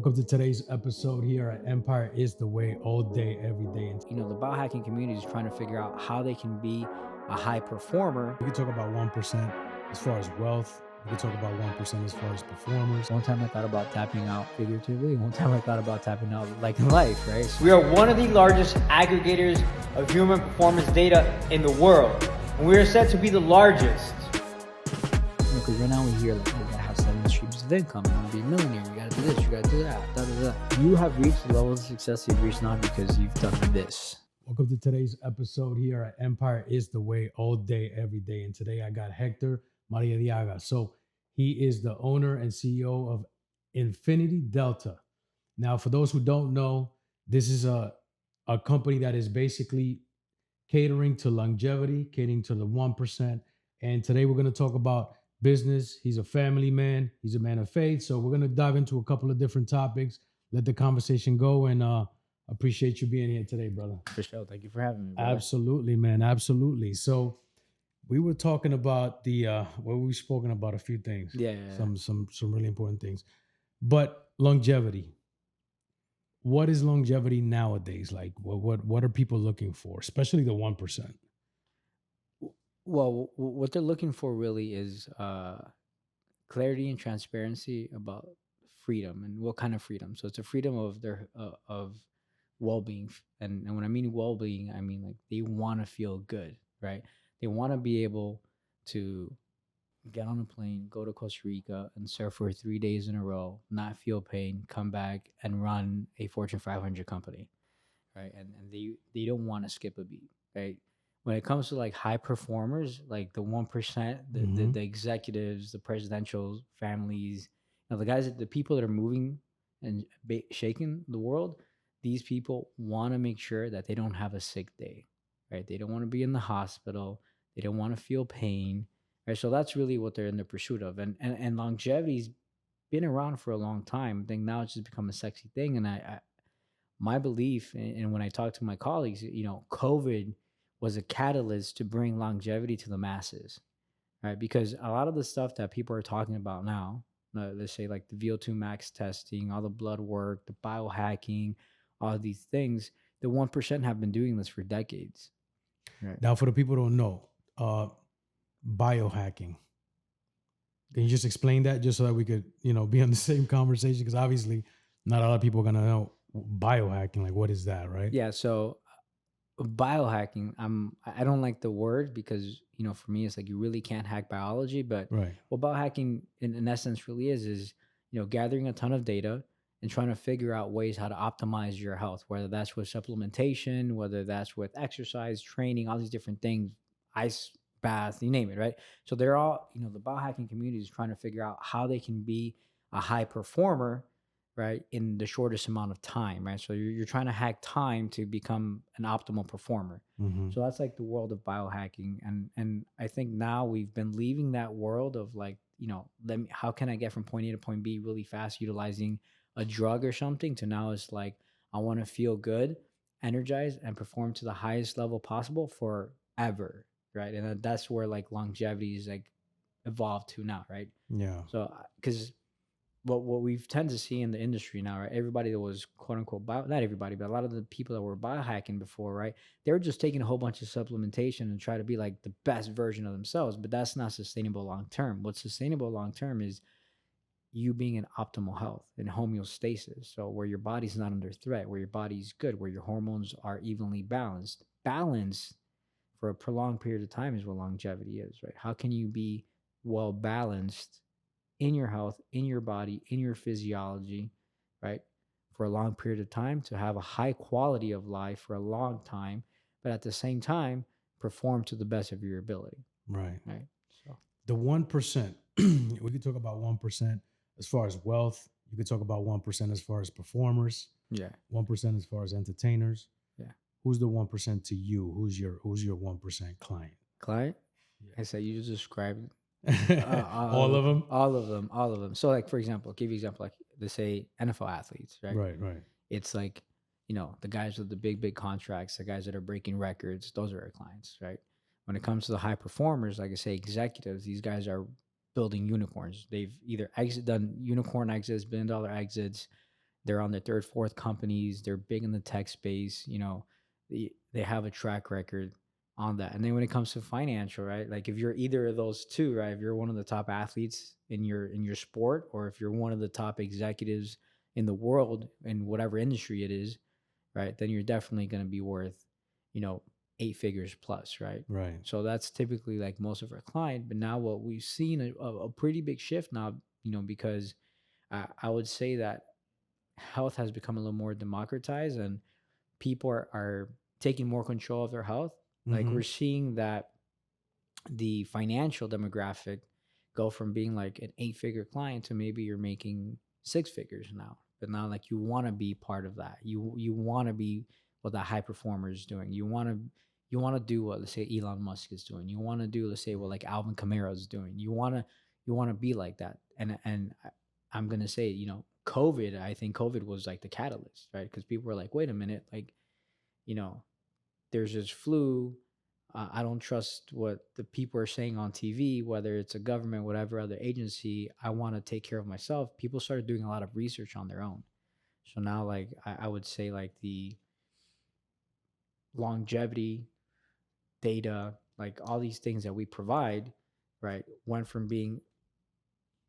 Welcome to today's episode here at Empire is the Way, all day, every day. And The biohacking community is trying to figure out how they can be a high performer. we can talk about 1% as far as wealth. We can talk about 1% as far as performers. One time I thought about tapping out figuratively. One time I thought about tapping out like in life, right? We are one of the largest aggregators of human performance data in the world, and we are set to be the largest. Because right now we hear like, oh, you gotta have 7 streams of income. You wanna be a millionaire. You gotta do this. You gotta do that. Da, da, da. You have reached the level of success you've reached not because you've done this. Welcome to today's episode here at Empire is the Way, all day, every day. And today I got Hector Maraga. So he is the owner and CEO of Infinity Delta. Now, for those who don't know, this is a company that is basically catering to longevity, catering to the 1%. And today we're going to talk about business. He's a family man. He's a man of faith. So we're going to dive into a couple of different topics, let the conversation go. And appreciate you being here today, brother. For sure. Thank you for having me, brother. Absolutely, man. Absolutely. So we were talking about we've spoken about a few things. Yeah. Some really important things. But longevity. What is longevity nowadays? Like what are people looking for, especially the 1%? Well, what they're looking for really is clarity and transparency about freedom and what kind of freedom. So it's a freedom of their of well-being, and when I mean well-being, I mean like they want to feel good, right? They want to be able to get on a plane, go to Costa Rica, and surf for 3 days in a row, not feel pain, come back and run a Fortune 500 company, right? And they don't want to skip a beat, right? When it comes to like high performers, like the 1%, the executives, the presidential families, the guys, the people that are moving and shaking the world, these people want to make sure that they don't have a sick day, right? They don't want to be in the hospital. They don't want to feel pain, right? So that's really what they're in the pursuit of. And longevity's been around for a long time. I think now it's just become a sexy thing. And I my belief, and when I talk to my colleagues, COVID was a catalyst to bring longevity to the masses, right? Because a lot of the stuff that people are talking about now, let's say like the VO2 max testing, all the blood work, the biohacking, all these things, the 1% have been doing this for decades. Right. Now, for the people who don't know, biohacking. Can you just explain that just so that we could, be on the same conversation? Because obviously not a lot of people are going to know biohacking. Like, what is that, right? Yeah. So biohacking, I don't like the word because, for me, it's like you really can't hack biology. But Right. what biohacking in essence really is, gathering a ton of data and trying to figure out ways how to optimize your health, whether that's with supplementation, whether that's with exercise, training, all these different things, ice bath, you name it, right? So they're all, the biohacking community is trying to figure out how they can be a high performer, right, in the shortest amount of time, right? So you're trying to hack time to become an optimal performer. Mm-hmm. So that's like the world of biohacking. And I think now we've been leaving that world of like, how can I get from point A to point B really fast utilizing a drug or something, to now it's like, I want to feel good, energized, and perform to the highest level possible forever, right? And that's where like longevity is like evolved to now, right? Yeah. So because what we've tend to see in the industry now, right? Everybody that was quote unquote not everybody, but a lot of the people that were biohacking before, right? They were just taking a whole bunch of supplementation and try to be like the best version of themselves, but that's not sustainable long term. What's sustainable long term is you being in optimal health and homeostasis. So where your body's not under threat, where your body's good, where your hormones are evenly balanced. Balance for a prolonged period of time is what longevity is, right? How can you be well balanced in your health, in your body, in your physiology, right? For a long period of time to have a high quality of life for a long time, but at the same time, perform to the best of your ability. Right. Right. So The 1%, we could talk about 1% as far as wealth. You could talk about 1% as far as performers. yeah. 1% as far as entertainers. Yeah. Who's the 1% to you? Who's your 1% client? Client? Yeah. I said you just described All of them? all of them. So like, for example, give you example, like let's say NFL athletes, right? Right. It's like, the guys with the big contracts, the guys that are breaking records, those are our clients, right? When it comes to the high performers, like I say, executives, these guys are building unicorns. They've either done unicorn exits, $1 billion exits, they're on their third, fourth companies. They're big in the tech space. They have a track record on that. And then when it comes to financial, right? Like if you're either of those two, right? If you're one of the top athletes in your sport, or if you're one of the top executives in the world in whatever industry it is, right? Then you're definitely going to be worth, you know, 8 figures plus, right? Right. So that's typically like most of our client. But now what we've seen a pretty big shift now, because I would say that health has become a little more democratized, and people are taking more control of their health. Like Mm-hmm. we're seeing that the financial demographic go from being like an 8 figure client to maybe you're making 6 figures now. But now like you want to be part of that. You want to be what that high performer is doing. You want to do what, let's say, Elon Musk is doing. You want to do, let's say, what like Alvin Kamara is doing. You want to be like that. I'm gonna say, COVID. I think COVID was like the catalyst, right? Because people were like, wait a minute, like, you know, there's this flu. I don't trust what the people are saying on TV, whether it's a government, whatever other agency. I want to take care of myself. People started doing a lot of research on their own. So now, like, I would say, like, the longevity data, like all these things that we provide, right, went from being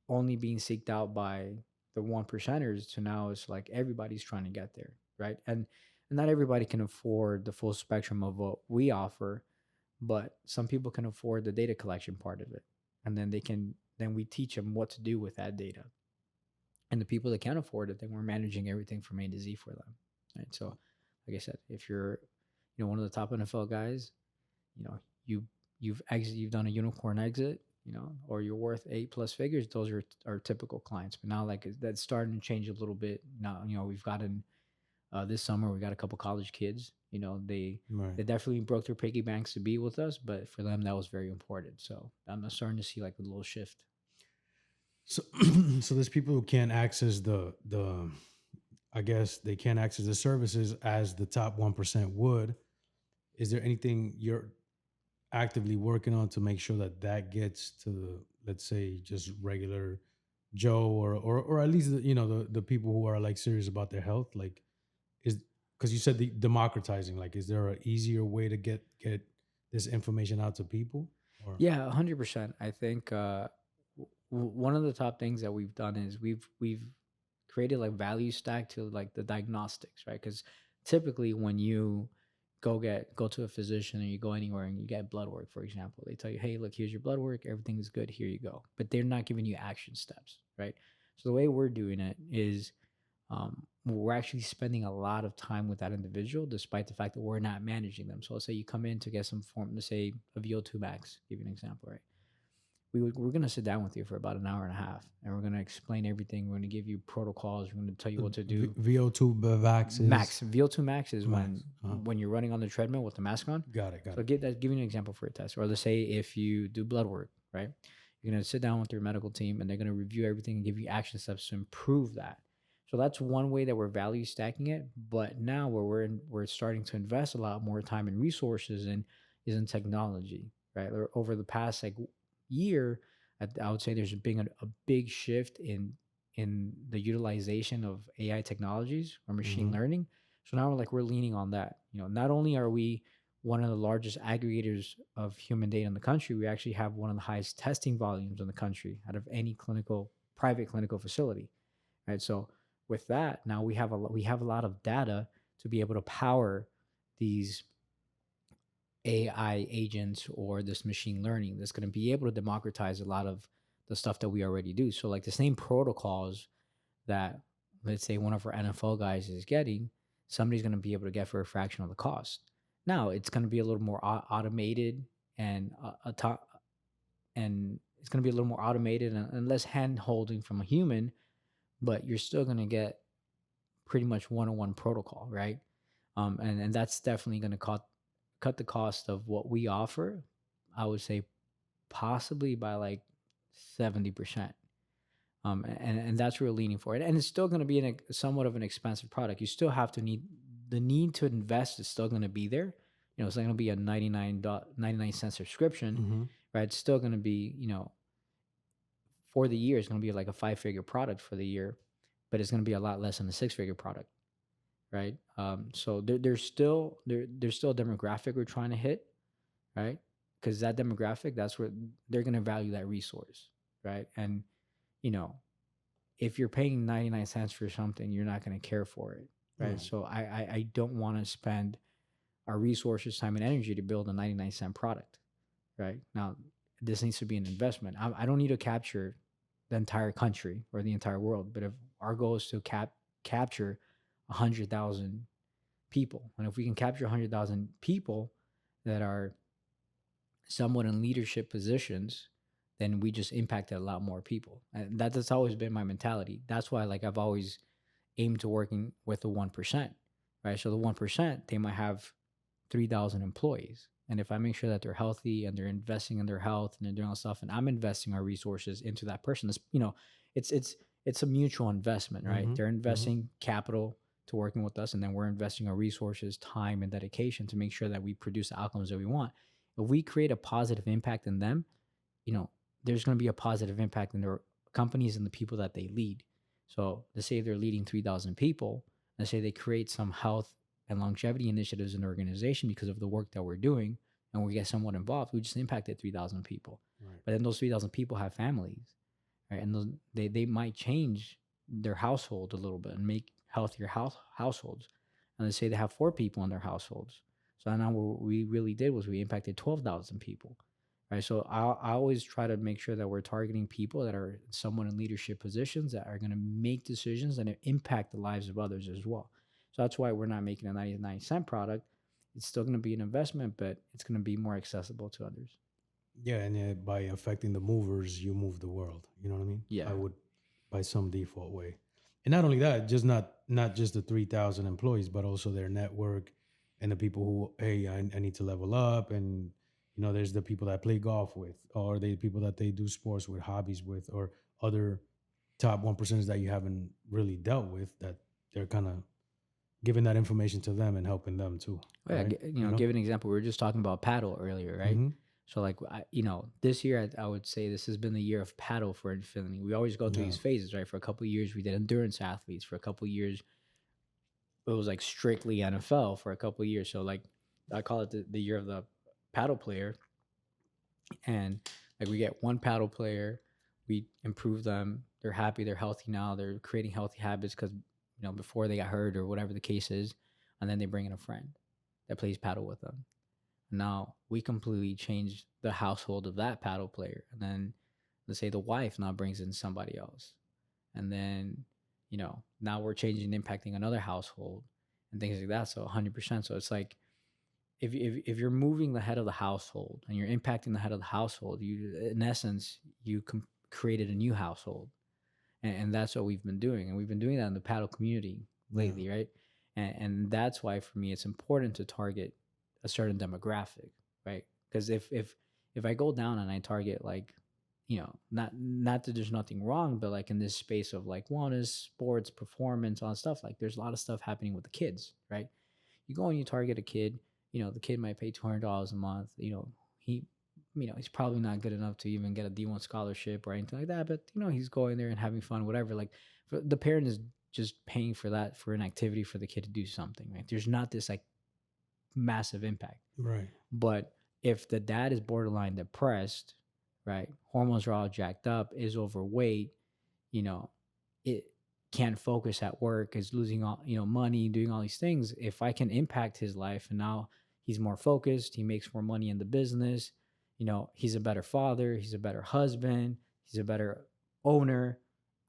only being seeked out by the one percenters to now it's like everybody's trying to get there, right? And not everybody can afford the full spectrum of what we offer, but some people can afford the data collection part of it, and then we teach them what to do with that data. And the people that can't afford it, then we're managing everything from A to Z for them, right? So like I said, if you're one of the top NFL guys, you know you you've done a unicorn exit, or you're worth 8+ figures. Those are typical clients. But now, like, that's starting to change a little bit. Now, we've gotten this summer we got a couple college kids. They Right. definitely broke their piggy banks to be with us, but for them that was very important. So I'm starting to see like a little shift. So, so there's people who can't access the I guess they can't access the services as the top 1% would. Is there anything you're actively working on to make sure that that gets to the, let's say, just regular Joe, or at least the people who are like serious about their health? Like, is because you said the democratizing. Like, is there an easier way to get this information out to people? Or Yeah, 100%. I think one of the top things that we've done is we've created like value stack to like the diagnostics, right? Because typically when you go to a physician or you go anywhere and you get blood work, for example, they tell you, hey, look, here's your blood work, everything is good, here you go. But they're not giving you action steps, right? So the way we're doing it is we're actually spending a lot of time with that individual, despite the fact that we're not managing them. So let's say you come in to get some form, let's say a VO2 max, give you an example, right? We're going to sit down with you for about an hour and a half, and we're going to explain everything. We're going to give you protocols. We're going to tell you what to do. VO2 vax Max VO2 max is max. Uh-huh. when you're running on the treadmill with the mask on. Got it. So give you an example for a test. Or let's say if you do blood work, right? You're going to sit down with your medical team, and they're going to review everything and give you action steps to improve that. So that's one way that we're value stacking it. But now where we're starting to invest a lot more time and resources in is in technology, right? Over the past like year, I would say there's been a big shift in the utilization of AI technologies or machine Mhm. learning. So now we're leaning on that. Not only are we one of the largest aggregators of human data in the country, we actually have one of the highest testing volumes in the country out of any private clinical facility, right? So with that, now we have a lot of data to be able to power these AI agents or this machine learning that's going to be able to democratize a lot of the stuff that we already do. So like the same protocols that, let's say, one of our NFL guys is getting, somebody's going to be able to get for a fraction of the cost. Now it's going to be a little more automated and and it's going to be a little more automated and less hand holding from a human, but you're still going to get pretty much one-on-one protocol, right? And that's definitely going to cut the cost of what we offer. I would say possibly by like 70%. And that's where we're leaning for it. And it's still going to be somewhat of an expensive product. You still have to the need to invest is still going to be there. It's not going to be a 99 cent subscription, Mhm. right? It's still going to be, for the year, it's going to be like a 5-figure product for the year. but it's going to be a lot less than a six-figure product, right? So there's still a demographic we're trying to hit, right? Because that demographic, that's where they're going to value that resource, right? And you know, if you're paying 99 cents for something, you're not going to care for it, right? Right. So I don't want to spend our resources, time, and energy to build a 99-cent product, right? Now, this needs to be an investment. I don't need to capture the entire country or the entire world, but if our goal is to capture 100,000 people, and if we can capture 100,000 people that are somewhat in leadership positions, then we just impacted a lot more people. And that's always been my mentality. That's why, like, I've always aimed to working with the 1%, right? So the 1%, they might have 3,000 employees. And if I make sure that they're healthy and they're investing in their health and they're doing all stuff, and I'm investing our resources into that person, it's a mutual investment, right? Mm-hmm. They're investing capital to working with us, and then we're investing our resources, time, and dedication to make sure that we produce the outcomes that we want. If we create a positive impact in them, you know, there's going to be a positive impact in their companies and the people that they lead. So let's say they're leading 3,000 people. Let's say they create some health and longevity initiatives in the organization because of the work that we're doing, and we get somewhat involved. We just impacted 3,000 people. Right. But then those 3,000 people have families, right? And they might change their household a little bit and make healthier households. And let's say they have 4 people in their households. So now what we really did was we impacted 12,000 people, right? So I always try to make sure that we're targeting people that are somewhat in leadership positions that are going to make decisions and impact the lives of others as well. So that's why we're not making a 99-cent product. It's still going to be an investment, but it's going to be more accessible to others. Yeah, and by affecting the movers, you move the world. You know what I mean? Yeah. I would, by some default way, and not only that, just not just the 3,000 employees, but also their network and the people who, hey, I need to level up, and there's the people that play golf with, or the people that they do sports with, hobbies with, or other top 1%ers that you haven't really dealt with, that they're kind of giving that information to them and helping them too. Oh, yeah, Right? give an example. We were just talking about paddle earlier, right? Mm-hmm. So like, this year I would say this has been the year of paddle for Infinity. We always go through Yeah. these phases, right? For a couple of years, we did endurance athletes. For a couple of years, it was like strictly NFL for a couple of years. So like, I call it the year of the paddle player. And like, we get one paddle player, we improve them. They're happy, they're healthy now. They're creating healthy habits because before they got hurt or whatever the case is, and then they bring in a friend that plays paddle with them. Now we completely change the household of that paddle player, and then let's say the wife now brings in somebody else, and then now we're changing, impacting another household, and things like that. So 100%. So it's like, if you're moving the head of the household and you're impacting the head of the household, you, in essence, you created a new household, and that's what we've been doing, and we've been doing that in the paddle community lately, right? And that's why for me it's important to target a certain demographic, right? Because if I go down and I target, like, not that there's nothing wrong, but like in this space of like wellness, sports, performance, all that stuff, like there's a lot of stuff happening with the kids, right? You go and you target a kid, the kid might pay $200 a month, he's probably not good enough to even get a D1 scholarship or anything like that, but he's going there and having fun, whatever. Like, the parent is just paying for that, for an activity for the kid to do something, right? There's not this like massive impact, Right. but if the dad is borderline depressed, right, hormones are all jacked up, is overweight, it can't focus at work, is losing all money, doing all these things. If I can impact his life, and now he's more focused, he makes more money in the business, he's a better father, he's a better husband, he's a better owner,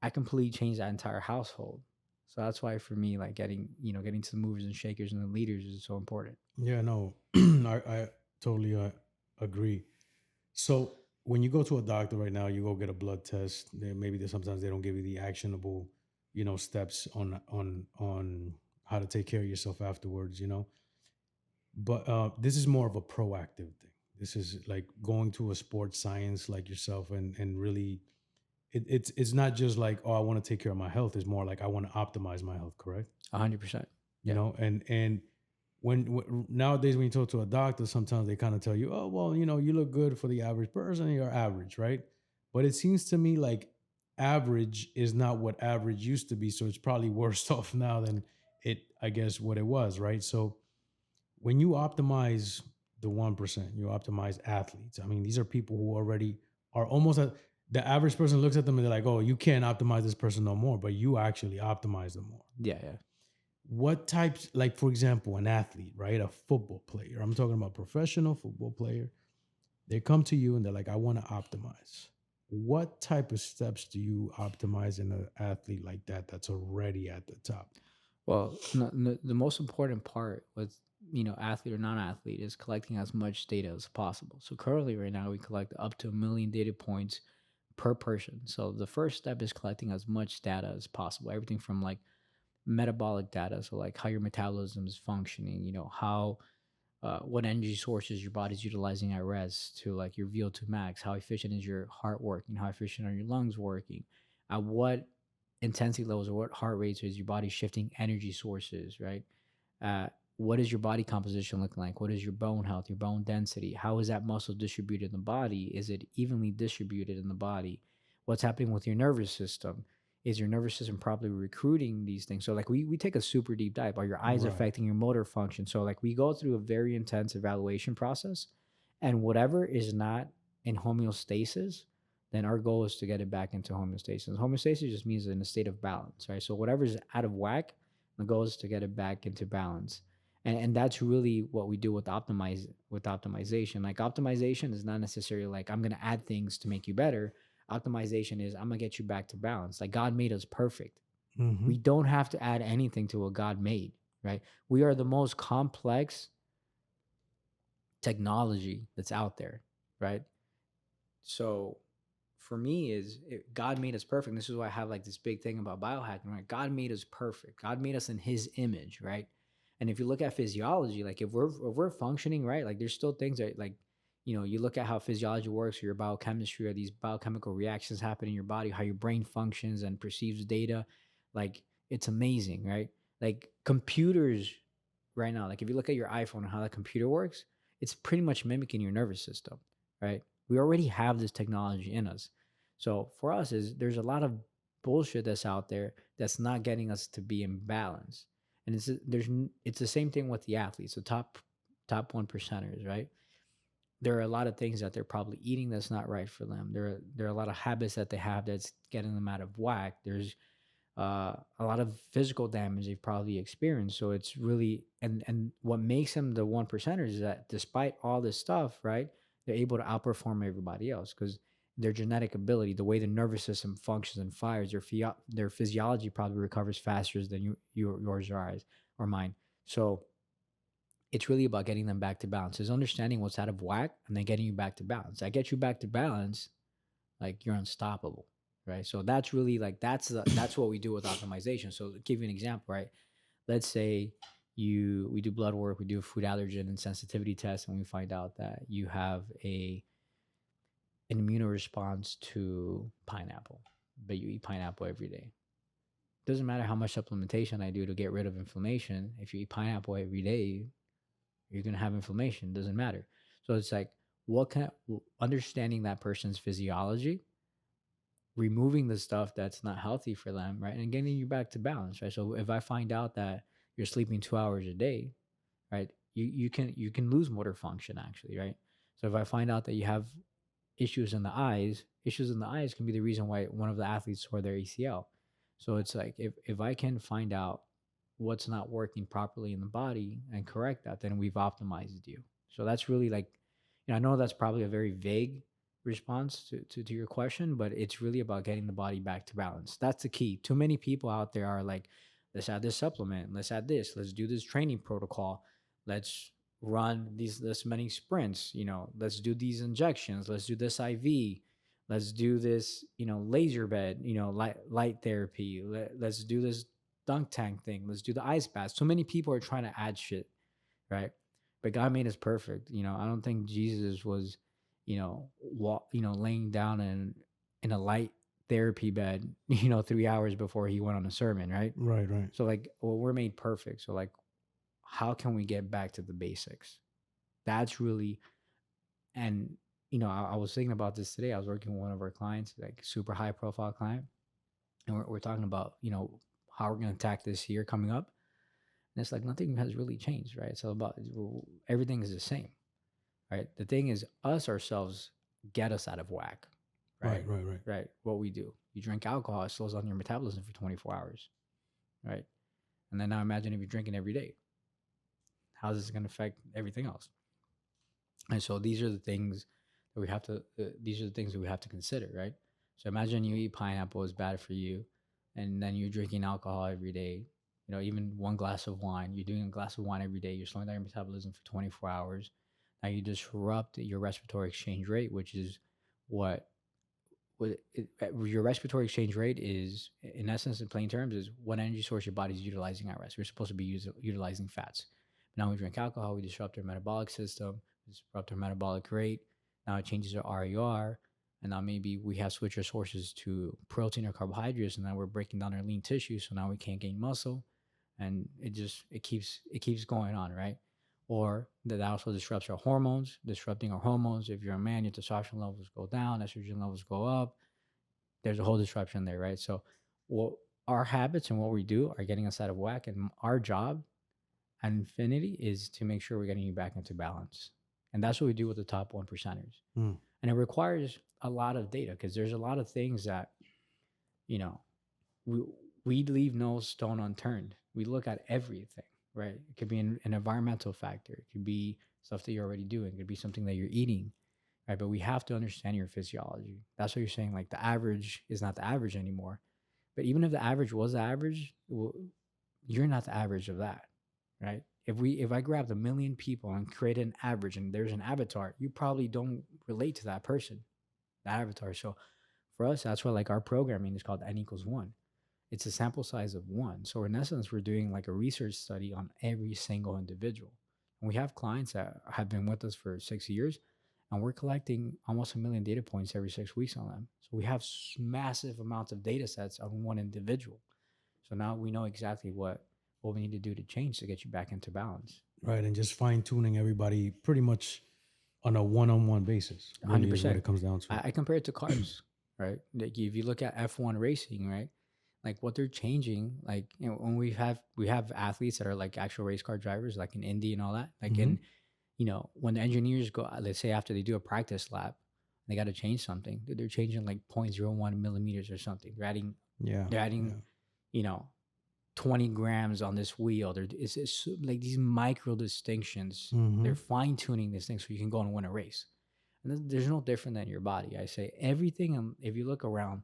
I completely change that entire household. So that's why for me, like, getting to the movers and shakers and the leaders is so important. Yeah, no, I totally agree. So when you go to a doctor right now, you go get a blood test. Maybe sometimes they don't give you the actionable, steps on how to take care of yourself afterwards. But this is more of a proactive thing. This is like going to a sports science like yourself, and really, it's not just like, oh, I want to take care of my health. It's more like I want to optimize my health. Correct? 100%. And when nowadays when you talk to a doctor, sometimes they kind of tell you, oh, well, you look good for the average person, you're average, right? But it seems to me like average is not what average used to be. So it's probably worse off now than I guess, what it was, right? So when you optimize the 1%, you optimize athletes. I mean, these are people who already are almost at the average person looks at them and they're like, oh, you can't optimize this person no more, but you actually optimize them more. Yeah. What types, like for example, an athlete, right? A football player. I'm talking about professional football player. They come to you and they're like, I want to optimize. What type of steps do you optimize in an athlete like that that's already at the top? Well, the most important part with athlete or non-athlete is collecting as much data as possible. So currently, right now, we collect up to 1 million data points per person. So the first step is collecting as much data as possible. Everything from like metabolic data, so like how your metabolism is functioning, how what energy sources your body's utilizing at rest, to like your VO2 max, how efficient is your heart working, how efficient are your lungs working, at what intensity levels or what heart rates is your body shifting energy sources, right? What is your body composition looking like? What is your bone health, your bone density? How is that muscle distributed in the body? Is it evenly distributed in the body? What's happening with your nervous system? Is your nervous system properly recruiting these things? So like we take a super deep dive. Are your eyes Right. affecting your motor function? So like we go through a very intense evaluation process, and whatever is not in homeostasis, then our goal is to get it back into homeostasis. Homeostasis just means in a state of balance, right? So whatever is out of whack, the goal is to get it back into balance. And that's really what we do with optimization. Like optimization is not necessarily like I'm gonna add things to make you better. Optimization is I'm gonna get you back to balance. Like God made us perfect. Mm-hmm. We don't have to add anything to what God made, right? We are the most complex technology that's out there, right? So for me God made us perfect. This is why I have like this big thing about biohacking, right? God made us perfect. God made us in his image, right? And if you look at physiology, like if we're functioning right, like there's still things that like, you look at how physiology works or your biochemistry or these biochemical reactions happen in your body, how your brain functions and perceives data, like it's amazing, right? Like computers right now, like if you look at your iPhone and how that computer works, it's pretty much mimicking your nervous system, right? We already have this technology in us. So for us is there's a lot of bullshit that's out there that's not getting us to be in balance. And it's the same thing with the athletes, the top 1%ers, right? There are a lot of things that they're probably eating that's not right for them. There are a lot of habits that they have that's getting them out of whack. There's a lot of physical damage they've probably experienced. So it's really and what makes them the 1%ers is that despite all this stuff, right, they're able to outperform everybody else because their genetic ability, the way the nervous system functions and fires, their physiology probably recovers faster than yours or mine. So it's really about getting them back to balance. Is understanding what's out of whack and then getting you back to balance. I get you back to balance, like you're unstoppable, right? So that's really like that's what we do with optimization. So to give you an example, right? Let's say we do blood work, we do a food allergen and sensitivity test, and we find out that you have an immunoresponse to pineapple, but you eat pineapple every day. Doesn't matter how much supplementation I do to get rid of inflammation. If you eat pineapple every day, you're gonna have inflammation. Doesn't matter. So it's like understanding that person's physiology, removing the stuff that's not healthy for them, right? And getting you back to balance, right? So if I find out that you're sleeping 2 hours a day, right? You can lose motor function actually, right? So if I find out that you have issues in the eyes can be the reason why one of the athletes tore their ACL. So it's like if I can find out what's not working properly in the body and correct that, then we've optimized you. So that's really like, I know that's probably a very vague response to your question, but it's really about getting the body back to balance. That's the key. Too many people out there are like, let's add this supplement, let's add this, let's do this training protocol, let's run this many sprints, let's do these injections, let's do this IV, let's do this, laser bed, light therapy, let's do this dunk tank thing, let's do the ice bath. So many people are trying to add shit, right? But God made us perfect. I don't think Jesus was, laying down in a light therapy bed, 3 hours before he went on a sermon, right? Right. So like, well, we're made perfect. So like, how can we get back to the basics? That's really, and I was thinking about this today. I was working with one of our clients, like super high profile client, and we're talking about, how we're going to attack this year coming up. And it's like nothing has really changed, right? So about everything is the same, right? The thing is, us ourselves get us out of whack, right? Right. Right. What we do, you drink alcohol, it slows down your metabolism for 24 hours, right? And then now imagine if you're drinking every day, how's this going to affect everything else? And so these are the things that we have to. These are the things that we have to consider, right? So imagine you eat pineapple is bad for you, and then you're drinking alcohol every day. Even one glass of wine. You're doing a glass of wine every day. You're slowing down your metabolism for 24 hours. Now you disrupt your respiratory exchange rate, which is what your respiratory exchange rate is, in essence, in plain terms, is what energy source your body's utilizing at rest. We're supposed to be utilizing fats. But now we drink alcohol, we disrupt our metabolic system, disrupt our metabolic rate. Now it changes our RER, and now maybe we have switched our sources to protein or carbohydrates, and now we're breaking down our lean tissue, so now we can't gain muscle, and it keeps going on, right? Or that also disrupts our hormones, disrupting our hormones. If you're a man, your testosterone levels go down, estrogen levels go up. There's a whole disruption there, right? So, what our habits and what we do are getting us out of whack, and our job at Infinity is to make sure we're getting you back into balance, and that's what we do with the top 1%ers. And it requires a lot of data because there's a lot of things that you know we leave no stone unturned. We look at everything, right? It could be an environmental factor. It could be stuff that you're already doing. It could be something that you're eating, right? But we have to understand your physiology. That's what you're saying. Like the average is not the average anymore. But even if the average was the average, you're not the average of that, right? If I grabbed 1 million people and created an average and there's an avatar, you probably don't relate to that person, that avatar. So for us, that's why like our programming is called N=1. It's a sample size of one. So in essence, we're doing like a research study on every single individual. And we have clients that have been with us for 6 years, and we're collecting almost 1 million data points every 6 weeks on them. So we have massive amounts of data sets on one individual. So now we know exactly what we need to do to change to get you back into balance. Right. And just fine tuning everybody pretty much on a one-on-one basis. Really 100%. is what it comes down to. I compare it to cars, right? Like if you look at F1 racing, right? Like what they're changing, like when we have athletes that are like actual race car drivers, like in Indy and all that. Like in when the engineers go, let's say after they do a practice lap, they got to change something. They're changing like 0.01 millimeters or something. They're adding, you know, 20 grams on this wheel. It's like these micro distinctions. They're fine tuning this thing so you can go and win a race. And there's no different than your body. I say everything. If you look around,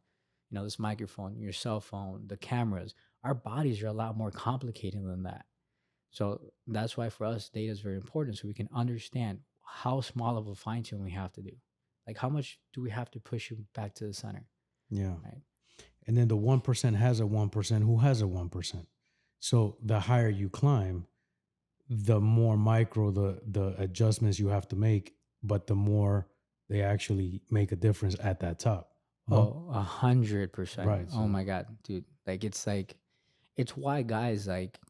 this microphone, your cell phone, the cameras, our bodies are a lot more complicated than that. So that's why for us, data is very important so we can understand how small of a fine tune we have to do. Like how much do we have to push you back to the center? Yeah. Right. And then the 1% has a 1% who has a 1%. So the higher you climb, the more micro the adjustments you have to make, but the more they actually make a difference at that top. Oh, 100%. Right. Oh my God, dude. Like it's why guys like,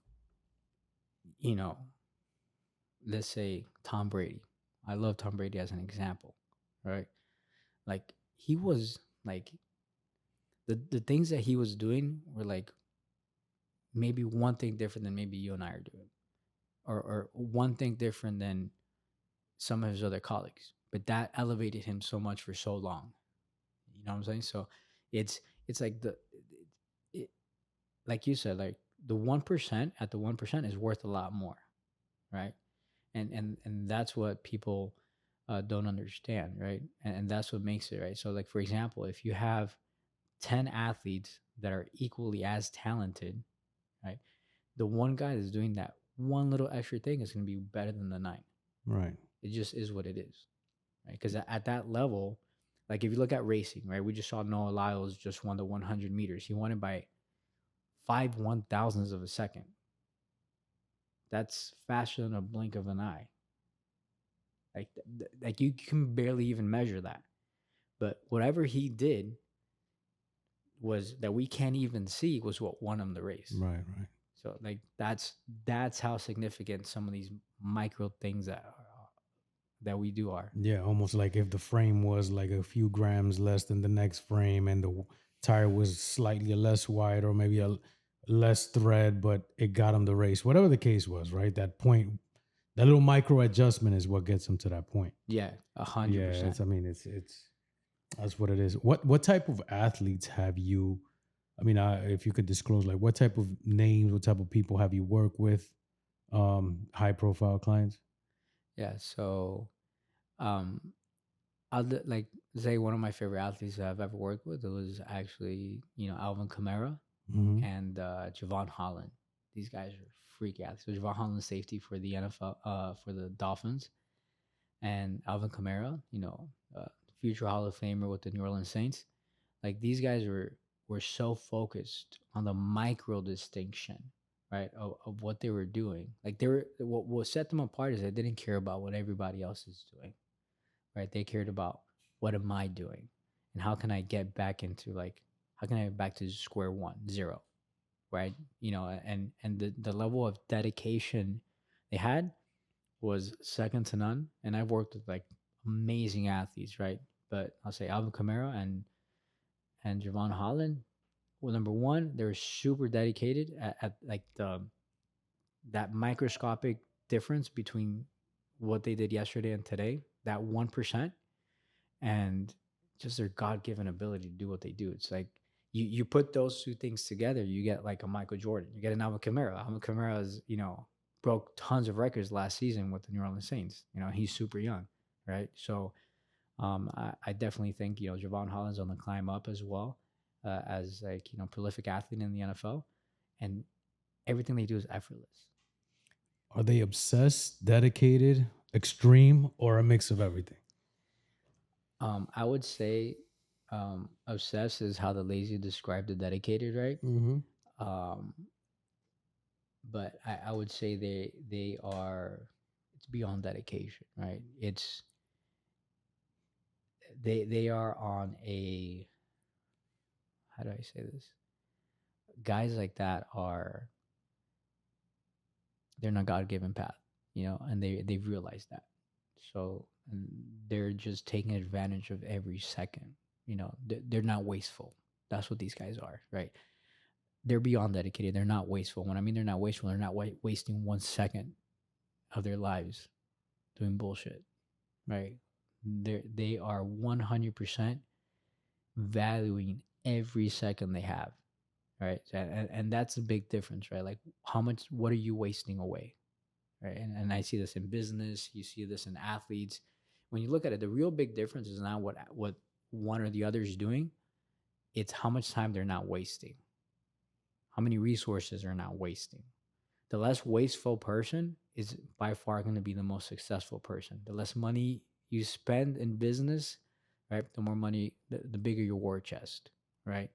let's say Tom Brady. I love Tom Brady as an example, right? Like he was like the things that he was doing were like maybe one thing different than maybe you and I are doing, or one thing different than some of his other colleagues. But that elevated him so much for so long. You know what I'm saying? So it's like like you said, like the 1% at the 1% is worth a lot more, right? And that's what people don't understand, right? And that's what makes it, right? So like for example, if you have 10 athletes that are equally as talented, right? The one guy that's doing that one little extra thing is going to be better than the 9. Right. It just is what it is, right? Because at that level, like if you look at racing, right? We just saw Noah Lyles just won the 100 meters. He won it by 5 1,000ths of a second. That's faster than a blink of an eye. Like you can barely even measure that. But whatever he did was that we can't even see was what won him the race. Right. So like that's how significant some of these micro things that that we do are. Yeah, almost like if the frame was like a few grams less than the next frame, and the tire was slightly less wide, or maybe a less thread, but it got him the race. Whatever the case was, right? That point, that little micro adjustment is what gets him to that point. Yeah, Yeah, 100%. it's. I mean, it's that's what it is. What type of athletes have you? I mean, if you could disclose, like, what type of names, what type of people have you worked with? High profile clients. Yeah, so um, like say one of my favorite athletes that I've ever worked with, it was actually Alvin Kamara Mm-hmm. and Javon Holland. These guys are freak athletes. So Javon Holland safety for the NFL, for the Dolphins, and Alvin Kamara, future Hall of Famer with the New Orleans Saints. Like these guys were so focused on the micro distinction, right, of what they were doing. Like they were what set them apart is they didn't care about what everybody else is doing, right? They cared about what am I doing, and how can I get back into how can I get back to square one, zero, right? And the level of dedication they had was second to none. And I've worked with like amazing athletes, right? But I'll say Alvin Kamara and Javon Holland. Well, number one, they were super dedicated at like that microscopic difference between what they did yesterday and today, that 1%, and just their God-given ability to do what they do. It's like you put those two things together, you get like a Michael Jordan, you get an Alvin Kamara. Alvin Kamara is, broke tons of records last season with the New Orleans Saints. He's super young, right? So I definitely think Javon Holland's on the climb up as well, as like prolific athlete in the NFL, and everything they do is effortless. Are they obsessed, dedicated, extreme, or a mix of everything? I would say obsessed is how the lazy describe the dedicated, right? Mm-hmm. Um, but I would say they are, it's beyond dedication, right? It's they are on a, how do I say this? Guys like that are, they're not God given path, and they've realized that. So and they're just taking advantage of every second. They're not wasteful. That's what these guys are, right? They're beyond dedicated. They're not wasteful. When I mean they're not wasteful, they're not wasting 1 second of their lives doing bullshit, right? They are 100% valuing every second they have, right? And that's a big difference, right? Like what are you wasting away, right? And I see this in business. You see this in athletes. When you look at it, the real big difference is not what one or the other is doing. It's how much time they're not wasting. How many resources are not wasting. The less wasteful person is by far going to be the most successful person. The less money you spend in business, right? The more money, the bigger your war chest, right?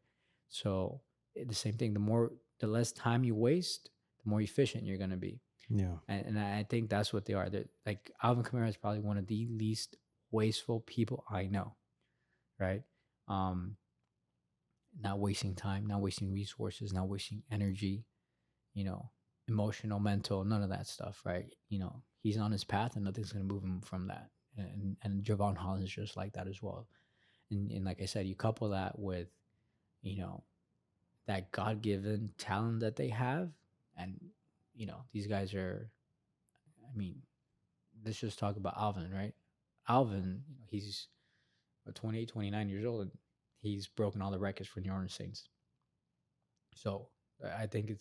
So the same thing. The less time you waste, the more efficient you're going to be. Yeah. And I think that's what they are. They're, like Alvin Kamara is probably one of the least wasteful people I know, right? Not wasting time, not wasting resources, not wasting energy, emotional, mental, none of that stuff, right? He's on his path and nothing's going to move him from that. And Javon Holland is just like that as well. And like I said, you couple that with, that God-given talent that they have. And, these guys are, I mean, let's just talk about Alvin, right? Alvin, he's 28, 29 years old, and he's broken all the records for New Orleans Saints. So I think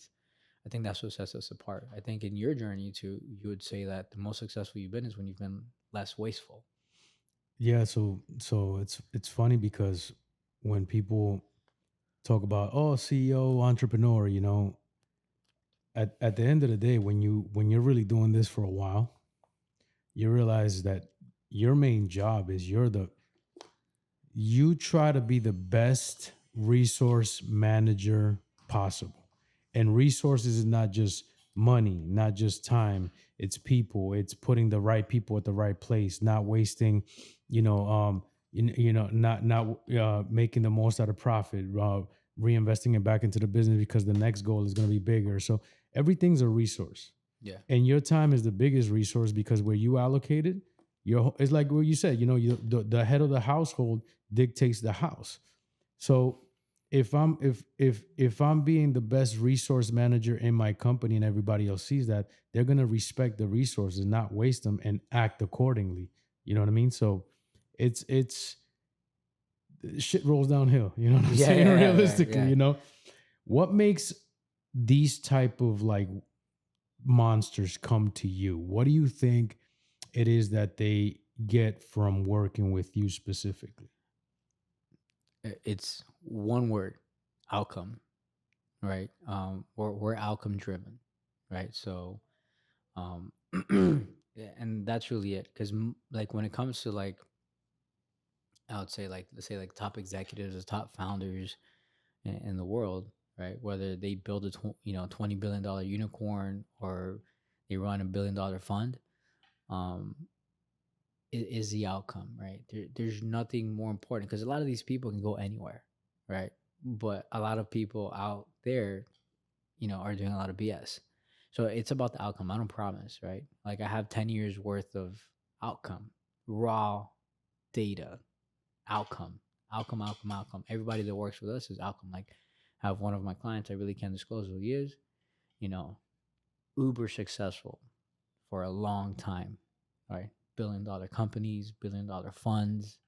that's what sets us apart. I think in your journey too, you would say that the most successful you've been is when you've been less wasteful. Yeah. So it's funny because when people talk about CEO, entrepreneur, at the end of the day, when you're really doing this for a while, you realize that your main job is you try to be the best resource manager possible. And resources is not just money, not just time. It's people. It's putting the right people at the right place, not wasting, not making the most out of profit, reinvesting it back into the business because the next goal is going to be bigger. So everything's a resource. Yeah. And your time is the biggest resource because where you allocate it, it's like what you said, the head of the household dictates the house. So if I'm being the best resource manager in my company and everybody else sees that, they're going to respect the resources, not waste them, and act accordingly. You know what I mean? So it's shit rolls downhill, you know what I'm Yeah, saying? yeah, yeah, Realistically, yeah. what makes these type of like monsters come to you? What do you think it is that they get from working with you specifically? It's one word: outcome. Right? We're outcome driven, right? So, um, yeah, and that's really it. Because like when it comes to like, I would say like, let's say like top executives or top founders in the world, right? Whether they build a $20 billion unicorn or they run $1 billion fund, um, is the outcome, right? There's nothing more important because a lot of these people can go anywhere, right? But a lot of people out there, are doing a lot of BS. So it's about the outcome. I don't promise, right? Like I have 10 years worth of outcome, raw data, outcome, outcome. Everybody that works with us is outcome. Like I have one of my clients, I really can't disclose who he is, you know, uber successful for a long time, right? $1 billion companies, $1 billion funds,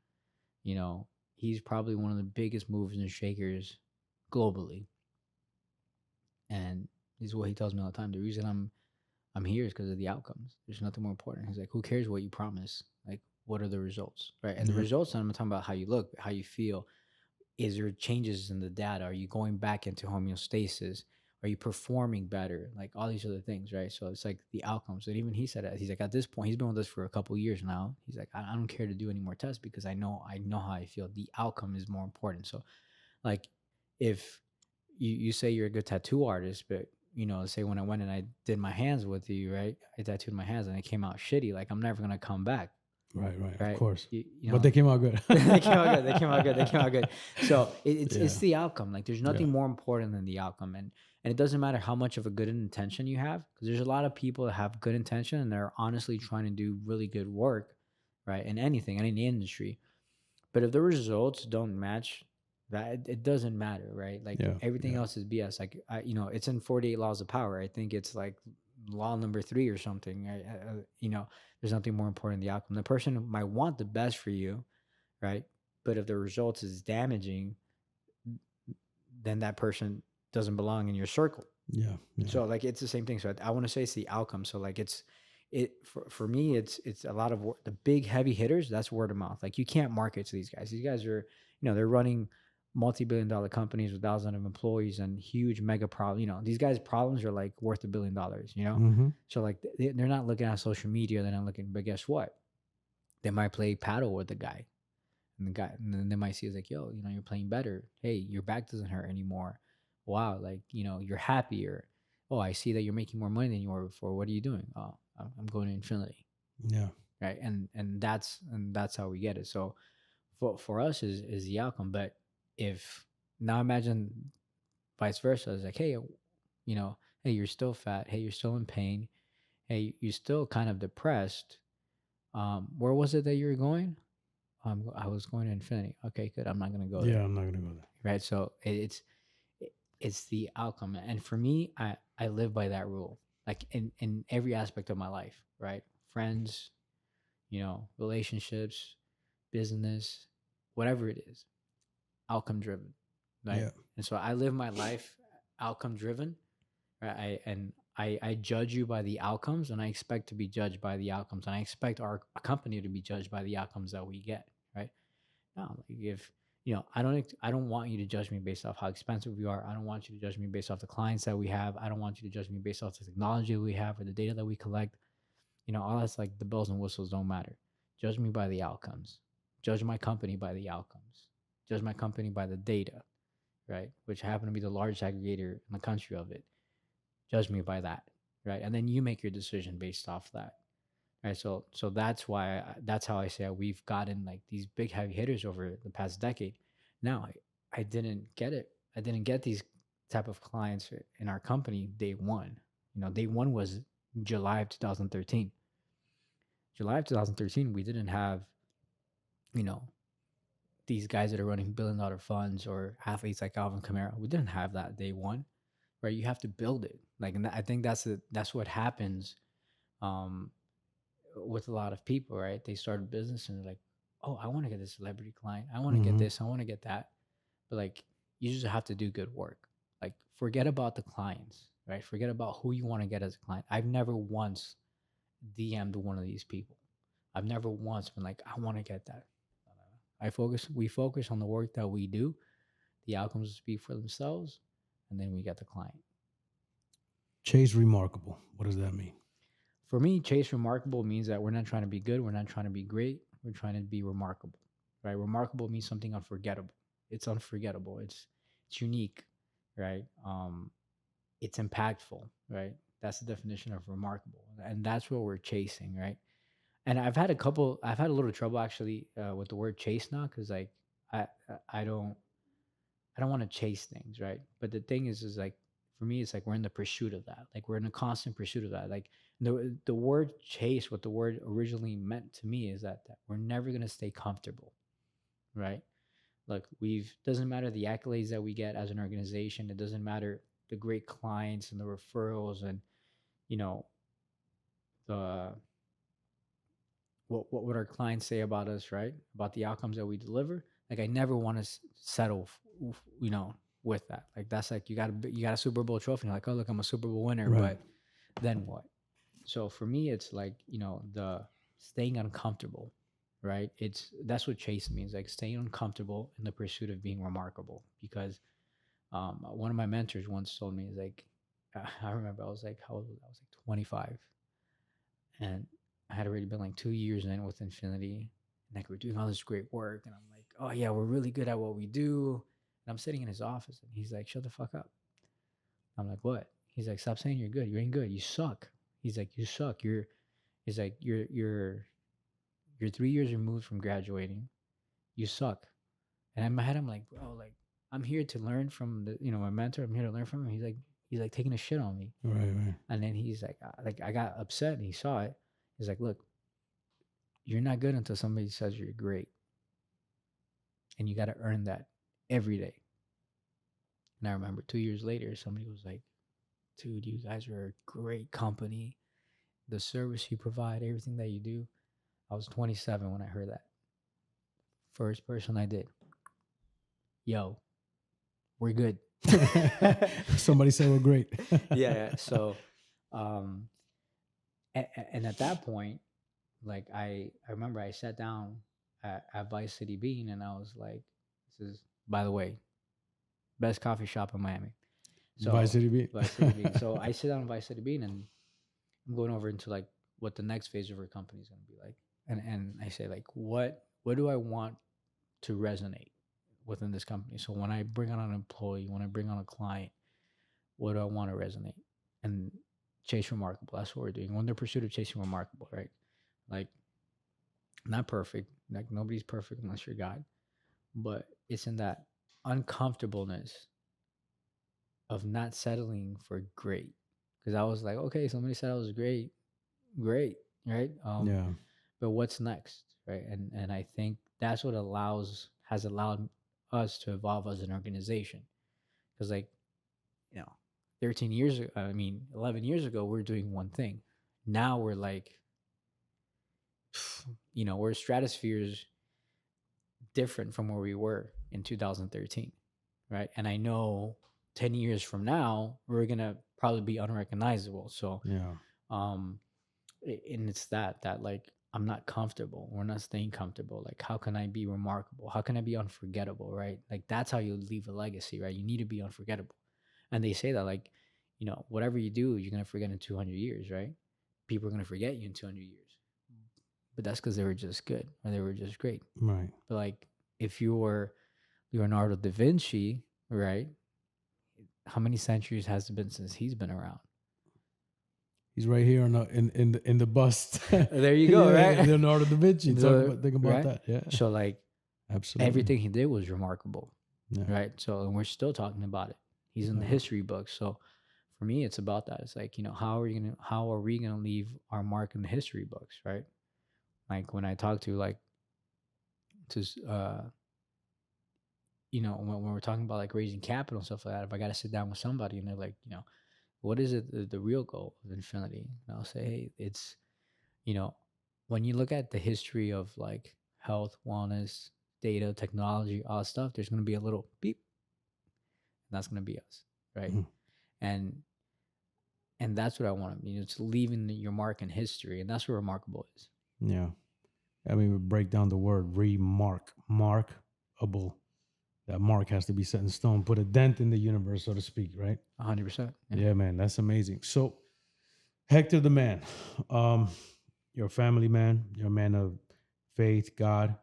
you know, he's probably one of the biggest movers and shakers globally. And this is what he tells me all the time. The reason I'm here is because of the outcomes. There's nothing more important. He's like, who cares what you promise? Like, what are the results, right? And the Yeah. results, I'm not talking about how you look, how you feel. Is there changes in the data? Are you going back into homeostasis? Are you performing better? Like all these other things, right? So it's like the outcomes. And even he said it. He's like, at this point, he's been with us for a couple of years now. He's like, I don't care to do any more tests because I know how I feel. The outcome is more important. So like if you say you're a good tattoo artist, but say when I went and I did my hands with you, right? I tattooed my hands and it came out shitty. Like I'm never gonna come back, Right, of right? course. You But know, they came out good. they came out good. They came out good. They came out good. So it's Yeah. the outcome. Like there's Yeah. nothing more important than the outcome, and it doesn't matter how much of a good intention you have, because there's a lot of people that have good intention and they're honestly trying to do really good work, right? In anything, in any industry, but if the results don't match that, it doesn't matter, right? Like Yeah. everything Yeah. else is BS. Like it's in 48 laws of power. I think it's like law number 3 or something. There's nothing more important than the outcome. The person might want the best for you, right? But if the results is damaging, then that person doesn't belong in your circle. Yeah. Yeah. So like it's the same thing. So I want to say it's the outcome. So like for me it's a lot of the big heavy hitters. That's word of mouth. Like you can't market to these guys. These guys are they're running multi-billion-dollar companies with thousands of employees and huge mega problem. These guys' problems are like worth $1 billion. Mm-hmm. So like they're not looking at social media. They're not looking. But guess what? They might play paddle with the guy. And then they might see it's like, yo, you're playing better. Hey, your back doesn't hurt anymore. Wow, like, you're happier. Oh, I see that you're making more money than you were before. What are you doing? Oh, I'm going to infinity. Yeah. Right. And that's how we get it. So for us is the outcome. But if now imagine vice versa, it's like, hey, hey, you're still fat. Hey, you're still in pain. Hey, you're still kind of depressed. Where was it that you were going? I was going to infinity. Okay, good. I'm not going to go Yeah. there. I'm not gonna go there. Right. So it's the outcome. And for me, I live by that rule, like in every aspect of my life, right? Friends, relationships, business, whatever it is, outcome driven. Right. Yeah. And so I live my life outcome driven. Right. I judge you by the outcomes and I expect to be judged by the outcomes. And I expect our company to be judged by the outcomes that we get. Right. No, like if I don't want you to judge me based off how expensive we are. I don't want you to judge me based off the clients that we have. I don't want you to judge me based off the technology that we have or the data that we collect. All that's like the bells and whistles don't matter. Judge me by the outcomes. Judge my company by the outcomes. Judge my company by the data, right? Which happen to be the largest aggregator in the country of it. Judge me by that, right? And then you make your decision based off that. Right, so that's why that's how I say we've gotten like these big heavy hitters over the past decade. Now, I didn't get it. I didn't get these type of clients in our company day one. Day one was July of 2013. July of 2013, we didn't have, you know, these guys that are running $1 billion funds or athletes like Alvin Kamara. We didn't have that day one, right? You have to build it. Like, and I think that's what happens um, with a lot of people, right? They start a business and they're like, oh, I want to get this celebrity client. I want to get Mm-hmm. this. I want to get that. But like, you just have to do good work. Like, forget about the clients, right? Forget about who you want to get as a client. I've never once DM'd one of these people. I've never once been like, I want to get that. We focus on the work that we do. The outcomes speak for themselves, and then we get the client. Chase remarkable. What does that mean? For me, chase remarkable means that we're not trying to be good. We're not trying to be great. We're trying to be remarkable, right? Remarkable means something unforgettable. It's unforgettable. It's unique, right? It's impactful, right? That's the definition of remarkable, and that's what we're chasing, right? And I've had a little trouble actually with the word chase now, because like I I don't I don't want to chase things, right? But the thing is like for me, it's like we're in the pursuit of that. Like we're in a constant pursuit of that. Like the word chase, what the word originally meant to me is that we're never gonna stay comfortable, right? Like we've doesn't matter the accolades that we get as an organization. It doesn't matter the great clients and the referrals and you know the what would our clients say about us, right? About the outcomes that we deliver. Like I never want to settle, with that. Like that's like you got a Super Bowl trophy. And you're like, oh look, I'm a Super Bowl winner, Right. but then what? So for me, it's like the staying uncomfortable, right? That's what chase means, like staying uncomfortable in the pursuit of being remarkable. Because one of my mentors once told me, is like, I remember I was like, how old was I? I was like 25, and I had already been like 2 years in with Infinity, and like we're doing all this great work, and I'm like, oh yeah, we're really good at what we do. And I'm sitting in his office, and he's like, shut the fuck up. I'm like, what? He's like, stop saying you're good. You ain't good. You suck. He's like, you suck. He's like, you're 3 years removed from graduating. You suck. And in my head, I'm like, bro, like I'm here to learn from my mentor. I'm here to learn from him. He's like taking a shit on me. Right. Right. And then he's like I got upset, and he saw it. He's like, look, you're not good until somebody says you're great. And you got to earn that every day. And I remember 2 years later, somebody was like, dude, you guys are a great company. The service you provide, everything that you do. I was 27 when I heard that. First person I did. Yo, we're good. Somebody said we're great. Yeah. So, and at that point, like I remember I sat down at Vice City Bean, and I was like, this is, by the way, best coffee shop in Miami. So Vice City Bean. Vice City Bean. So I sit down in Vice City Bean, and I'm going over into like what the next phase of our company is going to be like. And I say like, what do I want to resonate within this company? So when I bring on an employee, when I bring on a client, what do I want to resonate? And chase remarkable. That's what we're doing. We're in the pursuit of chasing remarkable, right? Like, not perfect. Like nobody's perfect unless you're God. But it's in that uncomfortableness of not settling for great. Because I was like, okay, somebody said I was great, right? Yeah. But what's next, right? And I think that's what has allowed us to evolve as an organization. Because 13 years ago, 11 years ago, we're doing one thing. Now we're like, we're stratospheres different from where we were in 2013, right? And I know 10 years from now, we're going to probably be unrecognizable. So, Yeah. And it's that like, I'm not comfortable. We're not staying comfortable. Like, how can I be remarkable? How can I be unforgettable, right? Like, that's how you leave a legacy, right? You need to be unforgettable. And they say that, like, whatever you do, you're going to forget in 200 years, right? People are going to forget you in 200 years. But that's because they were just good or they were just great. Right. But like, if you were Leonardo da Vinci, right? How many centuries has it been since he's been around? He's right here in the bust. There you go, right? Leonardo da Vinci. Think about right? that. Yeah. So like, absolutely, everything he did was remarkable, yeah. right? So, and we're still talking about it. He's in the history books. So for me, it's about that. It's like, how are we gonna leave our mark in the history books, right? Like when I talk to like to when we're talking about like raising capital and stuff like that, if I got to sit down with somebody and they're like, what is it the real goal of Infinity? And I'll say, hey, it's you know, when you look at the history of like health, wellness, data, technology, all that stuff, there's going to be a little beep, and that's going to be us, right? Mhm. And that's what I want to, it's leaving your mark in history, and that's what remarkable is. Yeah. I mean, we break down the word markable. That mark has to be set in stone, put a dent in the universe, so to speak, right? 100%. Yeah, man, that's amazing. So, Hector the man, you're a family man, you're a man of faith, God.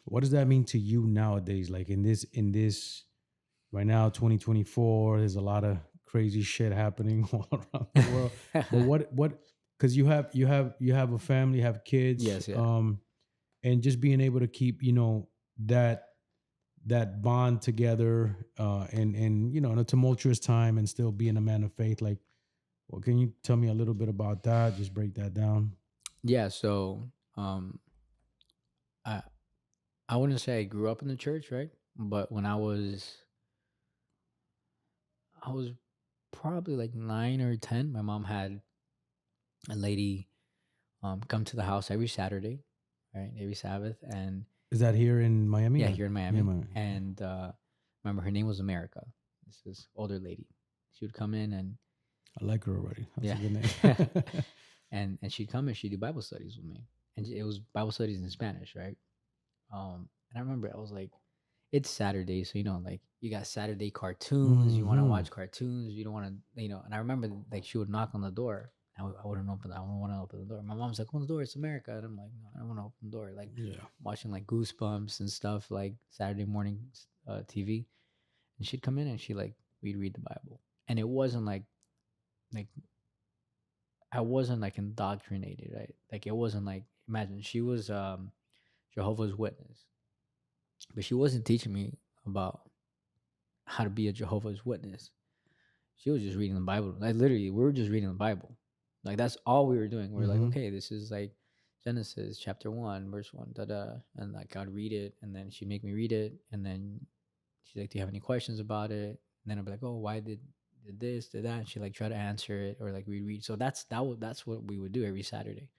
What does that mean to you nowadays? Like in this right now, 2024, there's a lot of crazy shit happening all around the world. But what because you have a family, you have kids, Yes, yeah. and just being able to keep, that bond together, and in a tumultuous time and still being a man of faith. Like, well, can you tell me a little bit about that? Just break that down. Yeah, so I I wouldn't say I grew up in the church, right? But when I was probably like 9 or 10, my mom had a lady come to the house every Saturday, right? Every Sabbath. And Is that here in Miami? yeah, Or? here in Yeah, Miami. And remember, her name was America. This older lady. She would come in and I like her already. That's yeah, a good name. and she'd come and she'd do Bible studies with me, and it was Bible studies in Spanish, right? And I remember I was like, it's Saturday, so like you got Saturday cartoons. You want to Mhm. watch cartoons. You don't want to, And I remember like she would knock on the door. I wouldn't open. I wouldn't want to open the door. My mom's like, "Open the door. It's America." And I'm like, "No, I don't want to open the door." Like Yeah. watching like Goosebumps and stuff, like Saturday morning TV. And she'd come in and we'd read the Bible, and it wasn't like I wasn't like indoctrinated, right? Like it wasn't like, imagine she was Jehovah's Witness, but she wasn't teaching me about how to be a Jehovah's Witness. She was just reading the Bible. Like literally, we were just reading the Bible. Like that's all we were doing. We are like, Mhm. okay, this is like Genesis chapter 1, verse 1, da da. And like I'd read it, and then she'd make me read it, and then she's like, "Do you have any questions about it?" And then I'd be like, "Oh, why did this, did that?" And she like try to answer it, or like we read. So that's what we would do every Saturday.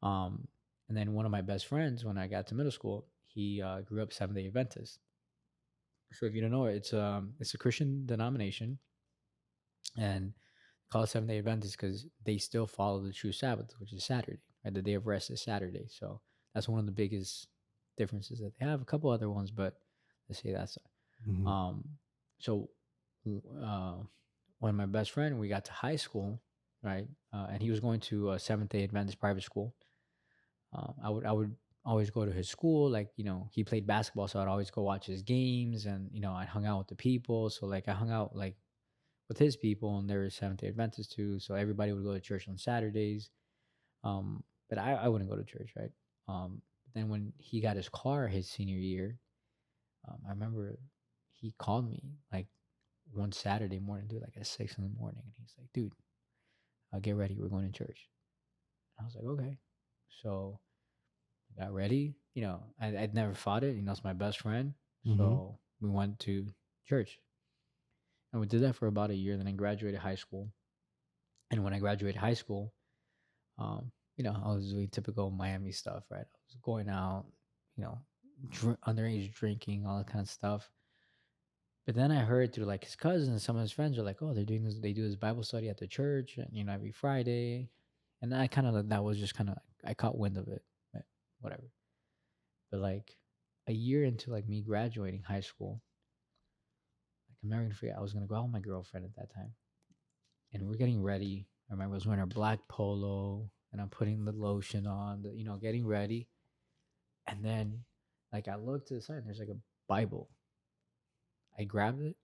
Um, and then one of my best friends, when I got to middle school, he grew up Seventh Day Adventist. So if you don't know it, it's a Christian denomination, and call it Seventh Day Adventist because they still follow the true Sabbath, which is Saturday. Right, the day of rest is Saturday. So that's one of the biggest differences that they have. A couple other ones, but let's say that's Mhm. um. So uh, when my best friend, we got to high school, right, and he was going to a Seventh Day Adventist private school. I would always go to his school. Like he played basketball, so I'd always go watch his games, and I hung out with the people. So like I hung out like with his people, and there were Seventh Day Adventists too. So everybody would go to church on Saturdays. But I wouldn't go to church, right? Then when he got his car his senior year, I remember he called me like one Saturday morning, dude, like at 6 in the morning, and he's like, "Dude, get ready, we're going to church." And I was like, "Okay." So got ready. I'd never fought it. It's my best friend. Mhm. So we went to church, and we did that for about a year. Then I graduated high school. And when I graduated high school, I was doing typical Miami stuff, right? I was going out, you know, underage drinking, all that kind of stuff. But then I heard through like his cousins and some of his friends are like, oh, they're doing this, they do this Bible study at the church, and every Friday. And I kind of, that was just kind of, I caught wind of it, but whatever. But like a year into like me graduating high school, like I'm never gonna forget, I was gonna go out with my girlfriend at that time, and we're getting ready. I remember I was wearing a black polo, and I'm putting the lotion on, getting ready. And then, like, I looked to the side, and there's like a Bible. I grabbed it.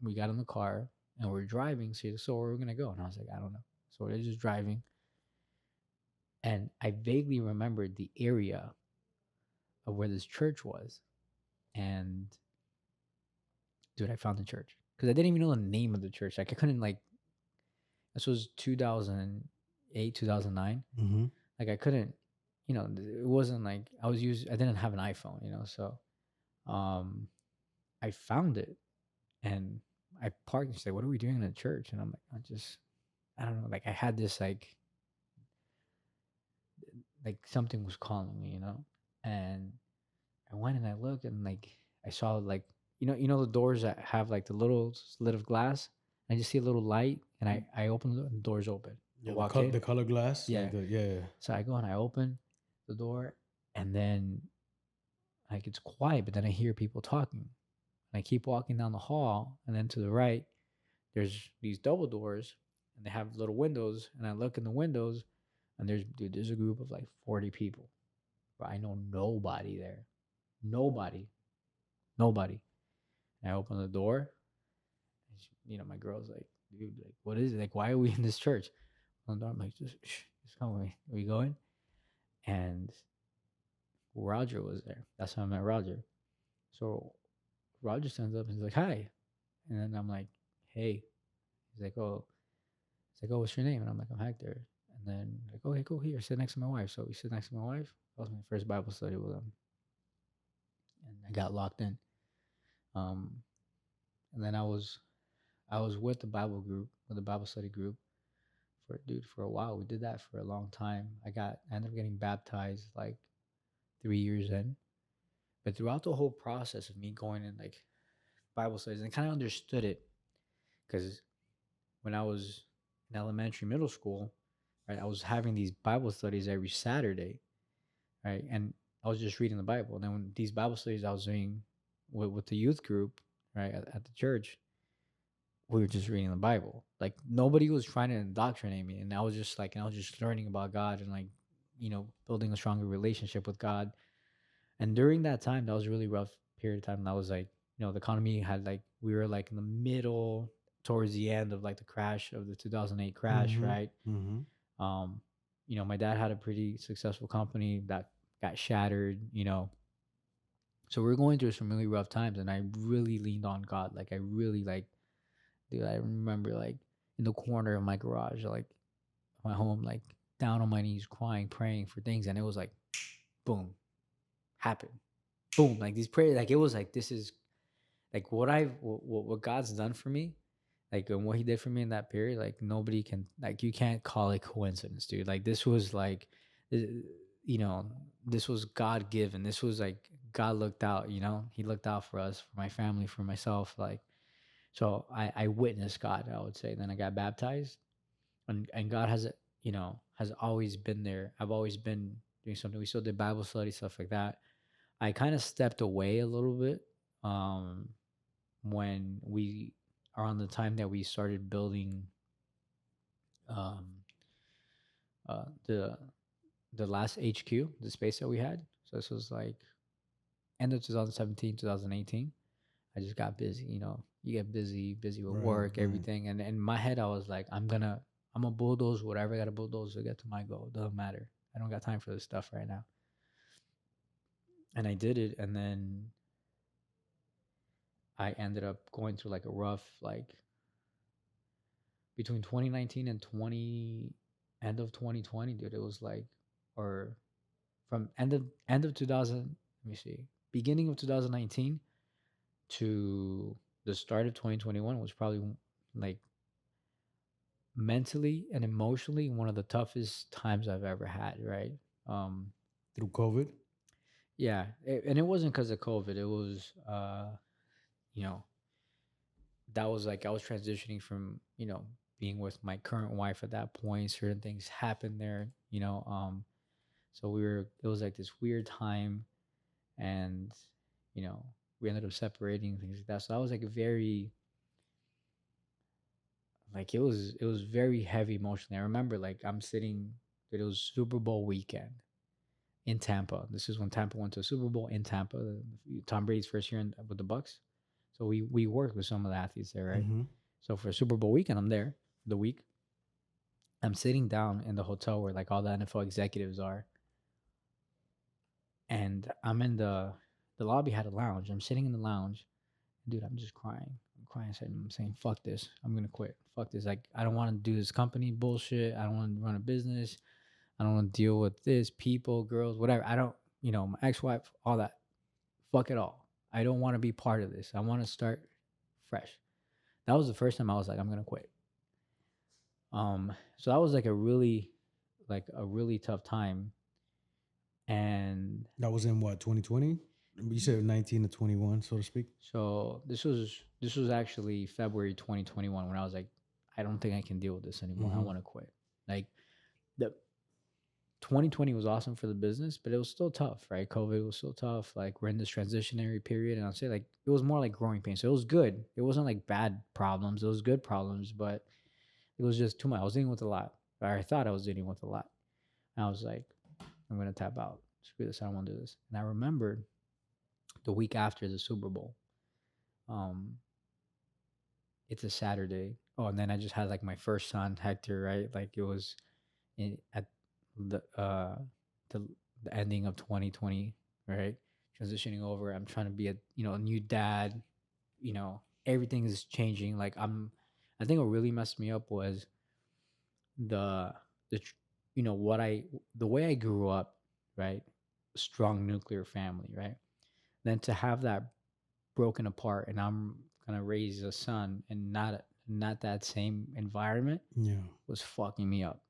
We got in the car, and we're driving. So where we're gonna go? And I was like, I don't know. So we're just driving, and I vaguely remembered the area of where this church was. And dude, I found the church because I didn't even know the name of the church. Like, I couldn't like. This was 2008, 2009. Mhm. Like, I couldn't, it wasn't like I didn't have an iPhone, so um I found it, and I parked and she's like, "What are we doing in the church?" And I'm like, I don't know, like I had this like something was calling me, and I went and I looked, and like I saw like the doors that have like the little slit of glass. I just see a little light, and I open the doors open. I Yeah, walk in, the color glass, yeah. like the yeah. So I go and I open the door, and then like it's quiet, but then I hear people talking. And I keep walking down the hall, and then to the right, there's these double doors, and they have little windows. And I look in the windows, and there's a group of like 40 people. But I know nobody there, nobody, nobody. And I open the door, and my girl's like, "Dude, like, what is it? Like, why are we in this church?" On the door, I'm like, just come with me. Are we going?" And Roger was there. That's how I met Roger. So Roger stands up and he's like, "Hi," and then I'm like, "Hey." He's like, "Oh." He's like, "Oh, what's your name?" And I'm like, "I'm Hector." And then like, "Okay, cool. Here, sit next to my wife." So we sit next to my wife. That was my first Bible study with him, and I got locked in. Um, and then I was with the Bible group, with the Bible study group, for a while. We did that for a long time. I ended up getting baptized like 3 years in. But throughout the whole process of me going in like Bible studies, and I kind of understood it because when I was in elementary, middle school, right, I was having these Bible studies every Saturday, right, and I was just reading the Bible. And then when these Bible studies I was doing with the youth group, right, at the church, we were just reading the Bible. Like nobody was trying to indoctrinate me, and I was just learning about God and like building a stronger relationship with God. And during that time, that was a really rough period of time. That was like, the economy had like, we were like in the middle towards the end of like the crash of the 2008 crash, Mm-hmm. right? Mm-hmm. Um, my dad had a pretty successful company that got shattered, So we were going through some really rough times, and I really leaned on God. Like I really like, dude, I remember like in the corner of my garage, like my home, like down on my knees, crying, praying for things, and it was like, boom, happened, boom, like these prayers, like it was like this is like what God's done for me, like and what He did for me in that period. Like nobody can, like you can't call it coincidence, dude. Like this was like, uh, you know, this was God given. This was like God looked out. He looked out for us, for my family, for myself. Like so, I witnessed God. I would say. Then I got baptized, and God has always been there. I've always been doing something. We still did Bible study, stuff like that. I kind of stepped away a little bit um, when we are on the time that we started building um, the last HQ, the space that we had. So this was like end of 2017, 2018. I just got busy. You get busy with Right, work, right. everything, and in my head I was like, I'm gonna bulldoze whatever I gotta bulldoze to get to my goal. Doesn't matter. I don't got time for this stuff right now. And I did it, and then I ended up going through like a rough like between 2019 and 20 end of 2020, dude. It was like, or from end of 2000, let me see, beginning of 2019 to the start of 2021 was probably like mentally and emotionally one of the toughest times I've ever had, right? um Through COVID. yeah, and it wasn't because of COVID. It was you know that was like I was transitioning from being with my current wife at that point. Certain things happened there, so it was like this weird time, and you know we ended up separating, things like that. So that was like a very, like it was very heavy emotionally. I remember like I'm sitting, it was Super Bowl weekend in Tampa. This is when Tampa went to a Super Bowl in Tampa, Tom Brady's first year with the Bucks. So we worked with some of the athletes there, right? Mm-hmm. So for Super Bowl weekend, I'm there for the week. I'm sitting down in the hotel where like all the NFL executives are, and I'm in the lobby had a lounge. I'm sitting in the lounge, dude. I'm just crying. I'm crying. I'm saying, "Fuck this. I'm gonna quit. Fuck this. Like I don't want to do this company bullshit. I don't want to run a business. I don't want to deal with this, people, girls, whatever. I don't, my ex-wife, all that. Fuck it all. I don't want to be part of this. I want to start fresh. That was the first time I was like, I'm gonna quit. So that was like a really tough time. And That was in what, 2020? You said 19 to 21, so to speak. so this was actually February 2021 when I was like, I don't think I can deal with this anymore. I Mhm. want to quit. Like the 2020 was awesome for the business, but it was still tough, right? COVID was still tough. Like we're in this transitionary period, and I'll say like it was more like growing pains. So it was good. It wasn't like bad problems. It was good problems, but it was just too much. I was dealing with a lot. Or I thought I was dealing with a lot. And I was like, I'm gonna tap out. Screw this. I don't want to do this. And I remembered the week after the Super Bowl. Um, it's a Saturday. Oh, and then I just had like my first son, Hector. Right, like it was at the the the ending of 2020. Right, transitioning over. I'm trying to be a new dad. Everything is changing. Like I think what really messed me up was the the tr- what I the way I grew up, right? Strong nuclear family, right? Then to have that broken apart, and I'm gonna raise a son and not that same environment Yeah. was fucking me up.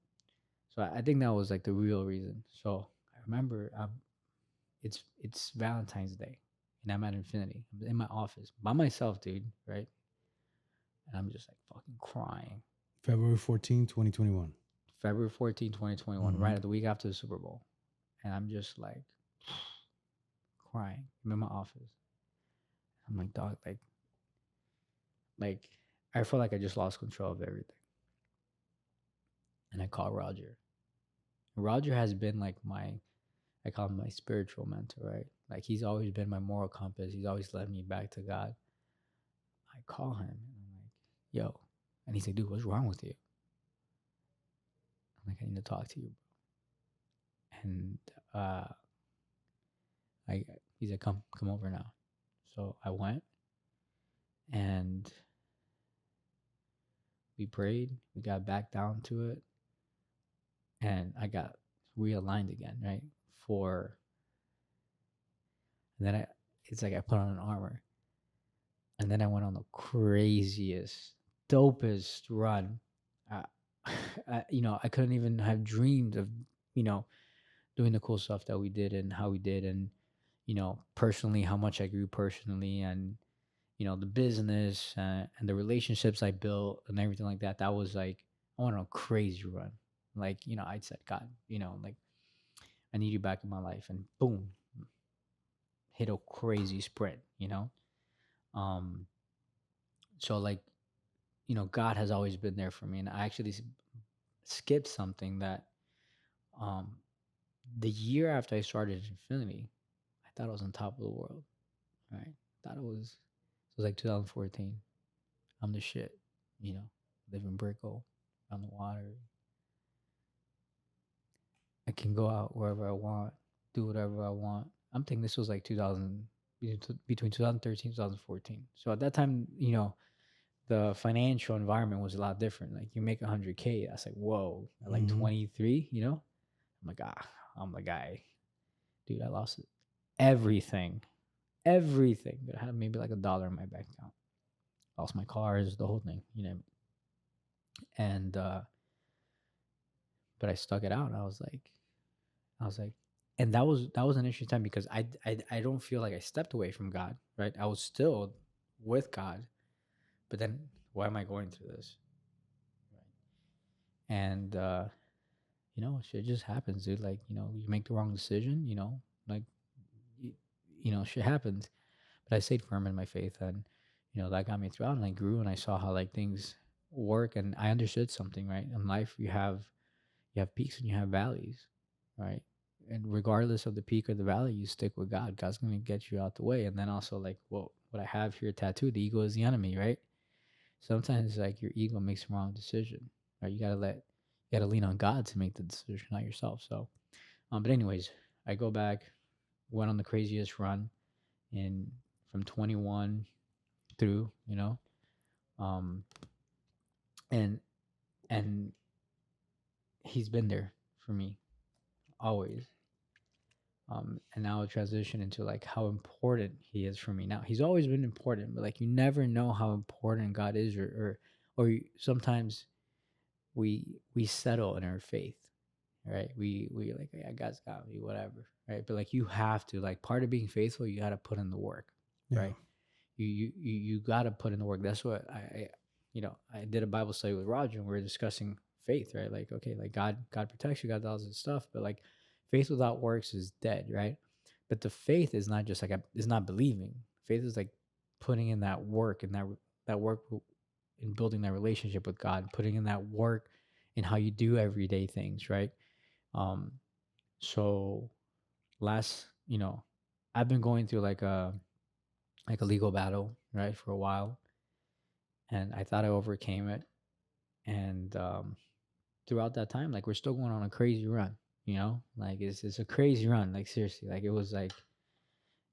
So I think that was like the real reason. So I remember it's Valentine's Day, and I'm at Infinity. I'm in my office by myself, dude, right? And I'm just like fucking crying. February 14, 2021. February 14, 2021, right Mhm. at the week after the Super Bowl. And I'm just like crying. I'm in my office. I'm like, dog, like I feel like I just lost control of everything. And I call Roger. Roger has been like I call him my spiritual mentor, right? Like he's always been my moral compass. He's always led me back to God. I call him and I'm like, yo. And he's like, dude, what's wrong with you? I'm like, I need to talk to you. And uh I he's like, come over now. So I went and we prayed, we got back down to it, and I got realigned again, right? For and then it's like I put on an armor, and then I went on the craziest, dopest run. Uh, I couldn't even have dreamed of, you know, doing the cool stuff that we did and how we did, and personally, how much I grew personally, and the business and the relationships I built and everything like that. That was like I went on a crazy run. Like I'd said, God, like I need you back in my life, and boom, hit a crazy sprint. Um, so like God has always been there for me, and I actually skipped something that um the year after I started Infinity, I thought I was on top of the world. Right? Thought it was like 2014. I'm the shit. Live in Brickell, on the water. I can go out wherever I want, do whatever I want. I'm thinking this was like 2000, between 2013 and 2014. So at that time, the financial environment was a lot different. Like you make 100K, that's like whoa. At like Mhm. 23, I'm like I'm the guy, dude. I lost everything, everything. But I had maybe like $1 in my bank account. Lost my cars, the whole thing, And but I stuck it out. And I was like, and that was an interesting time because I don't feel like I stepped away from God, right? I was still with God, but then why am I going through this? And shit just happens, dude. Like you make the wrong decision, like you, shit happens. But I stayed firm in my faith, and that got me throughout, and I grew, and I saw how like things work, and I understood something, right? In life, you have peaks and you have valleys, right? And regardless of the peak or the valley, you stick with God. God's going to get you out the way. And then also, like, well, what I have here tattooed, the ego is the enemy, right? Sometimes, like, your ego makes the wrong decision, right? You got to lean on God to make the decision, not yourself. So, but anyways, I go back, went on the craziest run in from 21 through, um, and and he's been there for me. always. And now I'll transition into like how important he is for me now. He's always been important, but like you never know how important God is, sometimes we settle in our faith, right? We like, yeah, God's got me, whatever, right? But like you have to, like, part of being faithful, you got to put in the work, Yeah. right? You got to put in the work. That's what I did a Bible study with Roger, and we were discussing faith, right? Like, okay, like God protects you, God does this stuff, but like faith without works is dead, right? But the faith is not just like it's not believing. Faith is like putting in that work, and that work in building that relationship with God, putting in that work in how you do everyday things, right? Um, so last, I've been going through like a legal battle, right, for a while, and I thought I overcame it, and throughout that time, like we're still going on a crazy run, like it's a crazy run, like seriously, like it was like,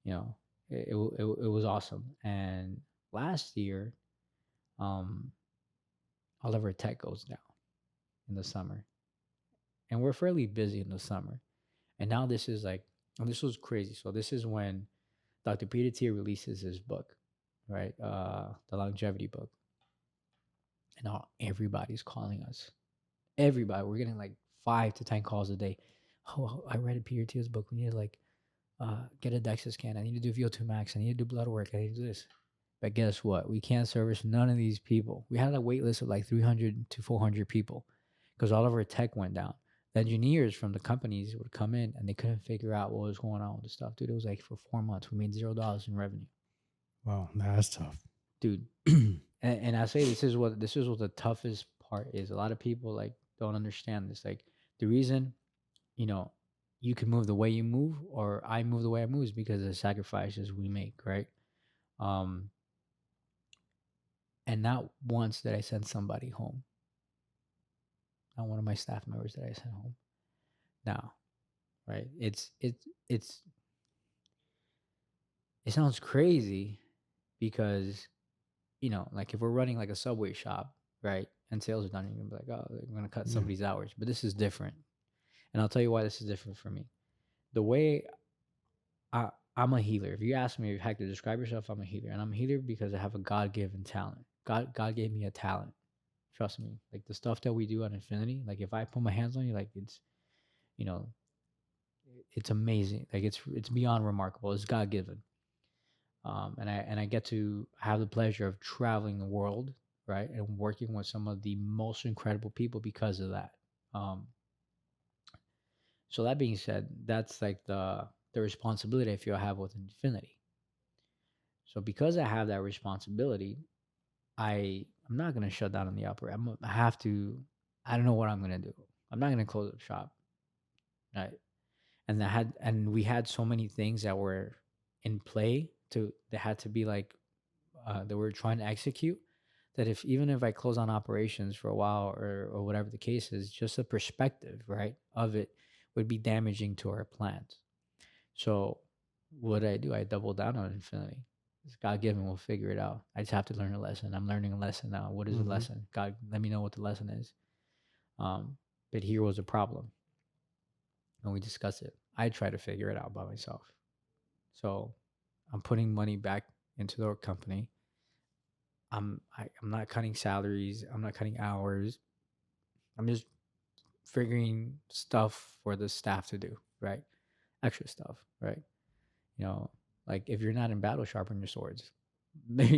you know, it was awesome. And last year, um, Oliver Tech goes down in the summer, and we're fairly busy in the summer. And now this is like, and this was crazy. So this is when Dr. Peter Thiel releases his book, right? The longevity book. And now everybody's calling us. Everybody. We're getting like 5 to 10 calls a day. Oh, I read Peter Thiel's book. We need to like get a DEXA scan. I need to do VO2 max. I need to do blood work. I need to do this. But guess what? We can't service none of these people. We had a wait list of like 300 to 400 people because all of our tech went down. The engineers from the companies would come in and they couldn't figure out what was going on with the stuff. Dude, it was like for 4 months, we made $0 in revenue. Wow, that's tough. Dude. and I say this is what the toughest part is. A lot of people like don't understand this. Like the reason, you can move the way you move or I move the way I move is because of the sacrifices we make, right? And not once did I send somebody home. Not one of my staff members that I sent home. Now, right? It sounds crazy because, like if we're running like a Subway shop, right? And sales are done, you're gonna be like, oh, we're gonna cut somebody's hours. But this is different. And I'll tell you why this is different for me. The way I'm a healer. If you ask me, if Hector, describe yourself, I'm a healer. And I'm a healer because I have a God-given talent. God gave me a talent. Trust me. Like the stuff that we do at Infinity, like if I put my hands on you, like it's, it's amazing. Like it's beyond remarkable. It's God-given. And I get to have the pleasure of traveling the world, right, and working with some of the most incredible people because of that. So that being said, that's like the responsibility I feel I have with Infinity. So because I have that responsibility, I'm not gonna shut down on the operation. I have to. I don't know what I'm gonna do. I'm not gonna close up shop, right? And we had so many things that were in play that had to be like that we're trying to execute. That even if I close on operations for a while or whatever the case is, just the perspective, right, of it would be damaging to our plans. So what did I do? I doubled down on Infinity. It's God given. We'll figure it out. I just have to learn a lesson. I'm learning a lesson now. What is a lesson? God, let me know what the lesson is. But here was a problem, and we discussed it. I try to figure it out by myself. So I'm putting money back into the company. I'm not cutting salaries. I'm not cutting hours. I'm just figuring stuff for the staff to do, right? Extra stuff, right? Like if you're not in battle, sharpen your swords. Like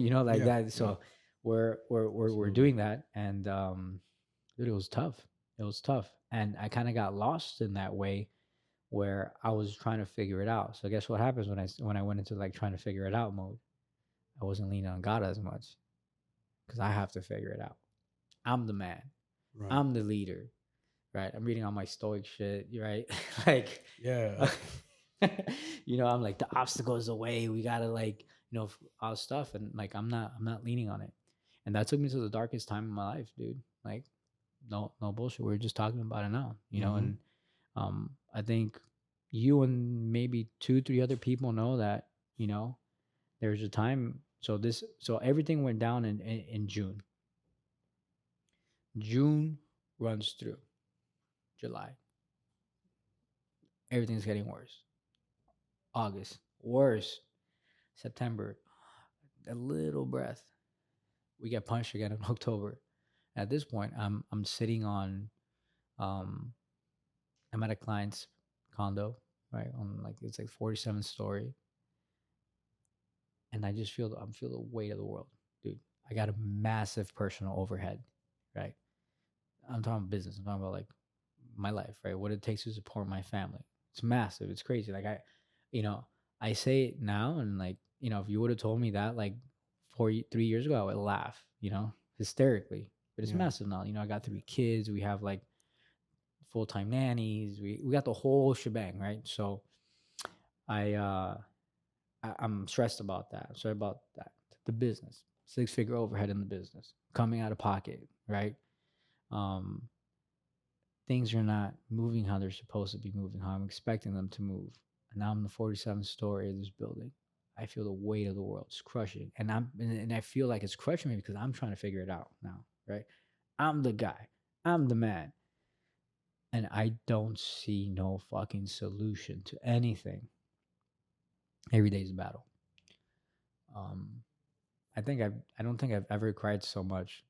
that. So we're doing that, and dude, it was tough. It was tough, and I kind of got lost in that way, where I was trying to figure it out. So guess what happens when I went into like trying to figure it out mode? I wasn't leaning on God as much because I have to figure it out. I'm the man. Right. I'm the leader. Right. I'm reading all my stoic shit. Right. Like I'm like the obstacle is the way. We gotta like all stuff, and like I'm not leaning on it. And that took me to the darkest time in my life, dude. Like no bullshit. We're just talking about it now, and I think you and maybe 2-3 other people know that there's a time. So everything went down in June. June runs through July. Everything's getting worse. August, worse. September, a little breath. We get punched again in October. At this point, I'm sitting on, um, I'm at a client's condo, right? On like it's like 47th story, and I just feel the weight of the world, dude. I got a massive personal overhead, right? I'm talking about business. I'm talking about like my life, right? What it takes to support my family. It's massive. It's crazy. Like you know, I say it now, and like, if you would have told me that like 3 years ago, I would laugh, hysterically. But it's Yeah. massive now. I got 3 kids. We have like full-time nannies. We got the whole shebang, right? So I'm stressed about that. I'm stressed about that. The business, 6-figure overhead in the business, coming out of pocket, right? Um, things are not moving how they're supposed to be moving, how I'm expecting them to move. And now I'm in the 47th story of this building. I feel the weight of the world. It's crushing. And I feel like it's crushing me because I'm trying to figure it out now, right? I'm the guy. I'm the man. And I don't see no fucking solution to anything. Every day is a battle. I don't think I've ever cried so much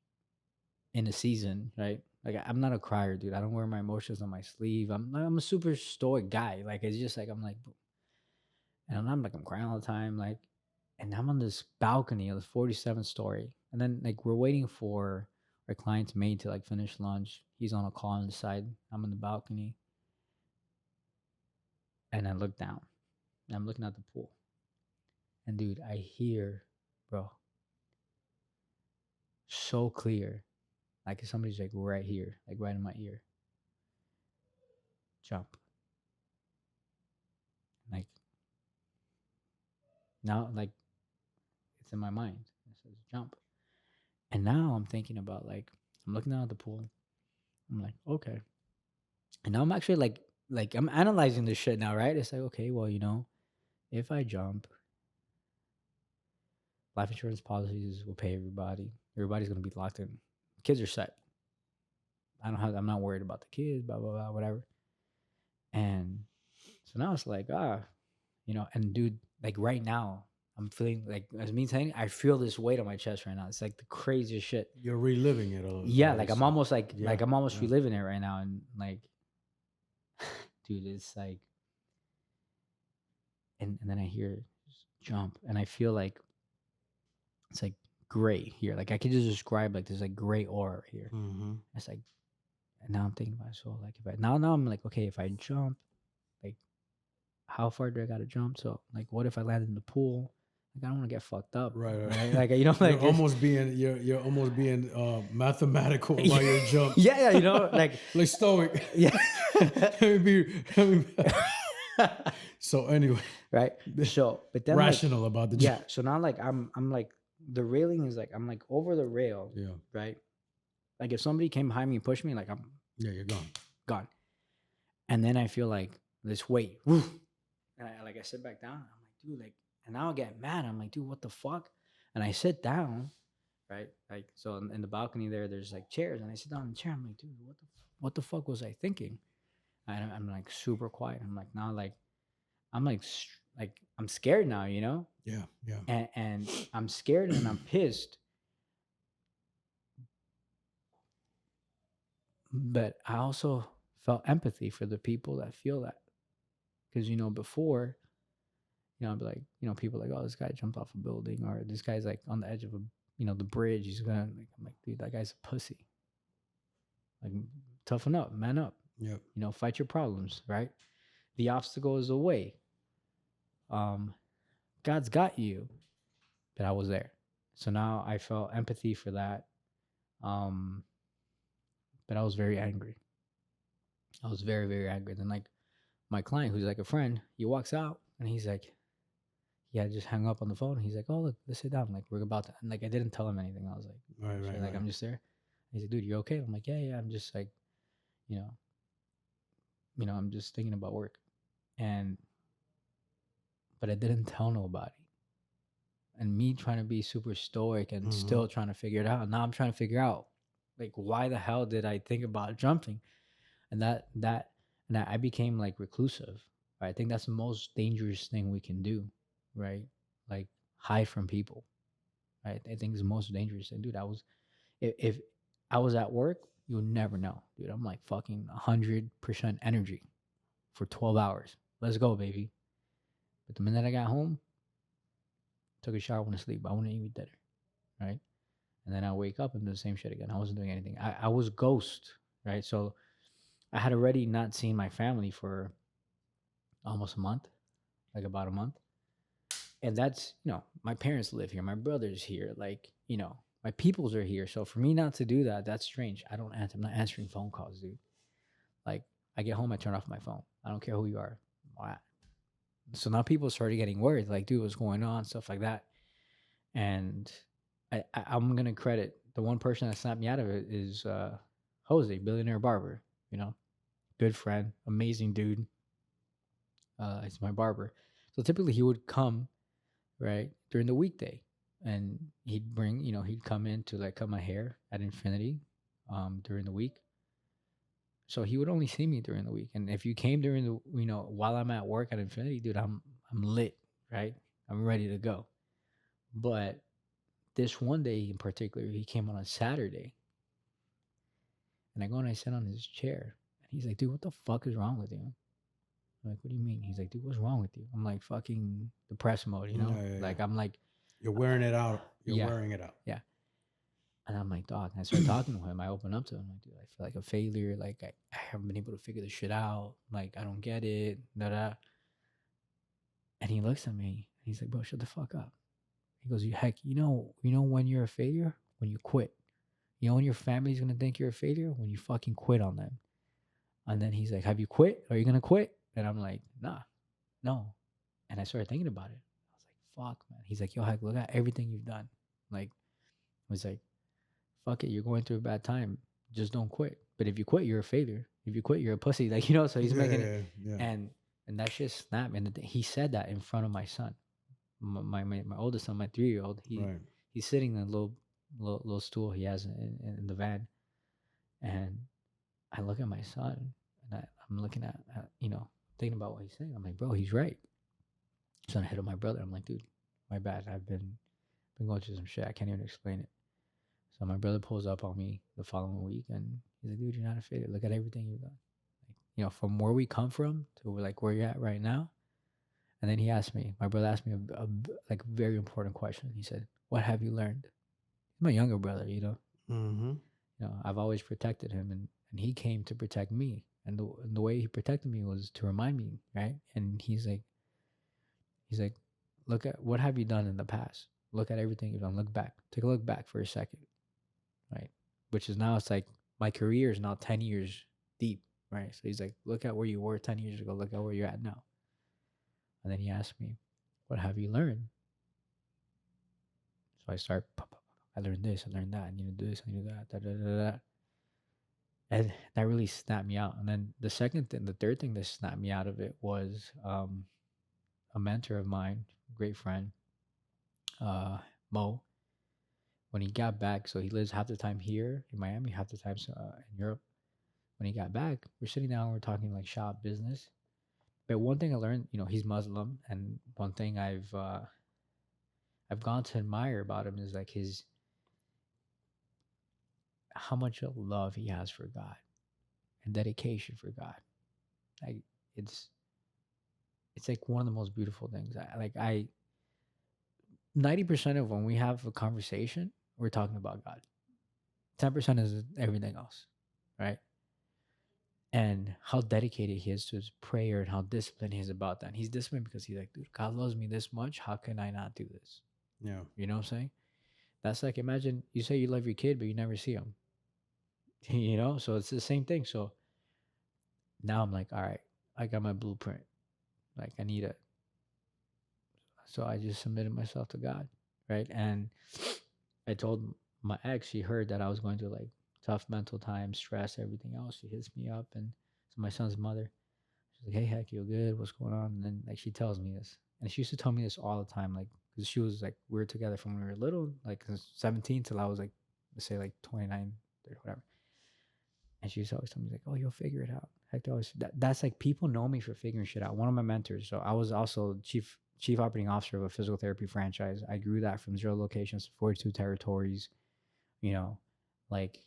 in a season, right? Like I'm not a crier, dude. I don't wear my emotions on my sleeve. I'm a super stoic guy. Like it's just like I'm like, and I'm like I'm crying all the time. Like, and I'm on this balcony of the 47th story, and then like we're waiting for our client's maid to like finish lunch. He's on a call on the side. I'm on the balcony, and I look down. And I'm looking at the pool, and dude, I hear, bro, so clear, like somebody's like right here, like right in my ear. Jump. Like now, like it's in my mind. It says jump. And now I'm thinking about like I'm looking down at the pool. I'm like, okay. And now I'm actually like I'm analyzing this shit now, right? It's like, okay, well, if I jump, life insurance policies will pay everybody. Everybody's gonna be locked in. Kids are set. I'm not worried about the kids, blah blah blah, whatever. And so now it's like, and dude, like right now, I'm feeling like as me saying, I feel this weight on my chest right now. It's like the craziest shit. You're reliving it a little. Yeah, like I'm almost like Yeah, I'm almost yeah. reliving it right now, and like, dude, it's like, and then I hear jump, and I feel like it's like gray here. Like I could just describe like there's like gray aura here. Mm-hmm. It's like, and now I'm thinking about it, so like if I now I'm like, okay, if I jump, like how far do I gotta jump? So like what if I land in the pool? Like I don't want to get fucked up. Right. Like like you're almost being mathematical about your jump. Yeah, like like stoic. Yeah. let me be so anyway. Right. So but then rational about the jump. Yeah. So now like I'm like the railing is like I'm like over the rail. Yeah. Right. Like if somebody came behind me and pushed me, like you're gone. And then I feel like this weight. Woo, and I sit back down. I'm like, dude, like, and now I get mad. I'm like, dude, what the fuck? And I sit down, right? Like, so in the balcony there's like chairs, and I sit down in the chair. I'm like, dude, what the fuck was I thinking? And I'm like super quiet. I'm like, now, like, I'm like I'm scared now, Yeah. And I'm scared and I'm pissed. But I also felt empathy for the people that feel that. Because, before, I'd be like, people like, oh, this guy jumped off a building, or this guy's like on the edge of the bridge. He's gonna, like, I'm like, dude, that guy's a pussy. Like, toughen up, man up. Yep. Fight your problems, right? The obstacle is the way. God's got you. But I was there. So now I felt empathy for that. But I was very angry. I was very, very angry. Then like my client, who's like a friend, he walks out and he's like, yeah, just hung up on the phone. He's like, oh, look, let's sit down. Like, we're about to, and like, I didn't tell him anything. I was like, right. I'm just there. He's like, dude, you okay? I'm like, yeah. I'm just like, I'm just thinking about work. But I didn't tell nobody. And me trying to be super stoic and still trying to figure it out. Now I'm trying to figure out, like, why the hell did I think about jumping? And and I became like reclusive. Right? I think that's the most dangerous thing we can do, right? Like hide from people. Right? I think it's the most dangerous thing, dude. If I was at work, you would never know, dude. I'm like fucking 100% energy for 12 hours. Let's go, baby. But the minute I got home, took a shower, went to sleep. I wouldn't eat dinner, right? And then I wake up and do the same shit again. I wasn't doing anything. I was ghost, right? So I had already not seen my family for almost a month, like about a month. And that's, my parents live here. My brother's here. Like, my peoples are here. So for me not to do that, that's strange. I don't answer. I'm not answering phone calls, dude. Like, I get home, I turn off my phone. I don't care who you are. Why? So now people started getting worried, like, dude, what's going on? Stuff like that. And I'm going to credit the one person that snapped me out of it is Jose, billionaire barber, good friend, amazing dude. He's my barber. So typically he would come, right, during the weekday. And he'd come in to like cut my hair at Infinity during the week. So he would only see me during the week. And if you came during the, while I'm at work at Infinity, dude, I'm lit, right? I'm ready to go. But this one day in particular, he came on a Saturday. And I go and I sit on his chair. And he's like, dude, what the fuck is wrong with you? I'm like, what do you mean? He's like, dude, what's wrong with you? I'm like, fucking depressed mode, Like, I'm like, you're wearing it out. You're Yeah. wearing it out. Yeah. And I'm like, dog. And I start talking to him. I open up to him. I'm like, dude, I feel like a failure. Like, I haven't been able to figure this shit out. Like, I don't get it. Da da. And he looks at me. He's like, bro, shut the fuck up. He goes, heck, you know when you're a failure? When you quit. You know when your family's gonna think you're a failure? When you fucking quit on them. And then he's like, have you quit? Are you gonna quit? And I'm like, nah, no. And I started thinking about it. I was like, fuck, man. He's like, yo, heck, look at everything you've done. Like, I was like, fuck it, you're going through a bad time. Just don't quit. But if you quit, you're a failure. If you quit, you're a pussy. Like, so he's making it. And that shit snapped. And he said that in front of my son, my oldest son, my 3-year-old. He's sitting in a little stool he has in the van. And I look at my son and I'm looking at, thinking about what he's saying. I'm like, bro, he's right. So I hit on my brother. I'm like, dude, my bad. I've been going through some shit. I can't even explain it. So my brother pulls up on me the following week and he's like, dude, you're not a failure. Look at everything you've done. Like, from where we come from to like where you're at right now. And then my brother asked me a very important question. He said, what have you learned? He's my younger brother, Mm-hmm. I've always protected him and he came to protect me. And the way he protected me was to remind me, right? And he's like, look at what have you done in the past? Look at everything you've done. Look back. Take a look back for a second. Right. Which is now it's like my career is now 10 years deep. Right. So he's like, look at where you were 10 years ago. Look at where you're at now. And then he asked me, what have you learned? So I learned this, I learned that. I need to do this, I need to do that. Da, da, da, da. And that really snapped me out. And then the third thing that snapped me out of it was a mentor of mine, great friend, Mo. When he got back, so he lives half the time here in Miami, half the time in Europe. When he got back, we're sitting down, we're talking like shop business. But one thing I learned, he's Muslim, and one thing I've gone to admire about him is like how much love he has for God and dedication for God. Like it's like one of the most beautiful things. 90% of when we have a conversation, we're talking about God. 10% is everything else, right? And how dedicated he is to his prayer and how disciplined he is about that. And he's disciplined because he's like, dude, God loves me this much. How can I not do this? Yeah. You know what I'm saying? That's like, imagine you say you love your kid, but you never see him. So it's the same thing. So now I'm like, all right, I got my blueprint. Like I need it. So I just submitted myself to God, right? And I told my ex, she heard that I was going through like tough mental times, stress, everything else. She hits me up, and so my son's mother, she's like, hey, heck, you good? What's going on? And then like she tells me this. And she used to tell me this all the time, like, because she was like, we were together from when we were little, like 17 till I was like, let's say like 29, 30, whatever. And she used to always tell me, like, oh, you'll figure it out. Hector always that's like people know me for figuring shit out. One of my mentors. So I was also chief operating officer of a physical therapy franchise. I grew that from 0 locations to 42 territories. You know, like,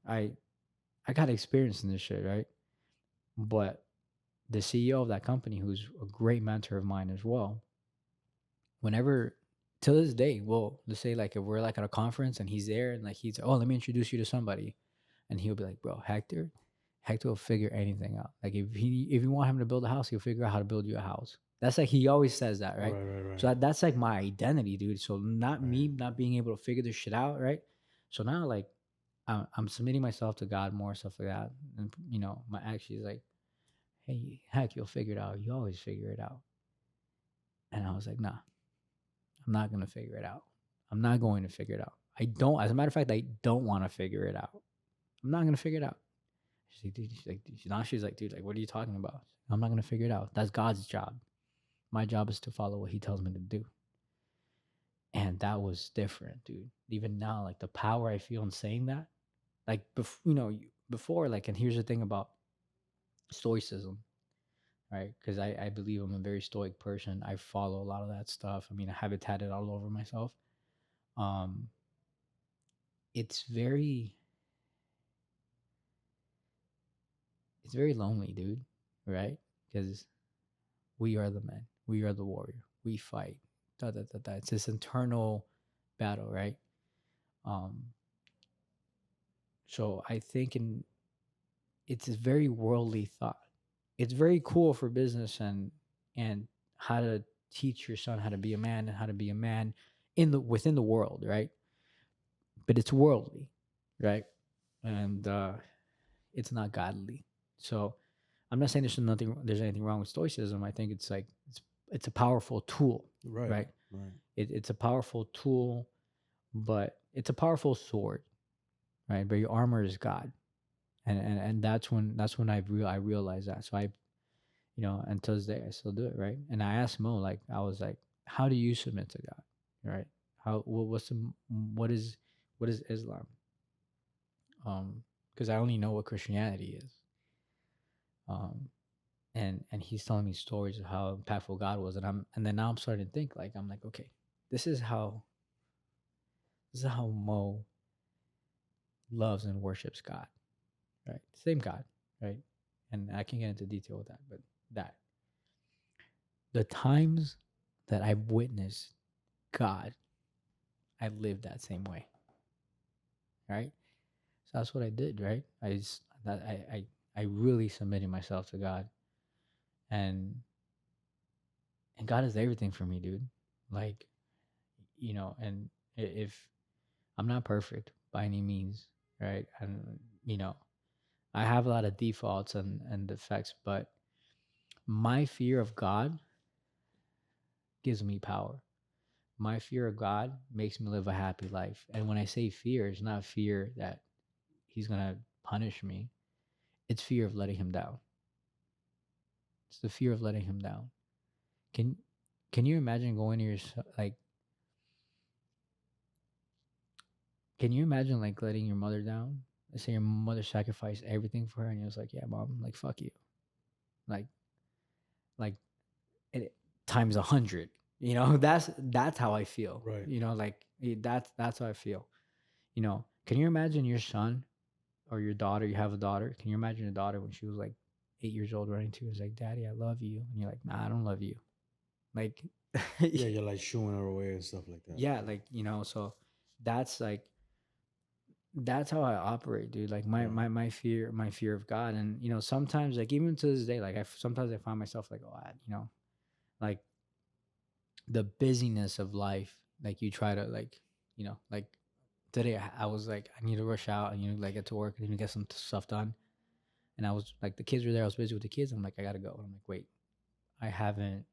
I got experience in this shit, right? But the CEO of that company, who's a great mentor of mine as well, whenever to this day, well, let's say like if we're like at a conference and he's there and like he's, oh, let me introduce you to somebody, and he'll be like, bro, Hector will figure anything out. Like if you want him to build a house, he'll figure out how to build you a house. That's like he always says that, right? Right. So that's like my identity, dude. So not Right. me not being able to figure this shit out, right? So now like I'm submitting myself to God more, stuff like that, and my actually is like, hey, heck, you'll figure it out. You always figure it out. And I was like, nah, I'm not gonna figure it out. I'm not going to figure it out. I don't. As a matter of fact, I don't want to figure it out. I'm not gonna figure it out. She's like, dude, she's like, dude, like, what are you talking about? I'm not gonna figure it out. That's God's job. My job is to follow what He tells me to do. And that was different, dude. Even now, like the power I feel in saying that, like before, like, and here's the thing about stoicism, right? Because I believe I'm a very stoic person. I follow a lot of that stuff. I mean, I have it tatted all over myself. Um, it's very lonely, dude, right? Because we are the men, we are the warrior, we fight. Da, da, da, da. It's this internal battle, right? Um, so I think it's a very worldly thought. It's very cool for business and how to teach your son how to be a man and how to be a man within the world, right? But it's worldly, right? And it's not godly. So I'm not saying there's anything wrong with stoicism. I think it's like it's a powerful tool, right? It's a powerful tool, but it's a powerful sword, right? But your armor is God, and that's when I realized that. So and to this day I still do it, right? And I asked Mo, like, I was like, how do you submit to God, right? What is Islam? Because I only know what Christianity is. And he's telling me stories of how impactful God was, and then now I'm starting to think, like, I'm like, okay, this is how Mo loves and worships God, right? Same God, right? And I can get into detail with that, but that the times that I've witnessed God, I lived that same way, right? So that's what I did, right? I really submitted myself to God, and God is everything for me, dude. Like, and if I'm not perfect by any means, right? And I have a lot of defaults and defects, but my fear of God gives me power. My fear of God makes me live a happy life. And when I say fear, it's not fear that He's gonna punish me. It's fear of letting Him down. It's the fear of letting Him down. Can you imagine going to your like? Can you imagine like letting your mother down? Let's say your mother sacrificed everything for her, and you was like, "Yeah, mom, like fuck you," like, like it times 100. That's how I feel. Right. Like that's how I feel. Can you imagine your son or your daughter? You have a daughter. Can you imagine a daughter when she was like 8 years old running to you, was like, "Daddy, I love you," and you're like, "Nah, I don't love you." Like, Yeah, you're like shooing her away and stuff like that. yeah, like so that's like that's how I operate, dude. Like my fear of God, and sometimes, like, even to this day, like sometimes I find myself like, oh, like the busyness of life, like you try to like, like today I was like, I need to rush out and like get to work and get some stuff done, and I was like, the kids were there, I was busy with the kids. I'm like, I gotta go. And I'm like, wait, I haven't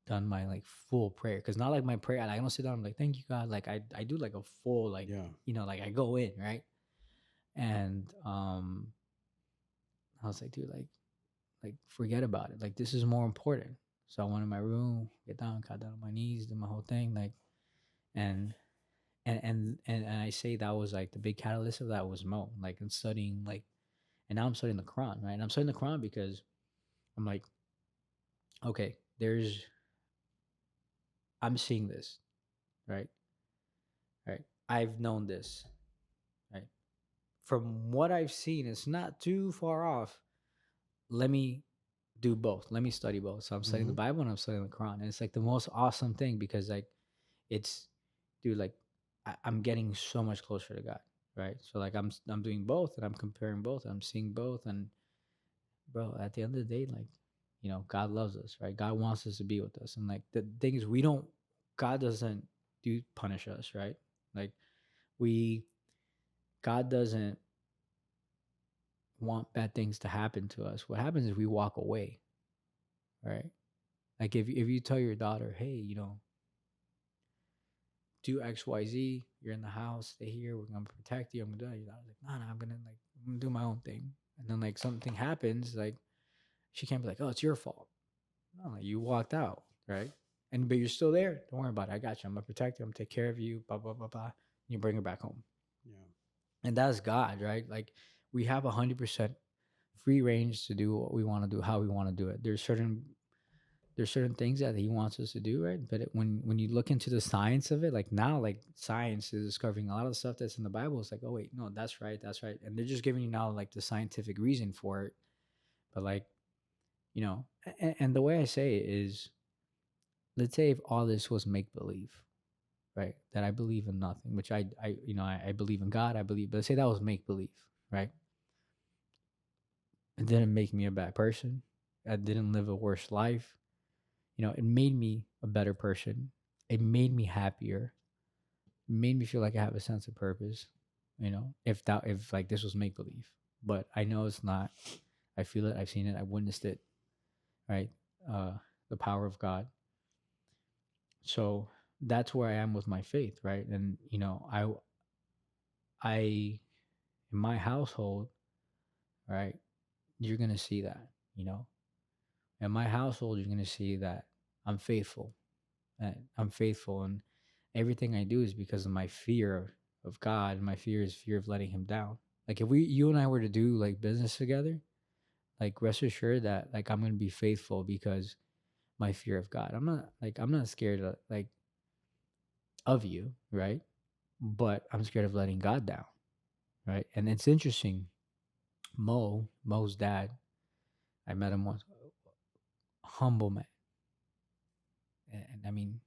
done my like full prayer, because not like my prayer, I don't sit down, I'm like, thank you God, like I do like a full, like, Yeah. like I go in, right? And I was like, dude, like forget about it. Like, this is more important. So I went in my room, get down, got down on my knees, did my whole thing, like, and and I say that was like the big catalyst of that was Mo, like, and studying, like, And now I'm studying the Quran, right? And I'm studying the Quran because I'm like, okay, I'm seeing this, right? Right. I've known this, right? From what I've seen, it's not too far off. Let me do both. Let me study both. So I'm studying the Mm-hmm. Bible and I'm studying the Quran. And it's like the most awesome thing because like it's dude, like I'm getting so much closer to God. Right. So like I'm doing both and I'm comparing both. And I'm seeing both. And bro, at the end of the day, like, God loves us, right? God wants us to be with us. And like the thing is God doesn't do punish us, right? Like we God doesn't want bad things to happen to us. What happens is we walk away, right? Like if you tell your daughter, hey, do X, Y, Z, you're in the house, stay here, we're gonna protect you, I'm gonna do that. Your daughter's like, no, I'm gonna do my own thing. And then like something happens, like she can't be like, oh, it's your fault. No, like, you walked out, right? But you're still there. Don't worry about it. I got you. I'm gonna protect you. I'm gonna take care of you. Blah blah blah blah. You bring her back home, Yeah. and that's God, right? Like we have 100% free range to do what we want to do, how we want to do it. There's certain things that He wants us to do, right? But when you look into the science of it, like now, like science is discovering a lot of the stuff that's in the Bible. It's like, oh wait, no, that's right, and they're just giving you now like the scientific reason for it. But like, and the way I say it is, let's say if all this was make believe, right? That I believe in nothing, which I believe in God, I believe, but let's say that was make believe, right? It didn't make me a bad person. I didn't live a worse life. It made me a better person. It made me happier. It made me feel like I have a sense of purpose. If like this was make believe, but I know it's not. I feel it. I've seen it. I witnessed it. Right. Uh, the power of God. So that's where I am with my faith, right? And I in my household, right, you're gonna see that, in my household, you're gonna see that I'm faithful. I'm faithful, and everything I do is because of my fear of God. My fear is fear of letting Him down. Like if you and I were to do like business together, like rest assured that like I'm gonna be faithful because my fear of God. I'm not scared of you, right? But I'm scared of letting God down, right? And it's interesting. Mo's dad, I met him once, humble man, and I mean,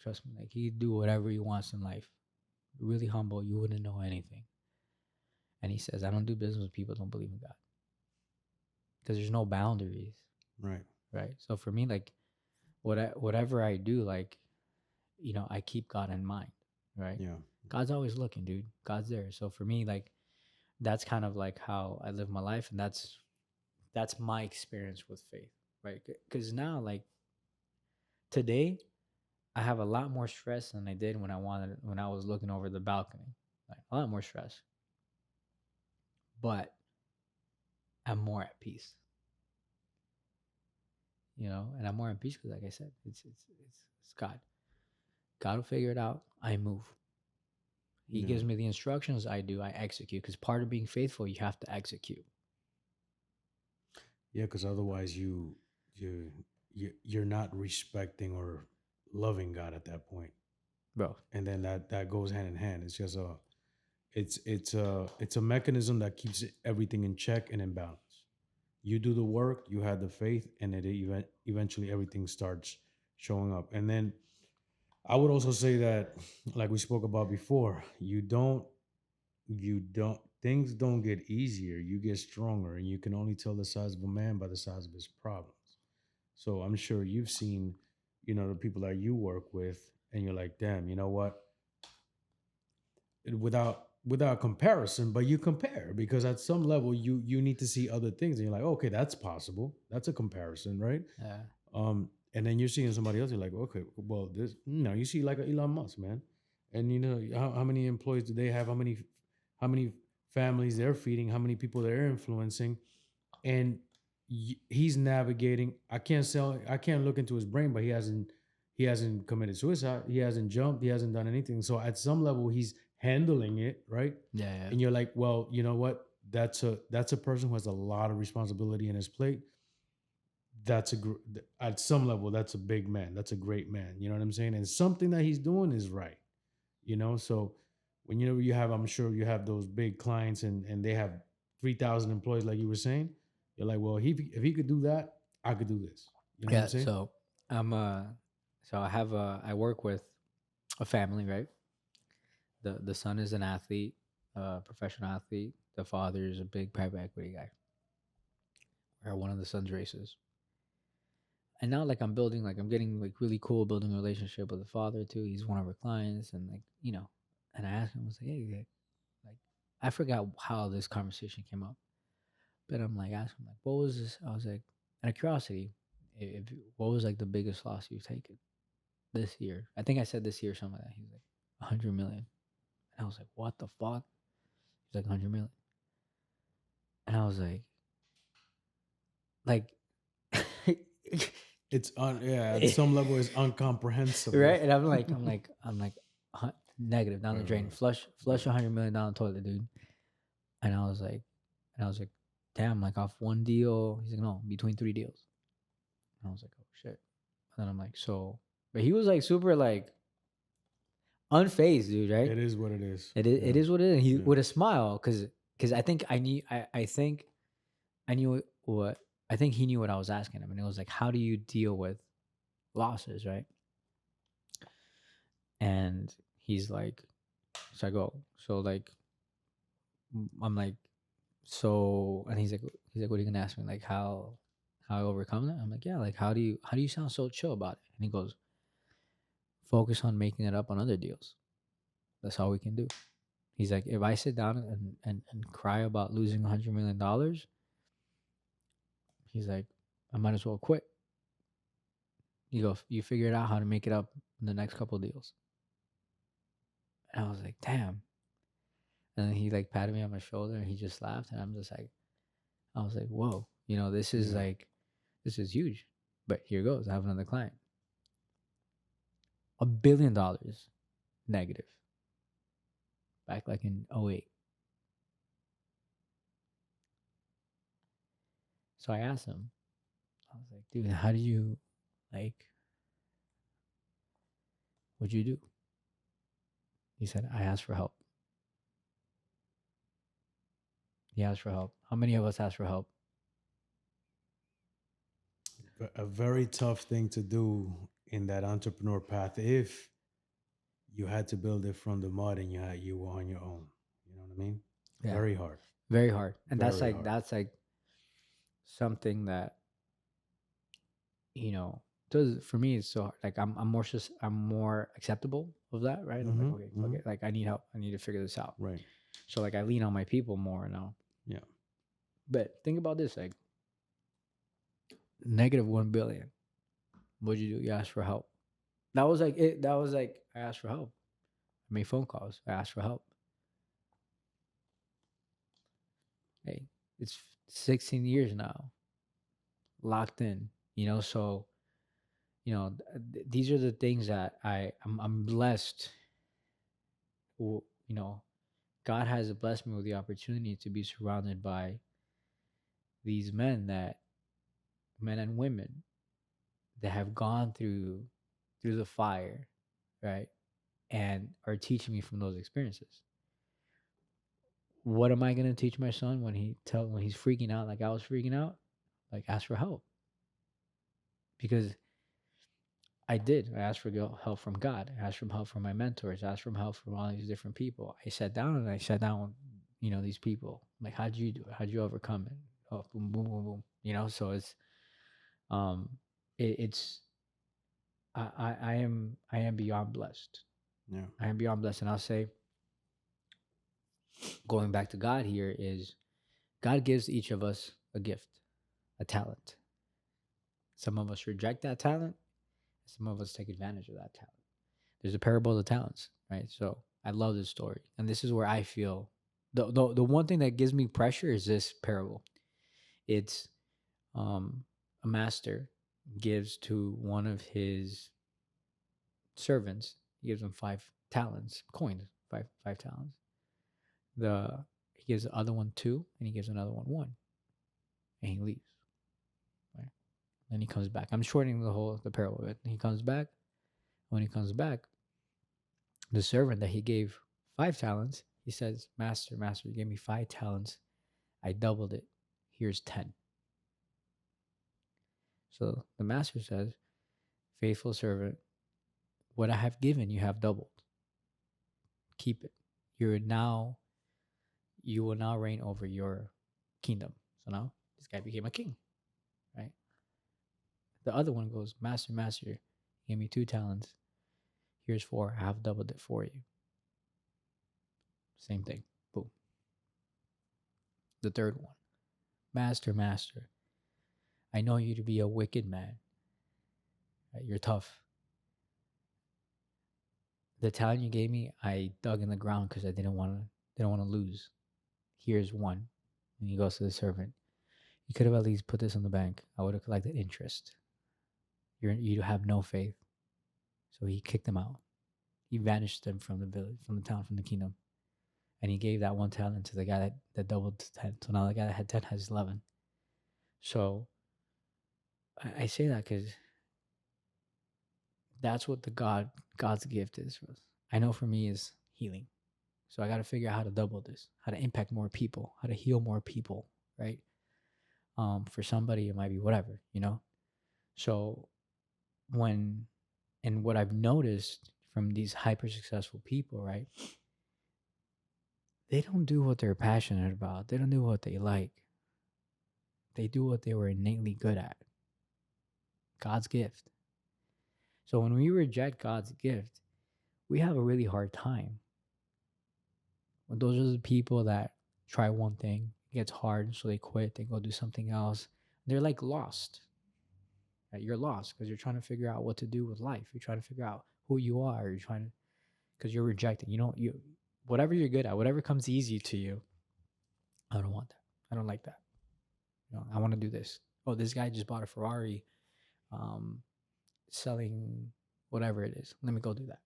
trust me, like he'd do whatever he wants in life. Really humble, you wouldn't know anything. And he says, I don't do business with people who don't believe in God because there's no boundaries, Right. right? So for me, like whatever I do, like I keep God in mind, right? Yeah. God's always looking, dude. God's there. So for me, like that's kind of like how I live my life, and that's my experience with faith, right? Because now, like today, I have a lot more stress than I did when I was looking over the balcony, like a lot more stress, but I'm more at peace, and I'm more at peace because, like I said, it's God. God will figure it out. I move. He Yeah. gives me the instructions. I do. I execute. Because part of being faithful, you have to execute. Yeah, because otherwise you're not respecting or loving God at that point, Bro. and then that goes hand in hand. It's just it's a mechanism that keeps everything in check and in balance. You do the work, you have the faith, and eventually everything starts showing up. And then I would also say that, like we spoke about before, you don't things don't get easier. You get stronger, and you can only tell the size of a man by the size of his problems. So I'm sure you've seen, the people that you work with, and you're like, damn, you know what? Without comparison, but you compare because at some level you need to see other things, and you're like, okay, that's possible. That's a comparison, right? Yeah. And then you're seeing somebody else, you're like, okay, well, this you see like a Elon Musk, man, and how many employees do they have? How many families they're feeding? How many people they're influencing? And he's navigating. I can't look into his brain, but he hasn't committed suicide. He hasn't jumped. He hasn't done anything. So at some level, he's handling it, right? Yeah. And you're like, well, you know what? that's a person who has a lot of responsibility in his plate. That's at some level, that's a big man. That's a great man. You know what I'm saying? And something that he's doing is right. So when you have, I'm sure you have those big clients and they have 3,000 employees, like you were saying. You're like, well, if he could do that, I could do this. You know what I'm Yeah. saying? I'm so I work with a family, right? The son is an athlete, professional athlete. The father is a big private equity guy. Or one of the son's races. And now like I'm getting like really cool building a relationship with the father too. He's one of our clients, and and I asked him, I was like, hey, like I forgot how this conversation came up. But I'm like asking him like, what was this? I was like, out of curiosity, what was like the biggest loss you've taken this year? I think I said this year or something like that. He was like 100 million. And I was like, what the fuck? He's like 100 million. And I was like Yeah, at some level it's incomprehensible. right? And I'm like negative down the drain. Flush 100 million down the toilet, dude. And I was like, damn, like off one deal. He's like, no, between 3 deals. And I was like, oh shit. And then I'm like, so, but he was like super like unfazed, dude, right? It is what it is. It is what it is. And he with a smile, because I think I think I knew what I think he knew what I was asking him, and it was like, how do you deal with losses, right? And he's like, so I go, so like, I'm like, so, and he's like, what are you gonna ask me? Like how I overcome that? I'm like, yeah, like how do you sound so chill about it? And he goes, focus on making it up on other deals. That's all we can do. He's like, if I sit down and cry about losing $100 million, he's like, I might as well quit. You go, you figure it out how to make it up in the next couple of deals. And I was like, damn. And then he like patted me on my shoulder and he just laughed. And I was like, whoa, this is this is huge. But here goes. I have another client. $1 billion negative. Back like in '08. So I asked him, I was like, dude, how do you what'd you do? He said, I asked for help. He asked for help. How many of us ask for help? A very tough thing to do in that entrepreneur path if you had to build it from the mud and you were on your own. You know what I mean? Yeah. Very hard. Very hard. And Very hard. that's like something that does for me. It's so hard. Like I'm more acceptable of that, right? I'm like, okay, fuck it. Like I need help. I need to figure this out. Right. So like I lean on my people more now. Yeah. But think about this, like negative 1 billion. What'd you do? You asked for help. That was like it. That was like I asked for help. I made phone calls. I asked for help. Hey, it's 16 years now. Locked in. So these are the things that I'm blessed. God has blessed me with the opportunity to be surrounded by these men and women that have gone through the fire, right? And are teaching me from those experiences. What am I going to teach my son when he's freaking out like I was freaking out? Like ask for help. Because I asked for help from God. I asked for help from my mentors. I asked for help from all these different people. I sat down with, these people. Like, how'd you do it? How'd you overcome it? Oh, boom, boom, boom, boom. So it's, it's, I am beyond blessed. Yeah. I am beyond blessed. And I'll say, going back to God here, is God gives each of us a gift, a talent. Some of us reject that talent. Some of us take advantage of that talent. There's a parable of the talents, right? So I love this story. And this is where I feel the one thing that gives me pressure is this parable. It's a master gives to one of his servants, he gives him 5 talents, coins, five talents. He gives the other one 2, and he gives another one 1, and he leaves. Right? Then he comes back. I'm shortening the parable of it. He comes back. When he comes back, the servant that he gave 5 talents, he says, Master, Master, you gave me 5 talents. I doubled it. Here's 10. So the master says, faithful servant, what I have given you have doubled. Keep it. You will now reign over your kingdom. So now this guy became a king, right? The other one goes, Master, Master, you gave me 2 talents. Here's 4. I have doubled it for you. Same thing. Boom. The third one, Master, Master, I know you to be a wicked man. Right? You're tough. The talent you gave me, I dug in the ground because I didn't want to lose. Here's 1. And he goes to the servant. You could have at least put this in the bank. I would have collected interest. You have no faith. So he kicked them out. He vanished them from the village, from the town, from the kingdom. And he gave that 1 talent to the guy that doubled to 10. So now the guy that had 10 has 11. So I say that because that's what God's gift is for us. I know for me is healing. So I got to figure out how to double this, how to impact more people, how to heal more people, right? For somebody, it might be whatever, So what I've noticed from these hyper successful people, right? They don't do what they're passionate about. They don't do what they like. They do what they were innately good at. God's gift. So when we reject God's gift, we have a really hard time. But those are the people that try one thing, it gets hard, so they quit, they go do something else. They're like lost. Right? You're lost because you're trying to figure out what to do with life. You're trying to figure out who you are. You're trying to, because you're rejecting. Whatever you're good at, whatever comes easy to you, I don't want that. I don't like that. I want to do this. Oh, this guy just bought a Ferrari, selling whatever it is. Let me go do that.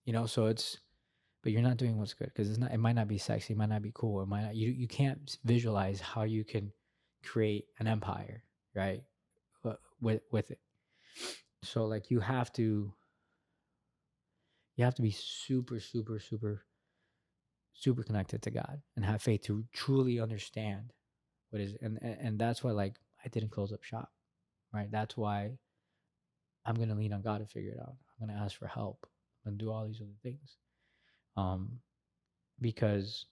Yeah. So it's, but you're not doing what's good because it might not be sexy, it might not be cool, it might not, you can't visualize how you can create an empire, right? With it. So like you have to be super, super, super, super connected to God and have faith to truly understand what is, and that's why like I didn't close up shop, right? That's why I'm gonna lean on God to figure it out. I'm gonna ask for help. I'm gonna do all these other things. Because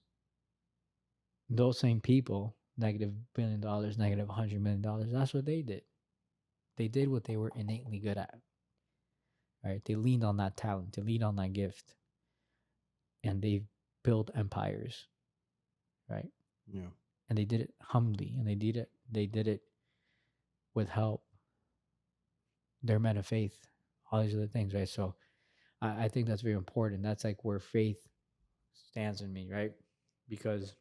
those same people, negative $1 billion, negative $100 million, that's what they did. They did what they were innately good at. Right? They leaned on that talent, they leaned on that gift, and they built empires. Right? Yeah. And they did it humbly, and they did it with help. Their men of faith, all these other things, right? So I think that's very important. That's like where faith stands in me, right? Because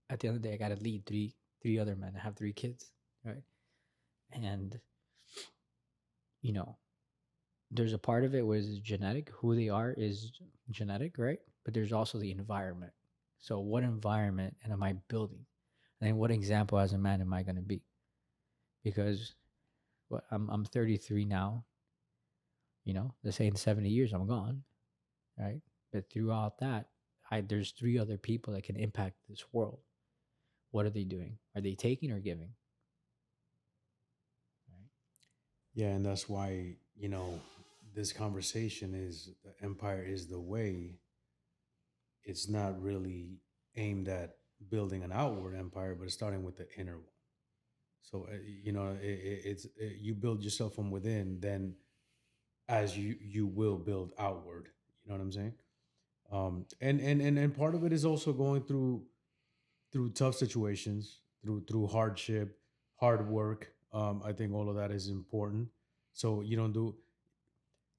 at the end of the day, I got to lead three other men. I have 3 kids, right? And there's a part of it where it's genetic. Who they are is genetic, right? But there's also the environment. So what environment am I building? And what example as a man am I going to be? Because I'm 33 now. They say in 70 years I'm gone, right? But throughout that, there's 3 other people that can impact this world. What are they doing? Are they taking or giving? Right? Yeah, and that's why, this conversation is the empire is the way. It's not really aimed at building an outward empire, but it's starting with the inner one. So, you build yourself from within, then as you will build outward. You know what I'm saying? And part of it is also going through tough situations, through hardship, hard work. I think all of that is important. So you don't do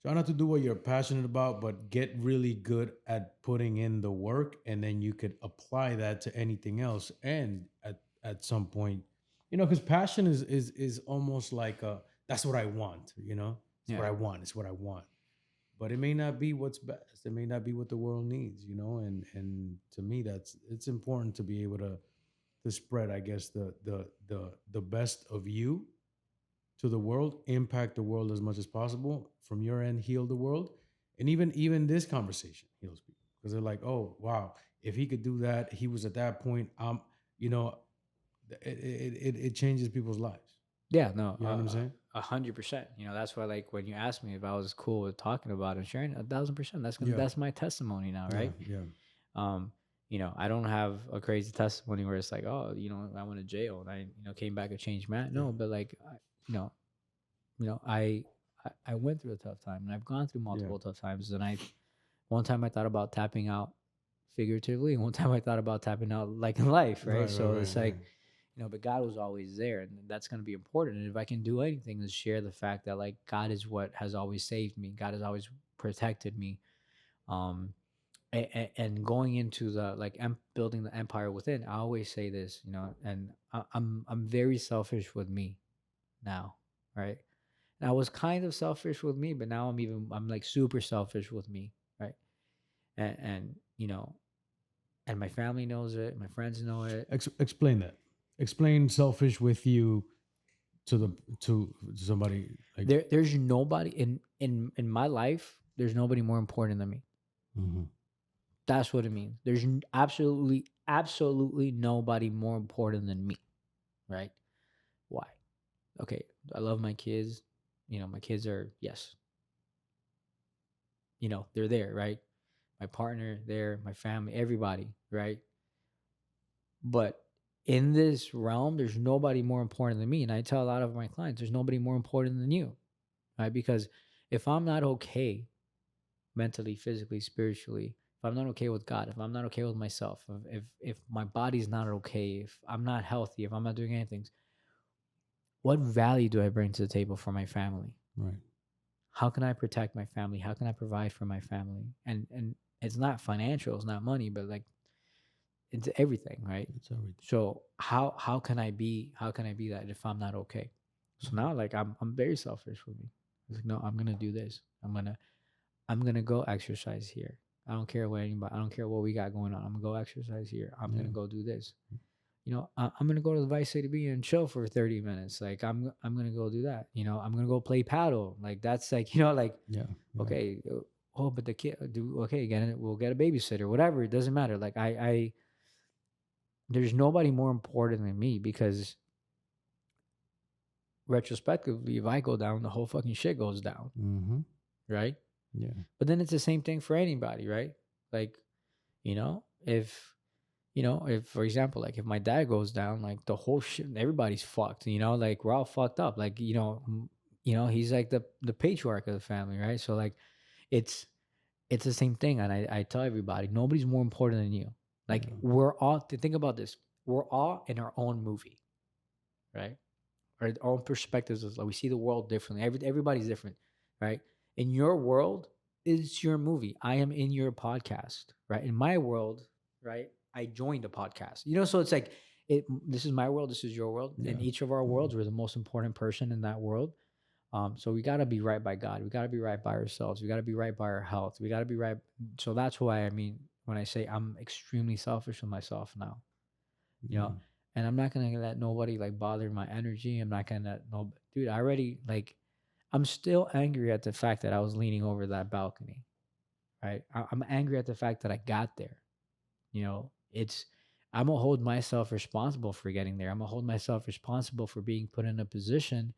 try not to do what you're passionate about, but get really good at putting in the work, and then you could apply that to anything else. And at some point, because passion is almost like that's what I want. It's what I want. It's what I want. but it may not be what's best. It may not be what the world needs, you know. And to me, it's important to be able to spread, I guess, the best of you to the world, impact the world as much as possible from your end, heal the world, and even this conversation heals people because they're like, oh wow, if he could do that, he was at that point. You know, it changes people's lives. Yeah, no, You know what I'm saying? 100%. You know, that's why, like, when you asked me if I was cool with talking about and sharing, 1,000%. Yeah, That's my testimony now, yeah, right? yeah, Um, you know, I don't have a crazy testimony where it's like, oh, you know, I went to jail and I, you know, came back a changed man. yeah, No, but like, you know, you know, I went through a tough time and I've gone through yeah. multiple tough times. And one time I thought about tapping out figuratively, and one time I thought about tapping out like in life, right? Right, right, So right, it's right. like, you know, but God was always there, and that's going to be important. And if I can do anything, is share the fact that like God is what has always saved me. God has always protected me. Um, and going into the like building the empire within, I always say this, you know, and I'm very selfish with me now, right? And I was kind of selfish with me, but now I'm like super selfish with me, right? And you know, and my family knows it, my friends know it. Explain that. Explain selfish with you to the to somebody like. There's nobody in my life. There's nobody more important than me. Mhm. That's what it means. There's absolutely nobody more important than me, right? Why? Okay, I love my kids. You know, my kids are, yes, you know, they're there, right? My partner there, my family, everybody, right? But in this realm, there's nobody more important than me. And I tell a lot of my clients, there's nobody more important than you, right? Because if I'm not okay mentally, physically, spiritually, if I'm not okay with God, if I'm not okay with myself, if my body's not okay, if I'm not healthy, if I'm not doing anything, what value do I bring to the table for my family? Right. How can I protect my family? How can I provide for my family? And it's not financial, it's not money, but like it's everything, right? It's everything. So how can I be that if I'm not okay? So now like I'm very selfish with me. It's like, no, I'm gonna do this. I'm gonna go exercise here. I don't care what anybody. I don't care what we got going on. I'm gonna go exercise here. I'm Yeah. gonna go do this. You know, I'm gonna go to the Vice City Beach and chill for 30 minutes. Like I'm gonna go do that. You know, I'm gonna go play paddle. Like that's like, you know, like Yeah. Yeah. okay, oh, but the kid do okay. We'll get a babysitter. Whatever. It doesn't matter. Like I there's nobody more important than me because retrospectively, if I go down, the whole fucking shit goes down, Mm-hmm. right? Yeah. But then it's the same thing for anybody, right? Like, you know, if for example, like if my dad goes down, like the whole shit, everybody's fucked, you know, like we're all fucked up. Like, you know, he's like the patriarch of the family, right? So like it's it's the same thing. And I tell everybody, nobody's more important than you. Like Yeah. we're all think about this. We're all in our own movie, right? Our own perspectives is like we see the world differently. Everybody's different, right? In your world, it's your movie. I am in your podcast, right? In my world, right? I joined a podcast. You know, so it's like this is my world, this is your world. Yeah. In each of our worlds, we're the most important person in that world. So we gotta be right by God. We gotta be right by ourselves. We gotta be right by our health. We gotta be right. So that's why I mean when I say I'm extremely selfish with myself now, you Yeah. know, and I'm not gonna let nobody like bother my energy. I'm not gonna let no dude. I already like I'm still angry at the fact that I was leaning over that balcony. Right. I'm angry at the fact that I got there. You know, it's I'm gonna hold myself responsible for getting there. I'm gonna hold myself responsible for being put in a position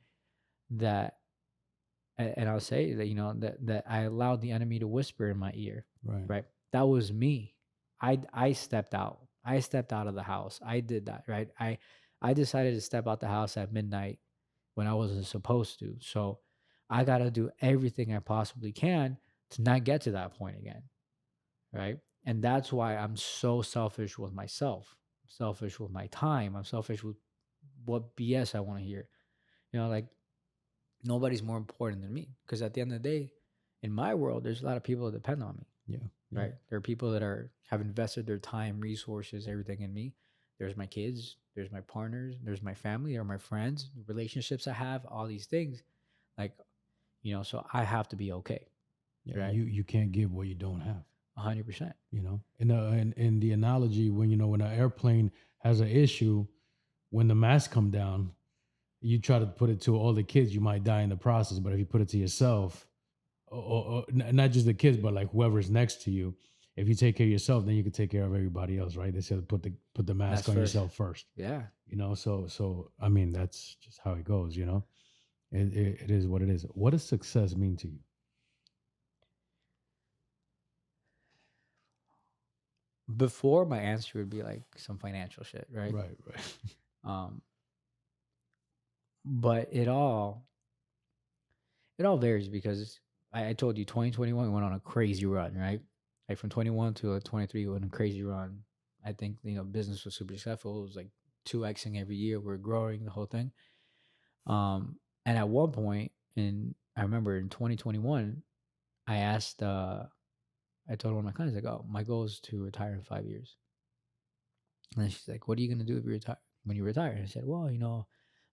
that and I'll say that, you know, that I allowed the enemy to whisper in my ear. Right. Right. That was me. I stepped out. I stepped out of the house. I did that, right? I decided to step out the house at midnight when I wasn't supposed to. So I got to do everything I possibly can to not get to that point again, right? And that's why I'm so selfish with myself. I'm selfish with my time. I'm selfish with what BS I want to hear. You know, like nobody's more important than me because at the end of the day, in my world, there's a lot of people that depend on me. Yeah. Yeah. Right? There are people that have invested their time, resources, everything in me. There's my kids, there's my partners, there's my family, or my friends, relationships I have, all these things. Like, you know, so I have to be okay. Yeah, right? you can't give what you don't have. 100%. You know, in the analogy, when when an airplane has an issue, when the mask come down, you try to put it to all the kids, you might die in the process. But if you put it to yourself, not just the kids, but like whoever's next to you, if you take care of yourself, then you can take care of everybody else, right? They said put the mask That's on first. yourself first. Yeah. You know, so I mean, that's just how it goes. You know, it is what it is. What does success mean to you? Before, my answer would be like some financial shit, right? Right, right. Um, but it all varies because I told you 2021 we went on a crazy run, right? Like from 21 to 23 we went on a crazy run. I think business was super successful. It was like 2xing every year. We're growing the whole thing. And at one point, I remember in 2021, I asked, I told one of my clients, like, oh, my goal is to retire in 5 years. And then she's like, what are you going to do if you retire when you retire? And I said, well,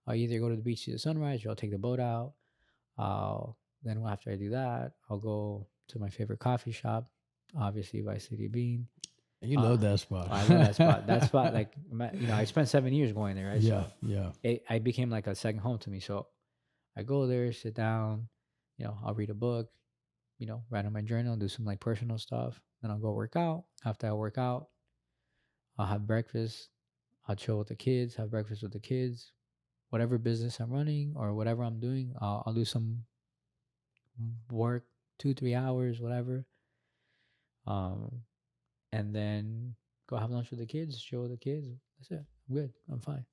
I'll either go to the beach to the sunrise or I'll take the boat out. Then after I do that, I'll go to my favorite coffee shop, obviously Vice City Bean. And you love that spot. I love that spot. That spot, like, I spent 7 years going there, right? Yeah, So yeah. I became like a second home to me. So I go there, sit down, I'll read a book, write on my journal, do some like personal stuff. Then I'll go work out. After I work out, I'll have breakfast. I'll chill with the kids, have breakfast with the kids. Whatever business I'm running or whatever I'm doing, I'll do some work, 2-3 hours, whatever. And then go have lunch with the kids, chill with the kids. That's it. I'm good. I'm fine.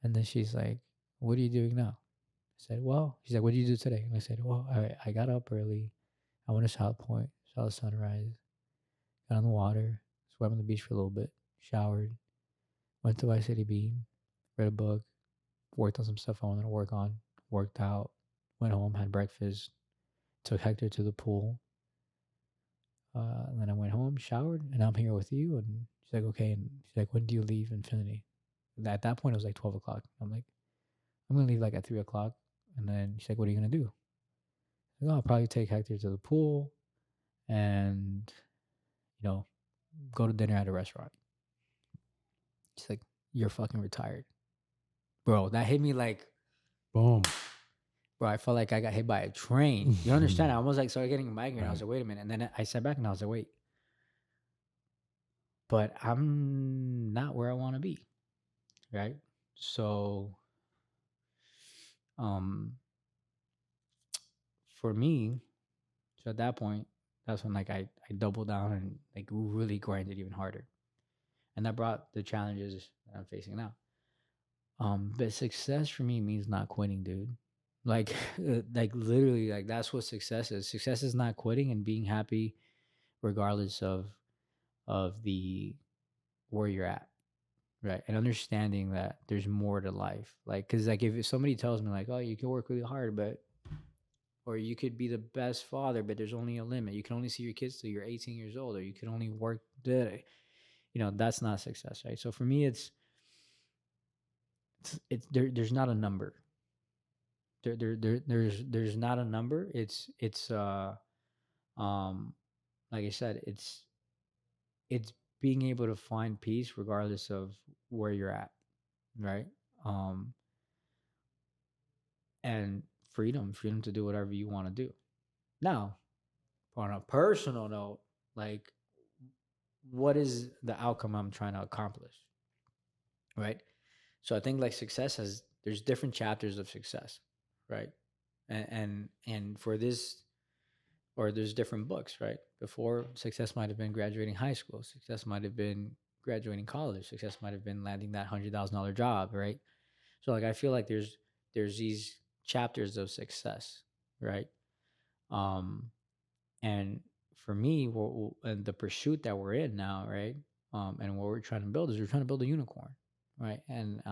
And then she's like, what are you doing now? I said, well, she's like, what did you do today? And I said, well, I got up early. I went to South Point, saw the sunrise, got on the water, swam on the beach for a little bit, showered, went to Vice City Bean, read a book, worked on some stuff I wanted to work on, worked out, went home, had breakfast, took Hector to the pool. And then I went home, showered, and I'm here with you. And she's like, okay. And she's like, when do you leave Infinity? And at that point, it was like 12 o'clock. I'm like, I'm going to leave like at 3 o'clock. And then she's like, what are you going to do? Like, oh, I'll probably take Hector to the pool and, go to dinner at a restaurant. She's like, you're fucking retired. Bro, that hit me like, Boom. bro, I felt like I got hit by a train. You understand? I almost like started getting a migraine. Right. I was like, wait a minute. And then I sat back and I was like, wait. But I'm not where I want to be. Right? So, for me, so at that point, that's when like I doubled down and like really grinded even harder. And that brought the challenges that I'm facing now. But success for me means not quitting, dude. Like, like literally, like that's what success is. Success is not quitting and being happy, regardless of the where you're at, right? And understanding that there's more to life. Like, cause like if somebody tells me like, oh, you can work really hard, but or you could be the best father, but there's only a limit. You can only see your kids till you're 18 years old, or you can only work day. That's not success, right? So for me, it's there's not a number. There's not a number. It's like I said, it's being able to find peace regardless of where you're at, right? And freedom to do whatever you want to do. Now, on a personal note, like, what is the outcome I'm trying to accomplish, right? So I think like there's different chapters of success, right? And for this, or there's different books, right? Before, success might have been graduating high school, success might have been graduating college, success might have been landing that $100,000 job, right? So like I feel like there's these chapters of success, right? And for me, and the pursuit that we're in now, right? And what we're trying to build is we're trying to build a unicorn, right? And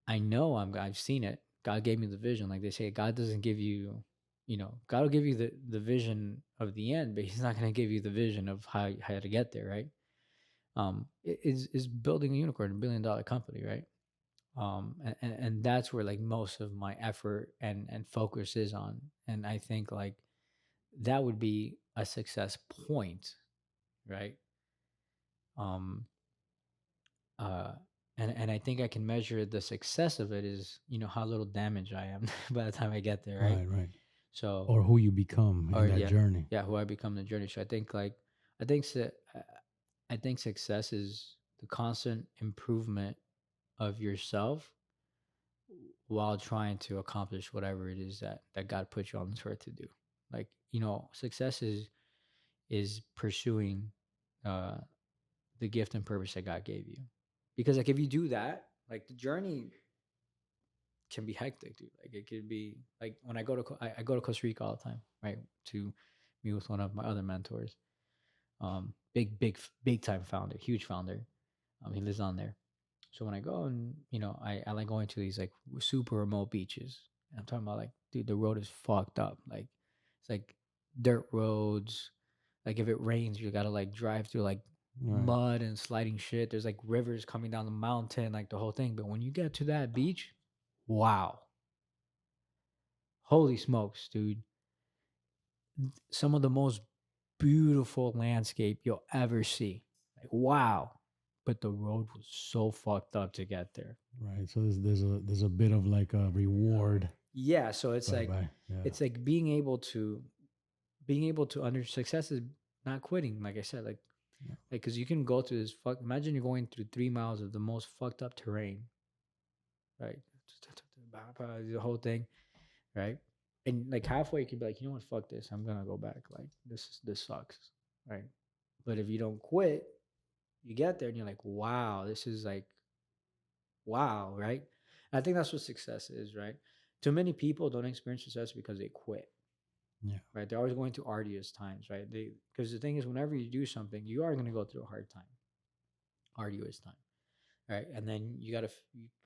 I know I've seen it. God gave me the vision. Like they say, God doesn't give you, God will give you the vision of the end, but He's not going to give you the vision of how to get there, right? Is building a unicorn, $1 billion company, right? And that's where like most of my effort and focus is on. And I think like that would be a success point, right? um uh and I think I can measure the success of it is, how little damage I am by the time I get there, right? Right, right. So, Or who you become in or that yeah, journey. yeah, who I become the journey. So I think like I think su- I think success is the constant improvement of yourself while trying to accomplish whatever it is that God put you on this earth to do. Like, success is pursuing uh the gift and purpose that God gave you. Because like if you do that, like the journey can be hectic, dude. Like it could be like when I go to Costa Rica all the time, right? To meet with one of my other mentors. Big time founder, huge founder. He lives on there. So when I go and I like going to these like super remote beaches. And I'm talking about like, dude, the road is fucked up. Like it's like dirt roads. Like if it rains, you gotta like drive through like Right. mud and sliding shit. There's like rivers coming down the mountain, like the whole thing. But when you get to that beach, wow. Holy smokes, dude. Some of the most beautiful landscape you'll ever see. Like, wow. But the road was so fucked up to get there. Right. So there's a bit of like a reward. Yeah, so Yeah. it's like being able to under success is not quitting, like I said, like Yeah. because you can go through this imagine you're going through 3 miles of the most fucked up terrain, right? The whole thing, right? And like halfway you can be like, you know what, fuck this, I'm gonna go back. Like this sucks, right? But if you don't quit, you get there and you're like, wow, this is like wow, right? And I think that's what success is, right? Too many people don't experience success because they quit, Yeah. right? They're always going through arduous times, right? Because the thing is, whenever you do something, you are going to go through a hard time, arduous time, right? And then you got to,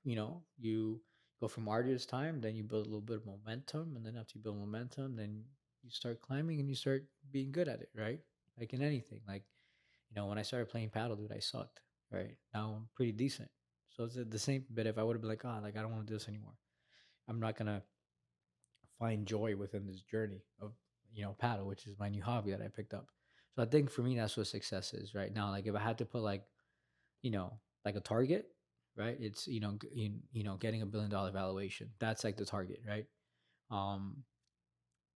you go from arduous time, then you build a little bit of momentum, and then after you build momentum, then you start climbing and you start being good at it, right? Like in anything, like when I started playing paddle, dude, I sucked, right? Now I'm pretty decent. So it's the same. But if I would have been like, oh, like I don't want to do this anymore, I'm not gonna find joy within this journey of paddle, which is my new hobby that I picked up. So I think for me that's what success is right now. Like if I had to put like like a target, right? It's getting $1 billion valuation. That's like the target, right? Um,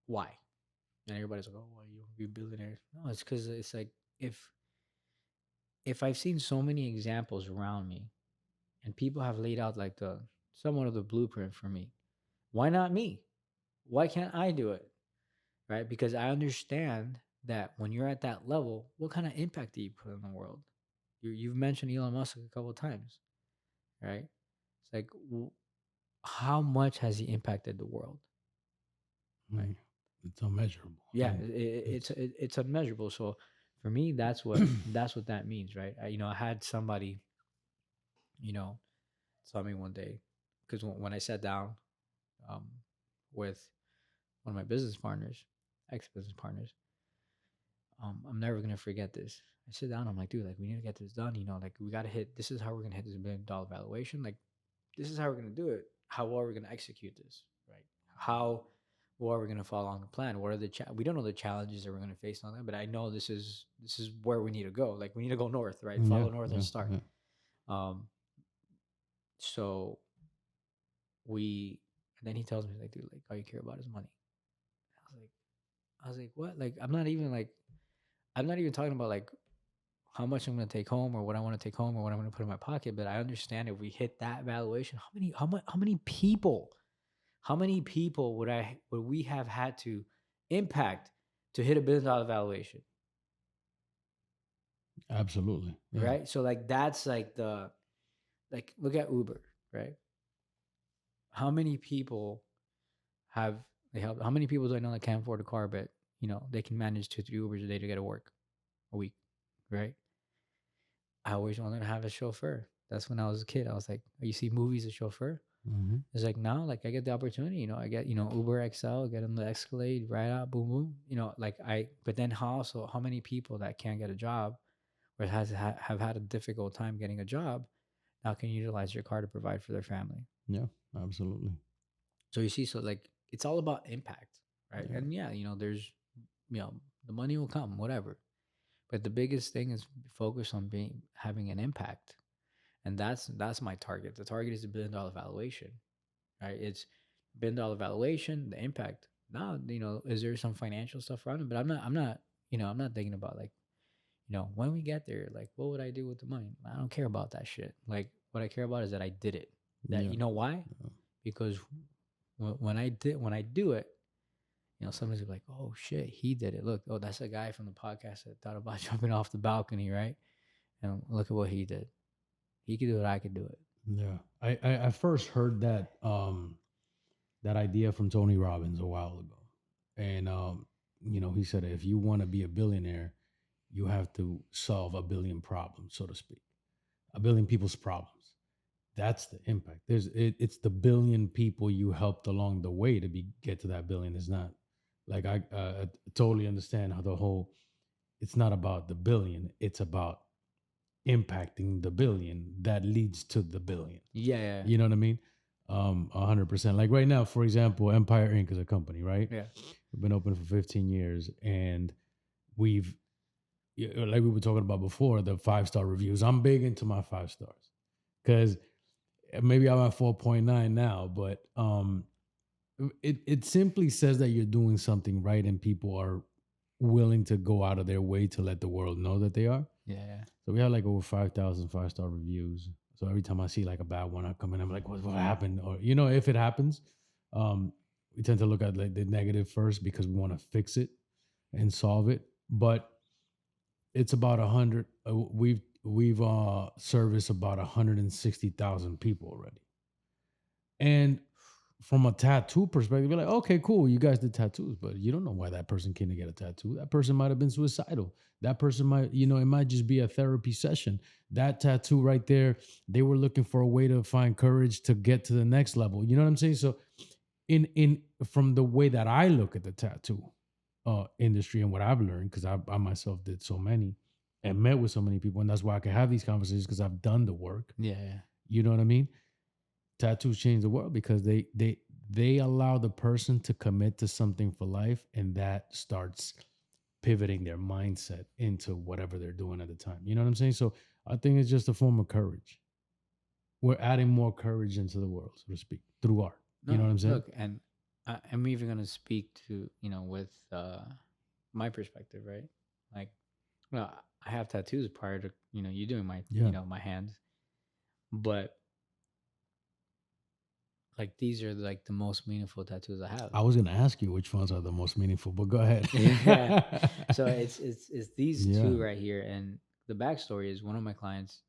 why? And everybody's like, oh, why you be billionaires? No, it's because it's like if I've seen so many examples around me, and people have laid out like the somewhat of the blueprint for me, why not me? Why can't I do it? Right? Because I understand that when you're at that level, what kind of impact do you put in the world? You've mentioned Elon Musk a couple of times, right? It's like, how much has he impacted the world, right? Mm. It's unmeasurable. Yeah, And it's it's unmeasurable. So for me, that's what that means, right? I had somebody, you know, tell me one day, because when I sat down um, with one of my business partners, ex business partners, I'm never gonna forget this. I sit down, I'm like, dude, like we need to get this done. Like we gotta hit. This is how we're gonna hit this $1 billion valuation. Like this is how we're gonna do it. How well are we gonna execute this, right? How well are we gonna follow along the plan? What are the we don't know the challenges that we're gonna face on that, but I know this is where we need to go. Like we need to go north, right? yeah, Follow north yeah, and start. yeah. Um, so we, and then he tells me like, dude, like all you care about is money. I was like, what? Like I'm not even talking about like how much I'm going to take home or what I want to take home or what I'm going to put in my pocket. But I understand if we hit that valuation, how many people would we have had to impact to hit $1 billion valuation? Absolutely. Yeah. Right. So like, that's like look at Uber, right? How many people have, how many people do I know that can't afford a car, but they can manage 2, 3 Ubers a day to get to work a week, right? I always wanted to have a chauffeur. That's when I was a kid. I was like, you see movies a chauffeur? Mm-hmm. It's like now, like I get the opportunity, I get, Uber XL, get on the Escalade, right out, boom, boom. But then how many people that can't get a job or have had a difficult time getting a job, now can utilize your car to provide for their family. Yeah, absolutely. So you see, so like it's all about impact, right? Yeah. And yeah, there's, you know, the money will come, whatever. But the biggest thing is focus on having an impact, and that's my target. The target is $1 billion valuation, right? It's $1 billion valuation, the impact. Now, is there some financial stuff around it? But I'm not, I'm not thinking about like, when we get there, like, what would I do with the money? I don't care about that shit. Like, what I care about is that I did it. That Yeah. why? Yeah. Because when I do it, somebody's like, oh shit, he did it. Look, oh, that's a guy from the podcast that thought about jumping off the balcony, right? And look at what he did. He could do it. I could do it. Yeah. I first heard that idea from Tony Robbins a while ago. And he said if you want to be a billionaire, you have to solve a billion problems, so to speak. A billion people's problems. That's the impact. It's the billion people you helped along the way to get to that billion. It's not like I totally understand how the whole. It's not about the billion. It's about impacting the billion that leads to the billion. Yeah. You know what I mean? 100%. Like right now, for example, Empire Inc. is a company, right? Yeah. We've been open for 15 years, and we've, like we were talking about before, the 5-star reviews. I'm big into my 5 stars because maybe I'm at 4.9 now, but it simply says that you're doing something right, and people are willing to go out of their way to let the world know that they are. Yeah. So we have like over 5,000 5-star reviews. So every time I see like a bad one, I come in, I'm like, what happened? Or, if it happens, we tend to look at like the negative first because we want to fix it and solve it. But it's about 100. We've serviced about 160,000 people already. And from a tattoo perspective, you're like, okay, cool, you guys did tattoos, but you don't know why that person came to get a tattoo. That person might have been suicidal. That person might, it might just be a therapy session. That tattoo right there, they were looking for a way to find courage to get to the next level. You know what I'm saying? So in from the way that I look at the tattoo industry and what I've learned, because I myself did so many and met with so many people, and that's why I can have these conversations because I've done the work. Yeah. You know what I mean? Tattoos change the world because they allow the person to commit to something for life, and that starts pivoting their mindset into whatever they're doing at the time. You know what I'm saying? So I think it's just a form of courage. We're adding more courage into the world, so to speak, through art. No, you know what I'm saying? Look, and I'm even going to speak to, with my perspective, right? Like, I have tattoos prior to, you doing my, my hands. But like these are like the most meaningful tattoos I have. I was gonna ask you which ones are the most meaningful, but go ahead. Yeah. So it's these two right here, and the backstory is one of my clients,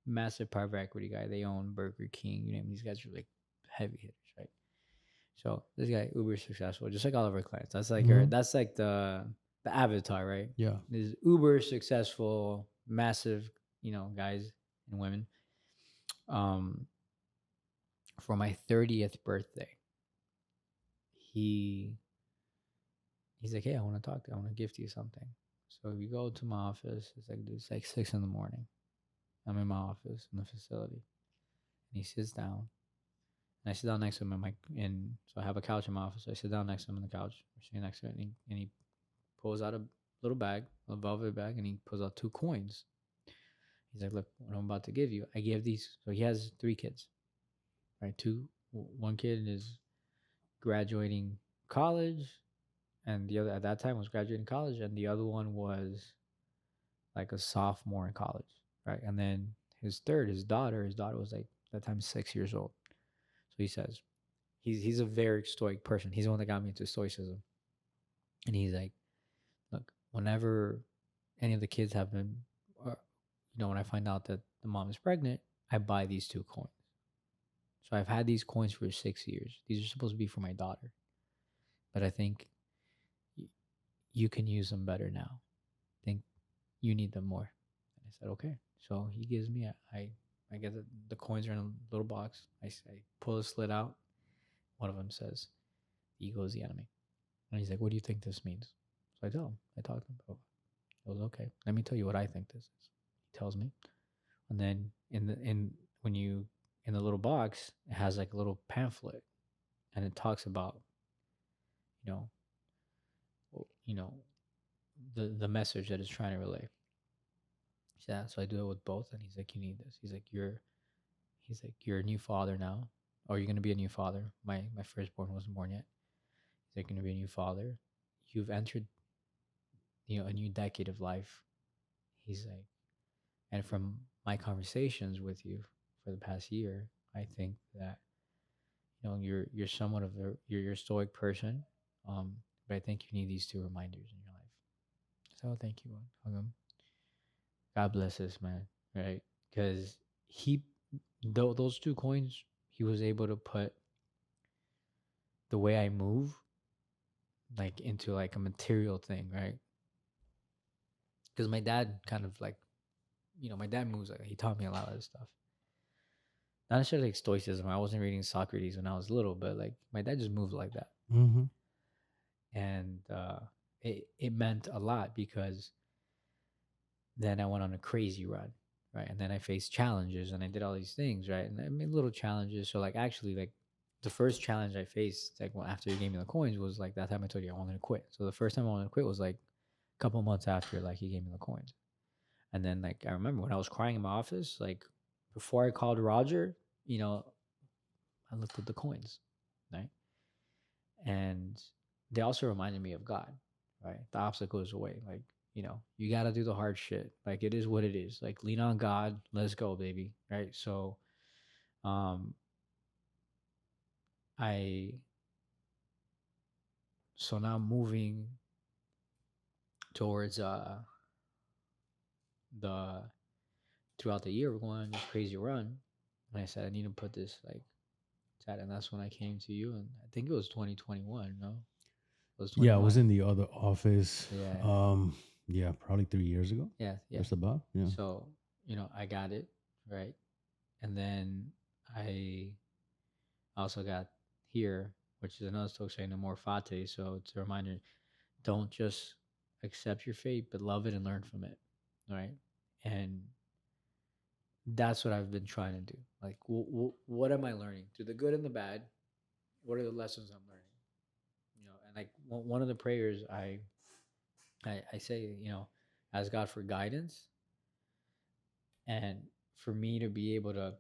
massive private equity guy. They own Burger King. You name these guys are like heavy hitters, right? So this guy uber successful, just like all of our clients. That's like that's like the avatar, right? Yeah. This uber successful, massive, guys and women. For my 30th birthday, he's like, hey, I want to talk to you. I want to gift you something. So we go to my office. It's like 6 a.m. I'm in my office in the facility. And he sits down. And I sit down next to him so I have a couch in my office. So I sit down next to him on the couch. We're sitting next to it, and he pulls out a little bag, a velvet bag, and he pulls out 2 coins. He's like, look, what I'm about to give you, I gave these. So he has 3 kids, right? One kid is graduating college, and the other at that time was graduating college, and the other one was like a sophomore in college, right? And then his daughter was like at that time 6 years old. So he says he's a very stoic person. He's the one that got me into stoicism. And he's like, look, whenever any of the kids have been, or, when I find out that the mom is pregnant, I buy these 2 coins. So I've had these coins for 6 years. These are supposed to be for my daughter, but I think you can use them better now. I think you need them more. And I said, okay. So he gives me, I get the coins are in a little box. I pull a slit out. One of them says, ego is the enemy. And he's like, what do you think this means? So I tell him, I talk to him about it. He goes, okay, let me tell you what I think this is. He tells me. And then in when you in the little box, it has like a little pamphlet, and it talks about, you know, you know, the message that it's trying to relay. Yeah, so I do it with both, and he's like, you need this. He's like, you're a new father now, or you're gonna be a new father. My firstborn wasn't born yet. He's like, gonna be a new father. You've entered, a new decade of life. He's like, and from my conversations with you for the past year, I think that you're somewhat of you're a stoic person, but I think you need these two reminders in your life. So thank you, Hugum. God bless this man, right? Because he, those 2 coins, he was able to put the way I move like into like a material thing, right? Because my dad kind of like, my dad moves like he taught me a lot of this stuff. Not necessarily like stoicism. I wasn't reading Socrates when I was little, but like my dad just moved like that, Mm-hmm. and it meant a lot because then I went on a crazy run, right? And then I faced challenges and I did all these things, right? And I made little challenges. So like actually like the first challenge I faced, like after he gave me the coins, was like that time I told you I wanted to quit. So the first time I wanted to quit was like a couple months after like he gave me the coins. And then like I remember when I was crying in my office, like before I called Roger, I looked at the coins, right? And they also reminded me of God, right? The obstacle is away. Like, you got to do the hard shit. Like, it is what it is. Like, lean on God. Let's go, baby. Right. So, um, I, so now moving towards, the, throughout the year, we're going on this crazy run. And I said, I need to put this like, chat. And that's when I came to you. And I think it was 2021. No, it was Yeah, I 21. was in the other office. Yeah. Yeah, probably 3 years ago. Yeah. Yeah. Just about. Yeah. So, I got it, right? And then I also got here, which is another Stoic saying, amor fati. So it's a reminder, don't just accept your fate, but love it and learn from it, right? And that's what I've been trying to do. Like, what am I learning? Through the good and the bad, what are the lessons I'm learning? And like one of the prayers I say, ask God for guidance and for me to be able to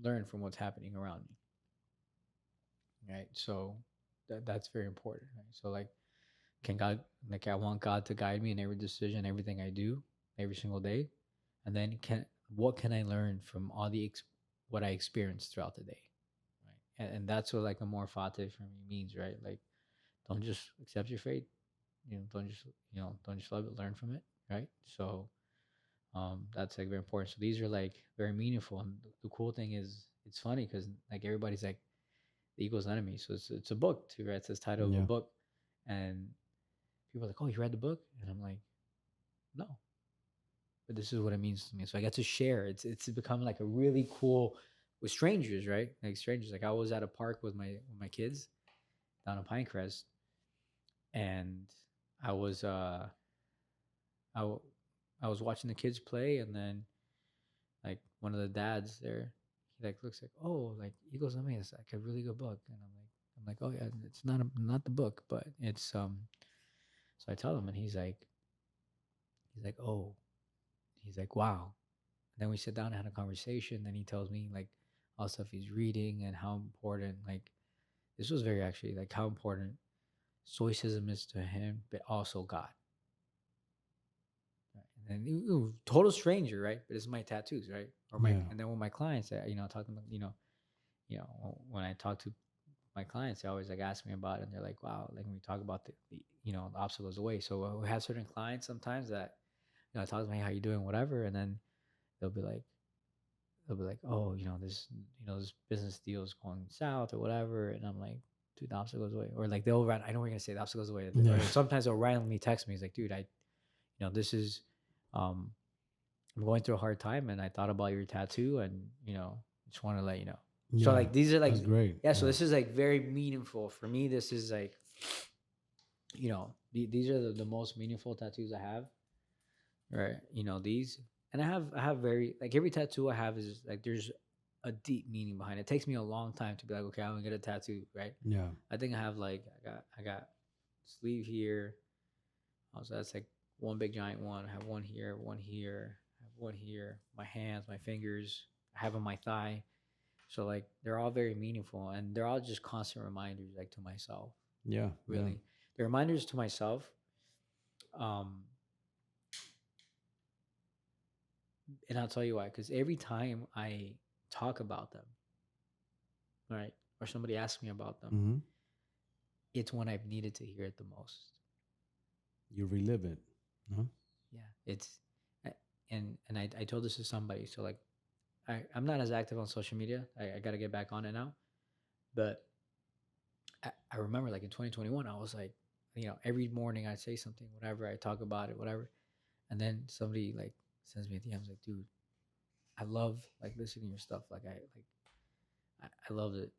learn from what's happening around me, right? So that's very important, right? So like, can God, like, I want God to guide me in every decision, everything I do, every single day, and then what can I learn from all what I experienced throughout the day, right? And that's what like a more fate for me means, right? Like, don't just accept your fate, don't just love it, learn from it, right? So that's like very important. So these are like very meaningful, and the cool thing is it's funny because like everybody's like the ego's enemy. So it's a book too, right? It's the title of a Yeah. book, and people are like, "Oh, you read the book?" And I'm like, "No, but this is what it means to me." So I get to share. It's become like a really cool with strangers, right? Like strangers. Like I was at a park with my kids down in Pinecrest, and I was I w- I was watching the kids play, and then like one of the dads there, he like looks like, "Oh, like Eagles Enemy is like a really good book," and I'm like, "Oh yeah, it's not the book, but it's." So I tell him, and he's like, "Oh," he's like, "Wow." And then we sit down and had a conversation. Then he tells me like all the stuff he's reading and how important like this was very actually like how important stoicism is to him, but also God. Right? And then total stranger, right? But it's my tattoos, right? Or my Yeah. and then when my clients, talking about when I talk to my clients, they always like ask me about it, and they're like, "Wow!" Like when we talk about the obstacles away. So we have certain clients sometimes that I talk to me, "How you doing?" Whatever, and then they'll be like, "Oh, this business deal is going south or whatever," and I'm like, "Dude, the obstacles away," or like they'll I know we're gonna say the obstacles away, Yeah. or sometimes they'll randomly text me. He's like, "Dude, this is, um, I'm going through a hard time, and I thought about your tattoo, and just want to let you know." So Yeah. like these are like That's great. yeah. So this is like very meaningful for me. This is like these are the most meaningful tattoos I have, right? These, and I have very like every tattoo I have is like there's a deep meaning behind it. It takes me a long time to be like, okay, I'm gonna get a tattoo, right? Yeah. I think I have like I got sleeve here. Also, that's like one big giant one. I have one here, one here, I have one here. My hands, my fingers. I have on my thigh. So like they're all very meaningful, and they're all just constant reminders, like to myself. Yeah. Yeah. Really, they're reminders to myself. Um, and I'll tell you why. Because every time I talk about them, right, or somebody asks me about them, Hmm. it's when I've needed to hear it the most. You relive it. Huh? Yeah, it's and I told this to somebody. So like I'm not as active on social media. I got to get back on it now. But I remember like in 2021, I was like, every morning I'd say something, whatever. I talk about it, whatever. And then somebody like sends me a DM, like, dude, I love like listening to your stuff. Like I loved it.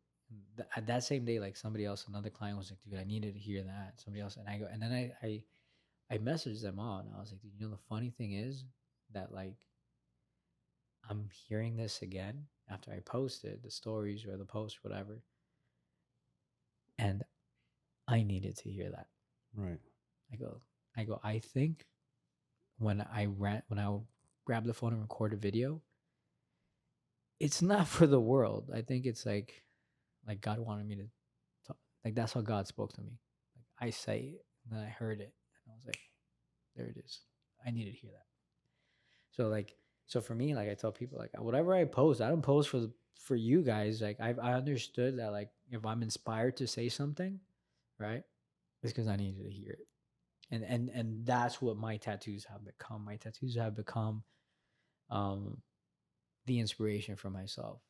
That same day, like somebody else, another client was like, dude, I needed to hear that. Somebody else, and I go, and then I messaged them all, and I was like, dude, the funny thing is that like I'm hearing this again after I posted the stories or the post, whatever, and I needed to hear that. Right. I go, I think when I grab the phone and record a video, it's not for the world. I think it's like God wanted me to talk. Like that's how God spoke to me. Like I say it, and then I heard it, and I was like, there it is. I needed to hear that. So like, so for me, like I tell people, like whatever I post, I don't post for you guys. Like I understood that like if I'm inspired to say something, right, it's because I needed to hear it. And that's what my tattoos have become. My tattoos have become um the inspiration for myself,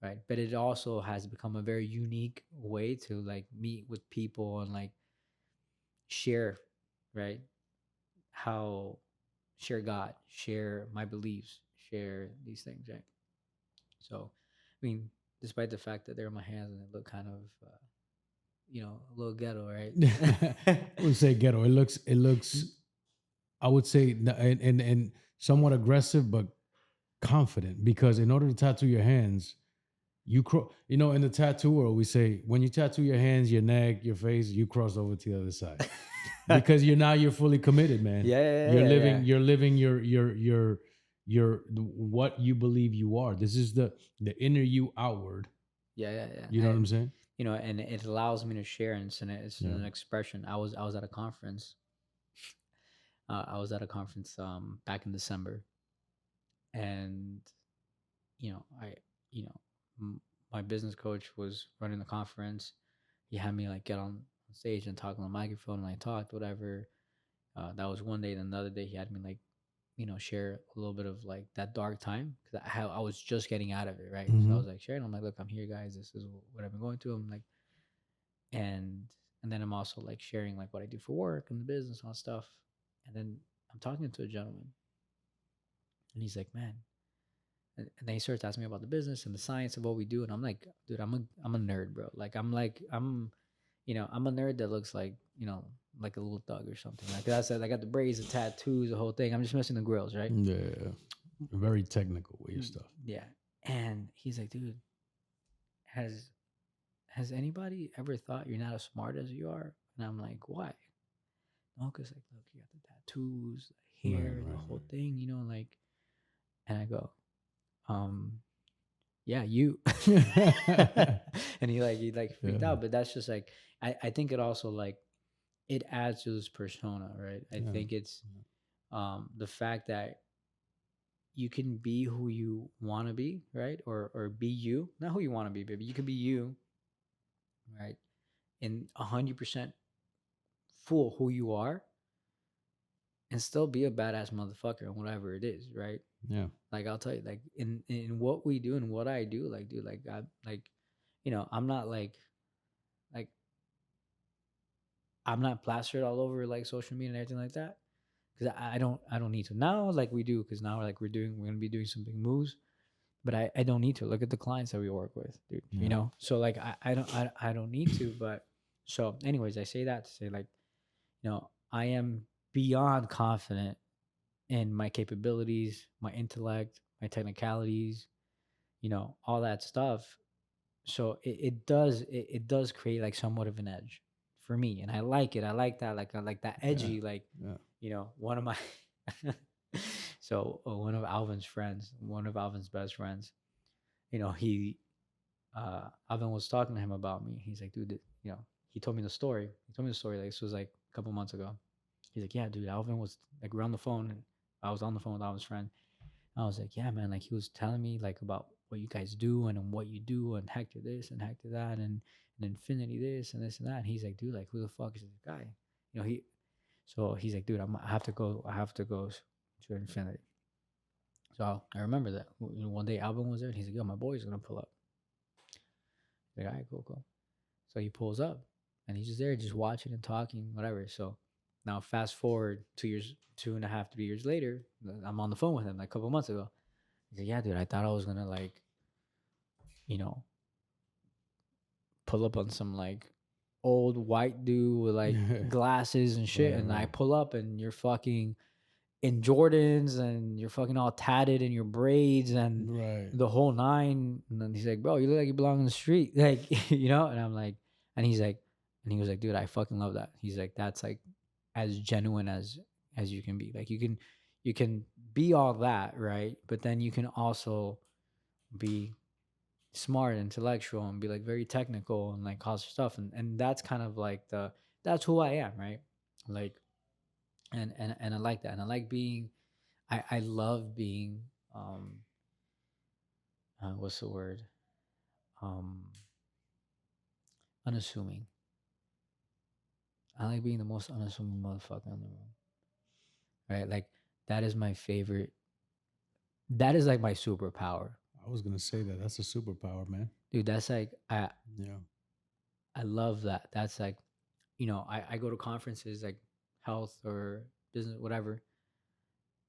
right? But it also has become a very unique way to like meet with people and like share, right? How share God, share my beliefs, share these things, right? So, I mean, despite the fact that they're in my hands and they look kind of, a little ghetto, right? I wouldn't say ghetto. It looks. I would say and somewhat aggressive, but confident. Because in order to tattoo your hands, in the tattoo world, we say when you tattoo your hands, your neck, your face, you cross over to the other side because you're fully committed, man. Yeah, You're yeah, living. yeah. You're living your what you believe you are. This is the inner you outward. Yeah, yeah, yeah. You know what I'm saying? And it allows me to share, and it's Yeah. an expression. I was at a conference. I was at a conference back in December, and I you know my business coach was running the conference. He had me like get on stage and talk on the microphone, and I talked whatever. That was one day. And another day, he had me like share a little bit of like that dark time because I was just getting out of it, right? So I Mhm. was like sharing. I'm like, look, I'm here, guys. This is what I've been going through. I'm like, and and then I'm also like sharing like what I do for work and the business and all that stuff. And then I'm talking to a gentleman, and he's like, man. And then he starts asking me about the business and the science of what we do, and I'm like, dude, I'm a nerd, bro. Like I'm a nerd that looks like a little thug or something. Like I said, I got the braids, the tattoos, the whole thing. I'm just missing the grills, right? Yeah. Very technical with your stuff. Yeah. And he's like, dude, has anybody ever thought you're not as smart as you are? And I'm like, why? No, because like, look, you got the tattoos, the Right, hair, the right, whole thing, like. And I go, um, yeah, you. right. And he freaked Yeah. out. But that's just like I think it also like it adds to this persona, right? I Yeah. think it's the fact that you can be who you want to be, right? Or be you, not who you want to be, baby. You can be you, right? And 100% fool who you are, and still be a badass motherfucker and whatever it is, right? Yeah. Like I'll tell you, like in what we do and what I do, like dude, like I like, I'm not like I'm not plastered all over like social media and everything like that because I don't need to now like we do because now like we're gonna be doing some big moves, but I don't need to look at the clients that we work with, dude. Yeah. So like I don't need to, but so anyways, I say that to say like I am beyond confident in my capabilities, my intellect, my technicalities, all that stuff. So it does create like somewhat of an edge for me, and I like it. I like that Yeah. edgy, like, Yeah. one of my so one of Alvin's friends, one of Alvin's best friends, he Alvin was talking to him about me. He's like, dude, he told me the story. He told me the story, like, this was like a couple months ago. He's like, yeah, dude, Alvin was like, we're on the phone, and I was on the phone with Alvin's friend. I was like, yeah, man, like he was telling me like about what you guys do and what you do, and Hector this and Hector that, and Infinity this and this and that. And he's like, dude, like who the fuck is this guy? He so he's like, dude, I have to go. I have to go to Infinity. So I remember that one day Alvin was there, and he's like, yo, my boy's gonna pull up. Like, all right, cool, cool. So he pulls up, and he's just there, just watching and talking, whatever. So now fast forward 2 years, 2.5, 3 years later, I'm on the phone with him like a couple months ago. He's like, yeah, dude, I thought I was gonna like, you know, pull up on some like old white dude with like glasses and shit, Right, and I right. pull up and you're fucking in Jordans and you're fucking all tatted in your braids and Right. the whole nine. And then he's like, bro, you look like you belong in the street, like, and I'm like, and he's like, and he was like, dude, I fucking love that. He's like, that's like as genuine as you can be. Like you can be all that, right? But then you can also be smart, intellectual, and be like very technical and like all this stuff. And that's kind of like that's who I am, right? Like, and I like that. And I like being, I love being, what's the word? Um, Unassuming. I like being the most unassuming motherfucker in the room, right? Like that is my favorite. That is like my superpower, I was gonna say that. That's a superpower, man. dude. That's like Yeah. I love that. That's like, I go to conferences like health or business, whatever,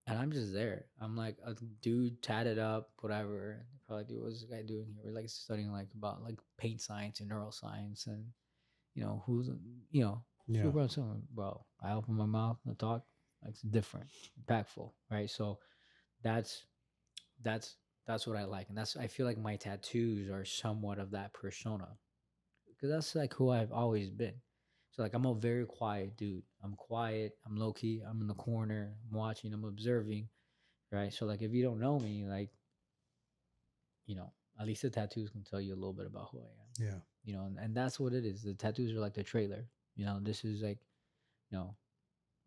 and I'm just there. I'm like a dude tatted up, whatever. Probably, dude, what's this guy doing here? We're like studying like about like paint science and neuroscience, and who's Yeah. super unassuming, bro. I open my mouth and talk like it's different, impactful, right? So that's that's that's what I like, and I feel like my tattoos are somewhat of that persona, because that's like who I've always been. So like I'm a very quiet dude. I'm quiet. I'm low key. I'm in the corner. I'm watching. I'm observing. Right. So like if you don't know me, like you know, at least the tattoos can tell you a little bit about who I am. Yeah. And that's what it is. The tattoos are like the trailer. This is like, you know,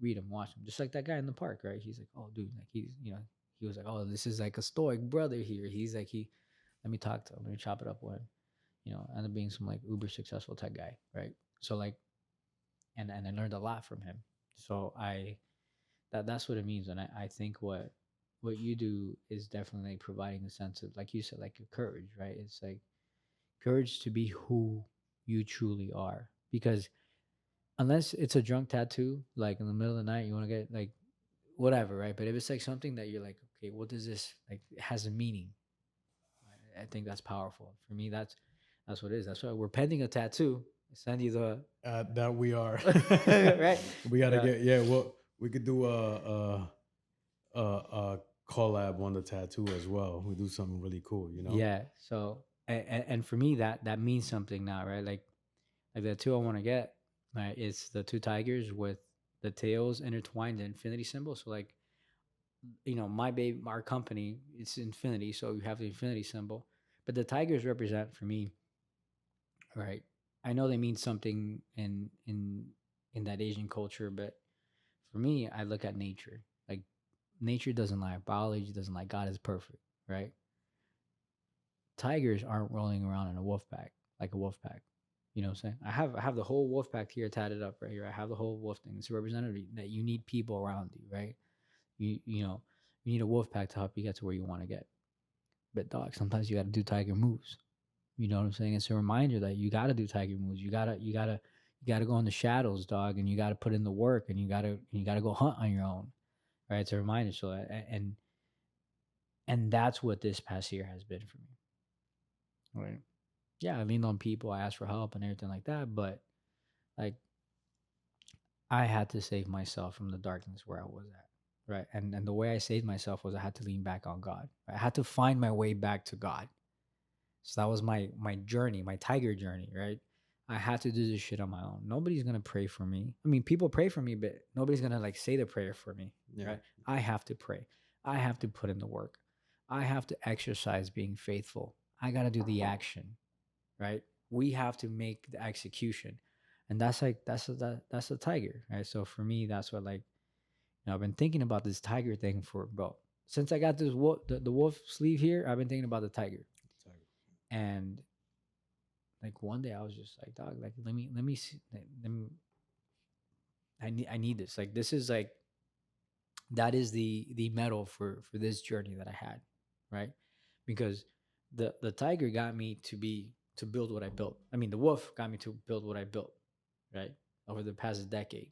read them, watch them. Just like that guy in the park, right? He's like, oh, dude, like he was like, oh, this is like a stoic brother here. He's like, let me talk to him, let me chop it up with him. End up being some like uber successful tech guy, right? So like, and I learned a lot from him. So that's what it means. And I think what you do is definitely like providing a sense of, like you said, like a courage, right? It's like courage to be who you truly are. Because unless it's a drunk tattoo, like in the middle of the night, you want to get like whatever, right? But if it's like something that you're like, okay, what does this like? It has a meaning. I think that's powerful. For me, that's what it is. That's why we're pending a tattoo. I send you the That we are. right. We gotta Yeah. get. Yeah. Well, we could do a collab on the tattoo as well. We do something really cool. Yeah. So and for me that means something now, right? Like the two I want to get, right? It's the two tigers with the tails intertwined, the infinity symbol. So like my baby, our company, it's infinity, so you have the infinity symbol, but the tigers represent for me, right? I know they mean something in that Asian culture, but for me, I look at nature. Like nature doesn't lie, biology doesn't lie, God is perfect, right? Tigers aren't rolling around in a wolf pack like a wolf pack. You know what I'm saying? I have the whole wolf pack here tatted up right here. I have the whole wolf thing. It's a representative that you need people around you, right? You need a wolf pack to help you get to where you want to get. But dog, sometimes you got to do tiger moves. You know what I'm saying? It's a reminder that you got to do tiger moves. You gotta go in the shadows, dog, and you got to put in the work, and you gotta go hunt on your own, right? It's a reminder. So and that's what this past year has been for me, right? Yeah, I leaned on people, I asked for help and everything like that, but like I had to save myself from the darkness where I was at. right? And the way I saved myself was I had to lean back on God. I had to find my way back to God. So that was my journey, my tiger journey, right? I had to do this shit on my own. Nobody's gonna pray for me. I mean, people pray for me, but nobody's gonna like say the prayer for me, Yeah. right? I have to pray. I have to put in the work. I have to exercise being faithful. I gotta do the action, right? We have to make the execution, and that's like that's a tiger, right? So for me, that's what like I've been thinking about this tiger thing for bro since I got this the wolf sleeve here. I've been thinking about the tiger, and like one day I was just like, dog, like let me see, let me, I need this. Like this is like that is the medal for this journey that I had, right? Because the tiger got me to build what I built. I mean, the wolf got me to build what I built, right? Over the past decade.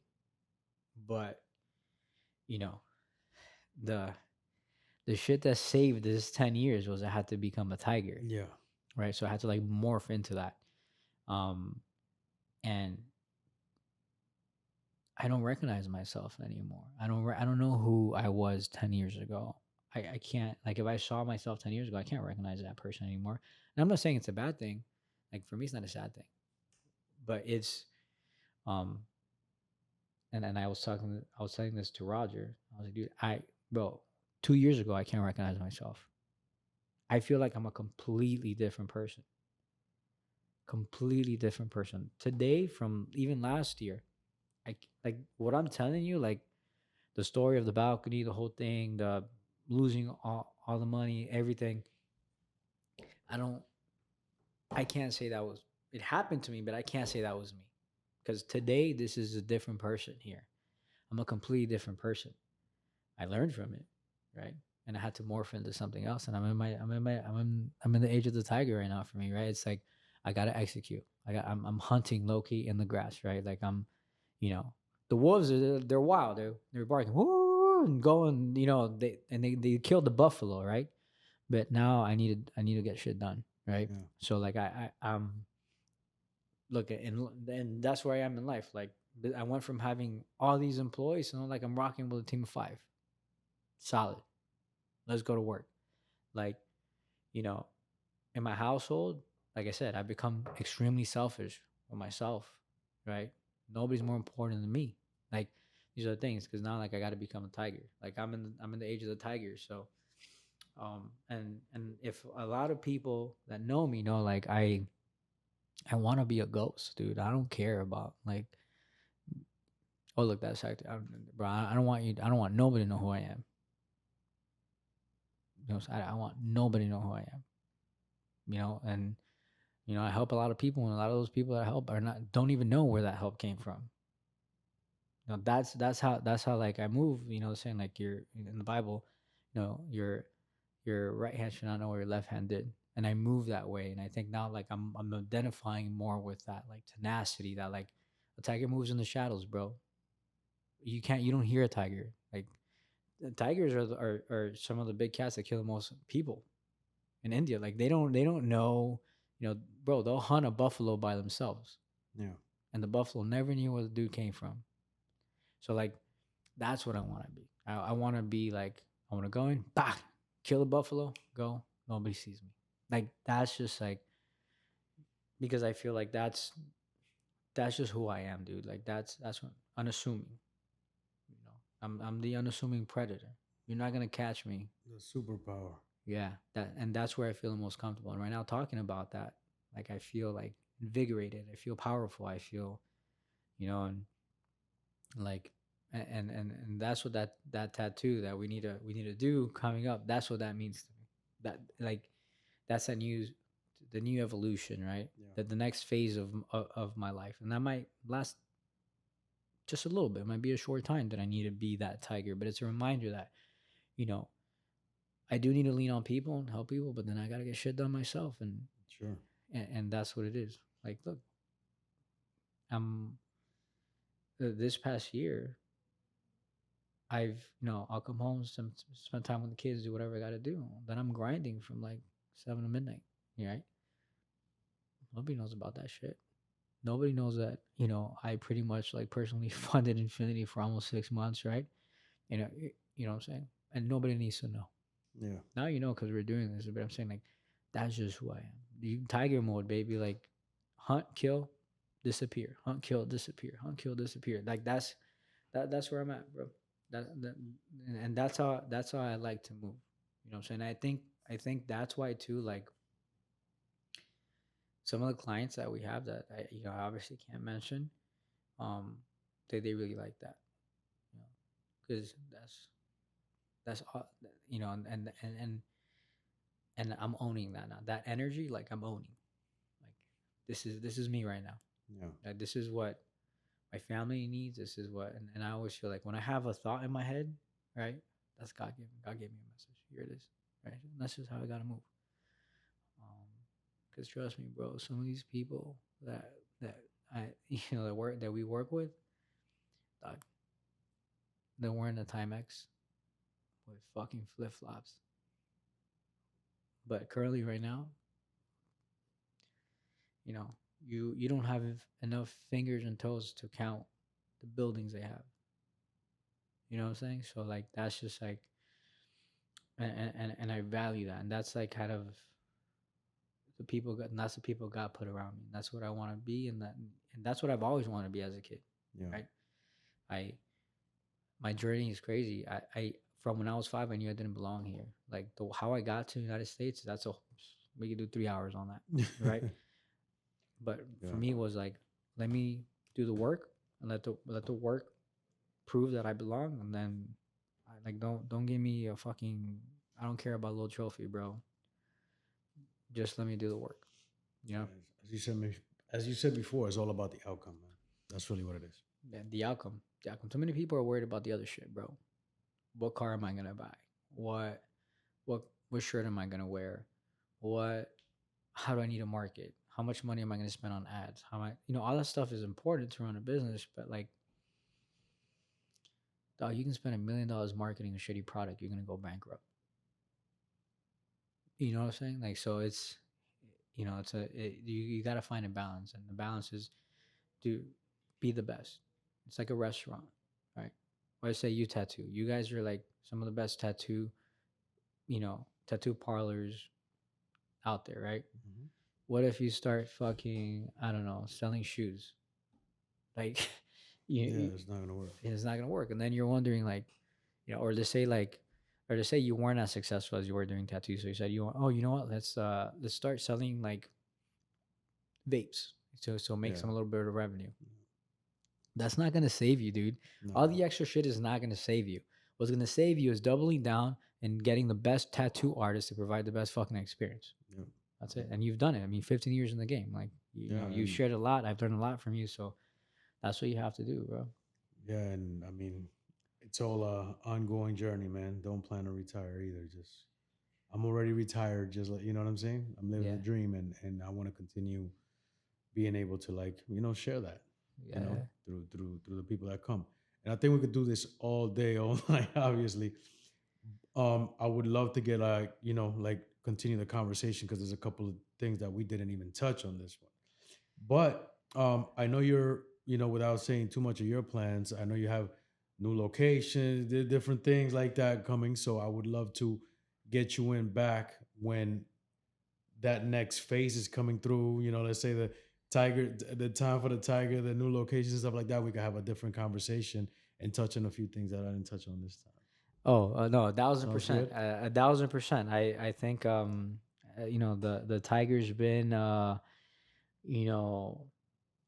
But you know, the the shit that saved this 10 years was I had to become a tiger, Yeah. right? So I had to like morph into that. Um and I don't recognize myself anymore. I don't know who I was 10 years ago. I can't like if I saw myself 10 years ago, I can't recognize that person anymore. And I'm not saying it's a bad thing. Like for me it's not a sad thing. But it's um and I was saying this to Roger. I was like, dude, bro, 2 years ago I can't recognize myself. I feel like I'm a completely different person. Completely different person. Today from even last year. Like what I'm telling you, like the story of the balcony, the whole thing, the losing all the money, everything. I don't I can't say that was it happened to me, but I can't say that was me. Because today this is a different person here. I'm a completely different person. I learned from it, right? And I had to morph into something else. And I'm in the age of the tiger right now for me, right? It's like I gotta execute. I'm hunting low key in the grass, right? Like I'm, you know, the wolves they're wild. They're barking, woo, and going, they killed the buffalo, right? But now I need to get shit done, right? Yeah. So like I'm look at and that's where I am in life. Like I went from having all these employees, and like I'm rocking with a team of 5. Solid. Let's go to work. Like, you know, in my household, like I said, I've become extremely selfish with myself, right? Nobody's more important than me. Like these are the things because now like I got to become a tiger. Like I'm in the age of the tiger. So and if a lot of people that know me know like I want to be a ghost, dude. I don't care about like oh look that's Hector. Bro. I don't want you. I don't want nobody to know who I am. You know, so I want nobody to know who I am. You know, and I help a lot of people, and a lot of those people that I help are not don't even know where that help came from. That's how like I move. Saying like you're in the Bible, your right hand should not know what your left hand did, and I move that way. And I think now like I'm identifying more with that like tenacity that like a tiger moves in the shadows, bro. You don't hear a tiger like the tigers are some of the big cats that kill the most people in India. Like they don't know, bro, they'll hunt a buffalo by themselves. Yeah. And the buffalo never knew where the dude came from. So like that's what I want to be. I want to be like I want to go in, bah, kill a buffalo, go, nobody sees me. Like that's just like because I feel like that's just who I am, dude. Like that's what unassuming. I'm the unassuming predator. You're not gonna catch me. The superpower. Yeah, that's where I feel the most comfortable. And right now, talking about that, like I feel like invigorated. I feel powerful. I feel, and like, and that's what that tattoo that we need to do coming up. That's what that means to me. That like, that's the new evolution, right? Yeah. That the next phase of my life, and that might last just a little bit. It might be a short time that I need to be that tiger, but it's a reminder that, you know, I do need to lean on people and help people, but then I gotta get shit done myself, Sure. and that's what it is. Like, look, I'm this past year, I'll come home, spend time with the kids, do whatever I gotta do. Then I'm grinding from like 7 to midnight. Right? Nobody knows about that shit. Nobody knows that I pretty much like personally funded Infinity for almost 6 months, right? You know what I'm saying? And nobody needs to know. Yeah. Now you know because we're doing this. But I'm saying like that's just who I am. You tiger mode, baby. Like hunt, kill, disappear. Hunt, kill, disappear. Hunt, kill, disappear. Like that's where I'm at, bro. That and that's how I like to move. You know what I'm saying? I think that's why too. Like some of the clients that we have that I obviously can't mention, um, they really like that, you know, because that's all, and I'm owning that now. That energy, like I'm owning. Like this is me right now. Yeah. Like, this is what my family needs. This is what, and I always feel like when I have a thought in my head, right? That's God given. God gave me a message. Here it is, right? And that's just how I gotta move. Because trust me, bro, some of these people that I that we work with, dog, they're wearing the Timex with fucking flip flops. But currently, right now, you know, you don't have enough fingers and toes to count the buildings they have. You know what I'm saying? So like that's just like, and I value that, and that's like kind of the people, and that's the people God put around me. That's what I want to be, and that's what I've always wanted to be as a kid. Yeah. Right? I My journey is crazy. I from when I was 5, I knew I didn't belong here. Like how I got to the United States, we could do 3 hours on that, right? But for Yeah. me, it was like, let me do the work and let the work prove that I belong, and then like don't give me a fucking, I don't care about a little trophy, bro. Just let me do the work. You know, As you said, as you said before, it's all about the outcome, man. That's really what it is. the outcome. The outcome. Too many people are worried about the other shit, bro. What car am I gonna buy? What what shirt am I gonna wear? What How do I need to market? How much money am I gonna spend on ads? How am I, all that stuff is important to run a business, but like, dog, you can spend $1 million marketing a shitty product, you're gonna go bankrupt. You know what I'm saying? Like, so you got to find a balance, and the balance is to be the best. It's like a restaurant, right? Or I say you tattoo. You guys are like some of the best tattoo parlors out there, right? Mhm. What if you start fucking, I don't know, selling shoes? Like, Yeah, you it's not gonna work. it's not gonna work. And then you're wondering, like, or to say you weren't as successful as you were doing tattoos. So you said, oh, you know what? Let's start selling like vapes. So make Yeah. some a little bit of revenue. That's not gonna save you, dude. No. All the extra shit is not gonna save you. What's gonna save you is doubling down and getting the best tattoo artist to provide the best fucking experience. Yeah. That's it. And you've done it. I mean, 15 years in the game. Like, Yeah. you shared a lot. I've learned a lot from you. So that's what you have to do, bro. Yeah, and I mean, it's all a ongoing journey, man. Don't plan to retire either. Just I'm already retired. Just like, you know what I'm saying. I'm living Yeah. the dream, and I want to continue being able to, like, share that, Yeah. through the people that come. And I think we could do this all day, all night. Obviously, I would love to get, like, like, continue the conversation, because there's a couple of things that we didn't even touch on this one. But I know you're, without saying too much of your plans, I know you have new locations, different things like that coming. So I would love to get you in back when that next phase is coming through. Let's say the time for the tiger, the new locations, stuff like that. We could have a different conversation and touch on a few things that I didn't touch on this time. Oh, no, Sounds 1,000%. good. 1,000%. I think the tiger's been you know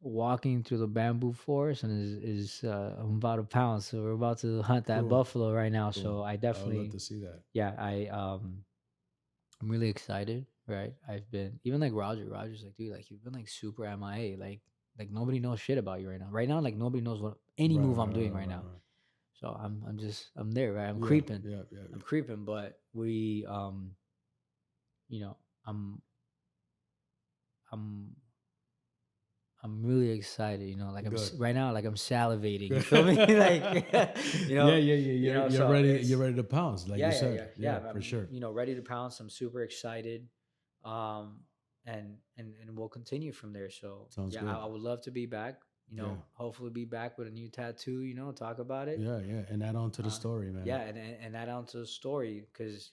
walking through the bamboo forest, and is I'm about to pounce. So we're about to hunt that Cool. buffalo right now. Cool. So I I would love definitely, to see that. yeah, I'm really excited. Right, I've been, even like Roger's like, dude, like you've been like super MIA. Like nobody knows shit about you right now. Right now, like nobody knows what any Right, move right, I'm doing right, right right, now. right. So I'm there, right? I'm Yeah, creeping. yeah, yeah, I'm yeah. creeping, but you know, I'm I'm I'm really excited, like Good. right now, like I'm salivating. You Good. feel me? Like, Yeah, yeah, yeah. You're so ready. You're it's, ready to pounce, like yeah, you yeah, said. yeah, Yeah, yeah. for I'm, sure. ready to pounce. I'm super excited. Um, and we'll continue from there. So Sounds yeah, good. I would love to be back. You know, hopefully be back with a new tattoo. You know, talk about it. Yeah, yeah, and add on to the story, man. Yeah, and add on to the story because,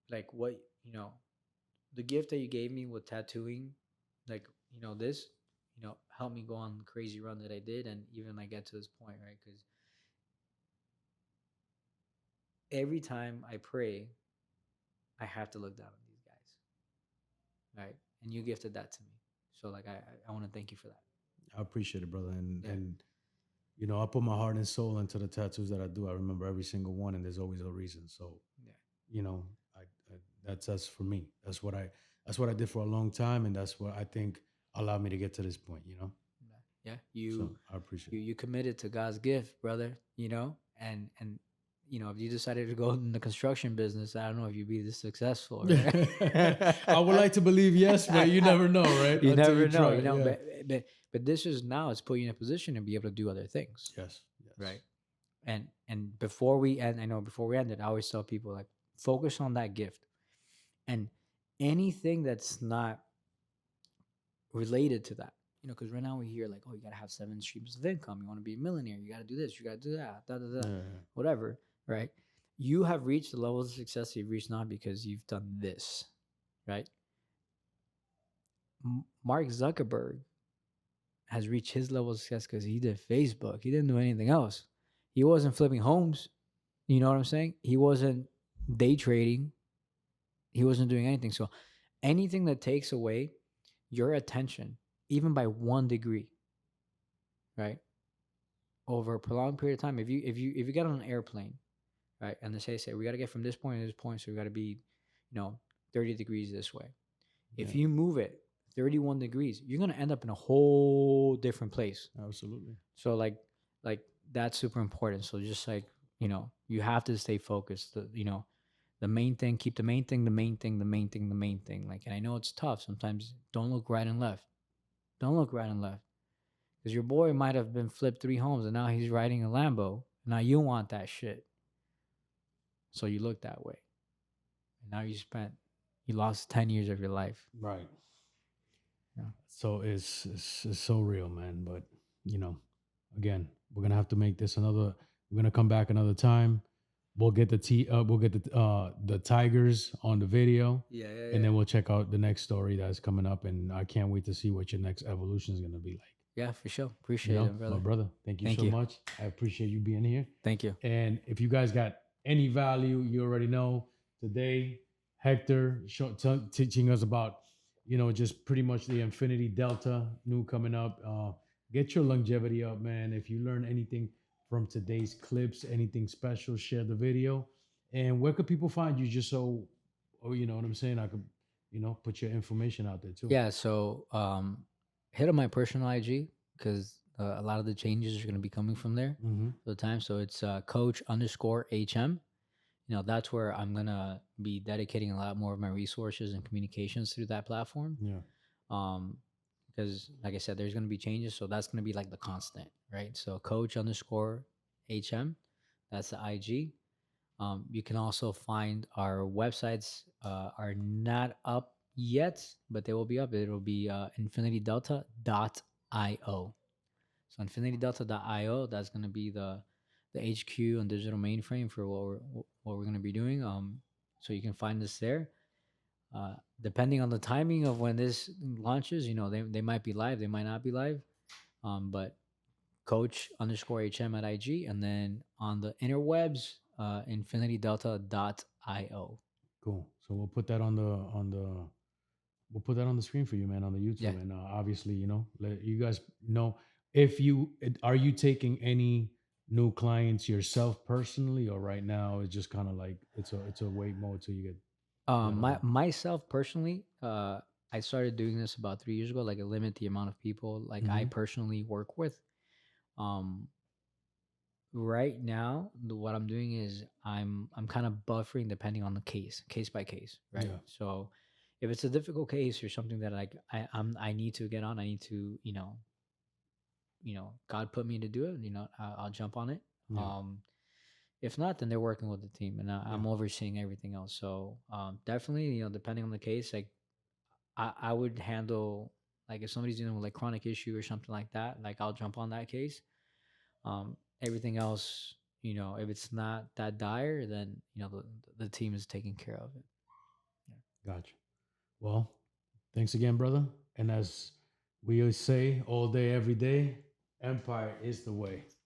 like, what you know, the gift that you gave me with tattooing, like this, helped me go on the crazy run that I did, and even like get to this point, right? Because every time I pray, I have to look down on these guys, right? And you gifted that to me, so like I want to thank you for that. I appreciate it, brother, and I put my heart and soul into the tattoos that I do. I remember every single one, and there's always a reason. So, Yeah. you know, that's for me. That's what I did for a long time, and that's what I think allowed me to get to this point. Yeah, So I appreciate you committed to God's gift, brother. And if you decided to go in the construction business, I don't know if you'd be this successful. Right? it. I would like to believe yes, but you never know, right? You Until never know, try, yeah. but this is now it's put you in a position to be able to do other things, Yes. right? And before we end, I know before we end it, I always tell people like focus on that gift, and anything that's not related to that. Because right now we hear like, oh, you got to have 7 streams of income. You want to be a millionaire. You got to do this. You got to do that. Whatever. Right. You have reached the level of success you've reached not because you've done this. Right. Mark Zuckerberg has reached his level of success because he did Facebook. He didn't do anything else. He wasn't flipping homes. You know what I'm saying? He wasn't day trading. He wasn't doing anything. So anything that takes away your attention, even by 1 degree, right, over a prolonged period of time, if you get on an airplane, right, and they say we got to get from this point to this point, so we got to be 30 degrees this way. If you move it 31 degrees, you're going to end up in a whole different place. Absolutely. So like that's super important. So just like you have to stay focused. The main thing, keep the main thing, the main thing, the main thing, the main thing. Like, and I know it's tough sometimes. Don't look right and left. Don't look right and left. Because your boy might have been flipped 3 homes and now he's riding a Lambo. Now you want that shit. So you look that way. And now you lost 10 years of your life. Right. Yeah. So it's so real, man. But, again, we're going to have to make this we're going to come back another time. We'll get the tigers on the video. Yeah. And then we'll check out the next story that's coming up. And I can't wait to see what your next evolution is going to be like. Yeah, for sure. Appreciate it, brother. My brother, thank you so much. I appreciate you being here. Thank you. And if you guys got any value, you already know. Today, Hector teaching us about, just pretty much the Infinity Delta, new coming up. Get your longevity up, man. If you learn anything from today's clips, anything special, share the video. And where could people find you just so, you know what I'm saying? I could, put your information out there too. Yeah, so hit on my personal IG because a lot of the changes are going to be coming from there for the time. So it's coach_HM. That's where I'm going to be dedicating a lot more of my resources and communications through that platform. Yeah. Because like I said, there's going to be changes. So that's going to be like the constant, right? So coach_HM, that's the IG. You can also find our websites are not up yet, but they will be up. It'll be infinitydelta.io. So infinitydelta.io, that's going to be the HQ and digital mainframe for what we're going to be doing. So you can find us there. Depending on the timing of when this launches, they might be live, they might not be live. But coach_HM at IG, and then on the interwebs, infinitydelta.io. Cool. So we'll put that on the screen for you, man, on the YouTube. Yeah. And obviously, let you guys know if are you taking any new clients yourself personally, or right now it's just kind of like it's a wait mode till you get. Myself personally, I started doing this about 3 years ago, like limit the amount of people like I personally work with. Right now, what I'm doing is I'm kind of buffering depending on the case by case, right? Yeah. So if it's a difficult case or something that like I need to get on, I need to God put me to do it, I'll jump on it. Yeah. If not, then they're working with the team, and I'm overseeing everything else. So definitely, depending on the case, like I would handle Like if somebody's dealing with like chronic issue or something like that, like I'll jump on that case. Everything else, you know, if it's not that dire, then you know the team is taking care of it. Gotcha. Well, thanks again, brother. And as we always say, all day, every day, empire is the way.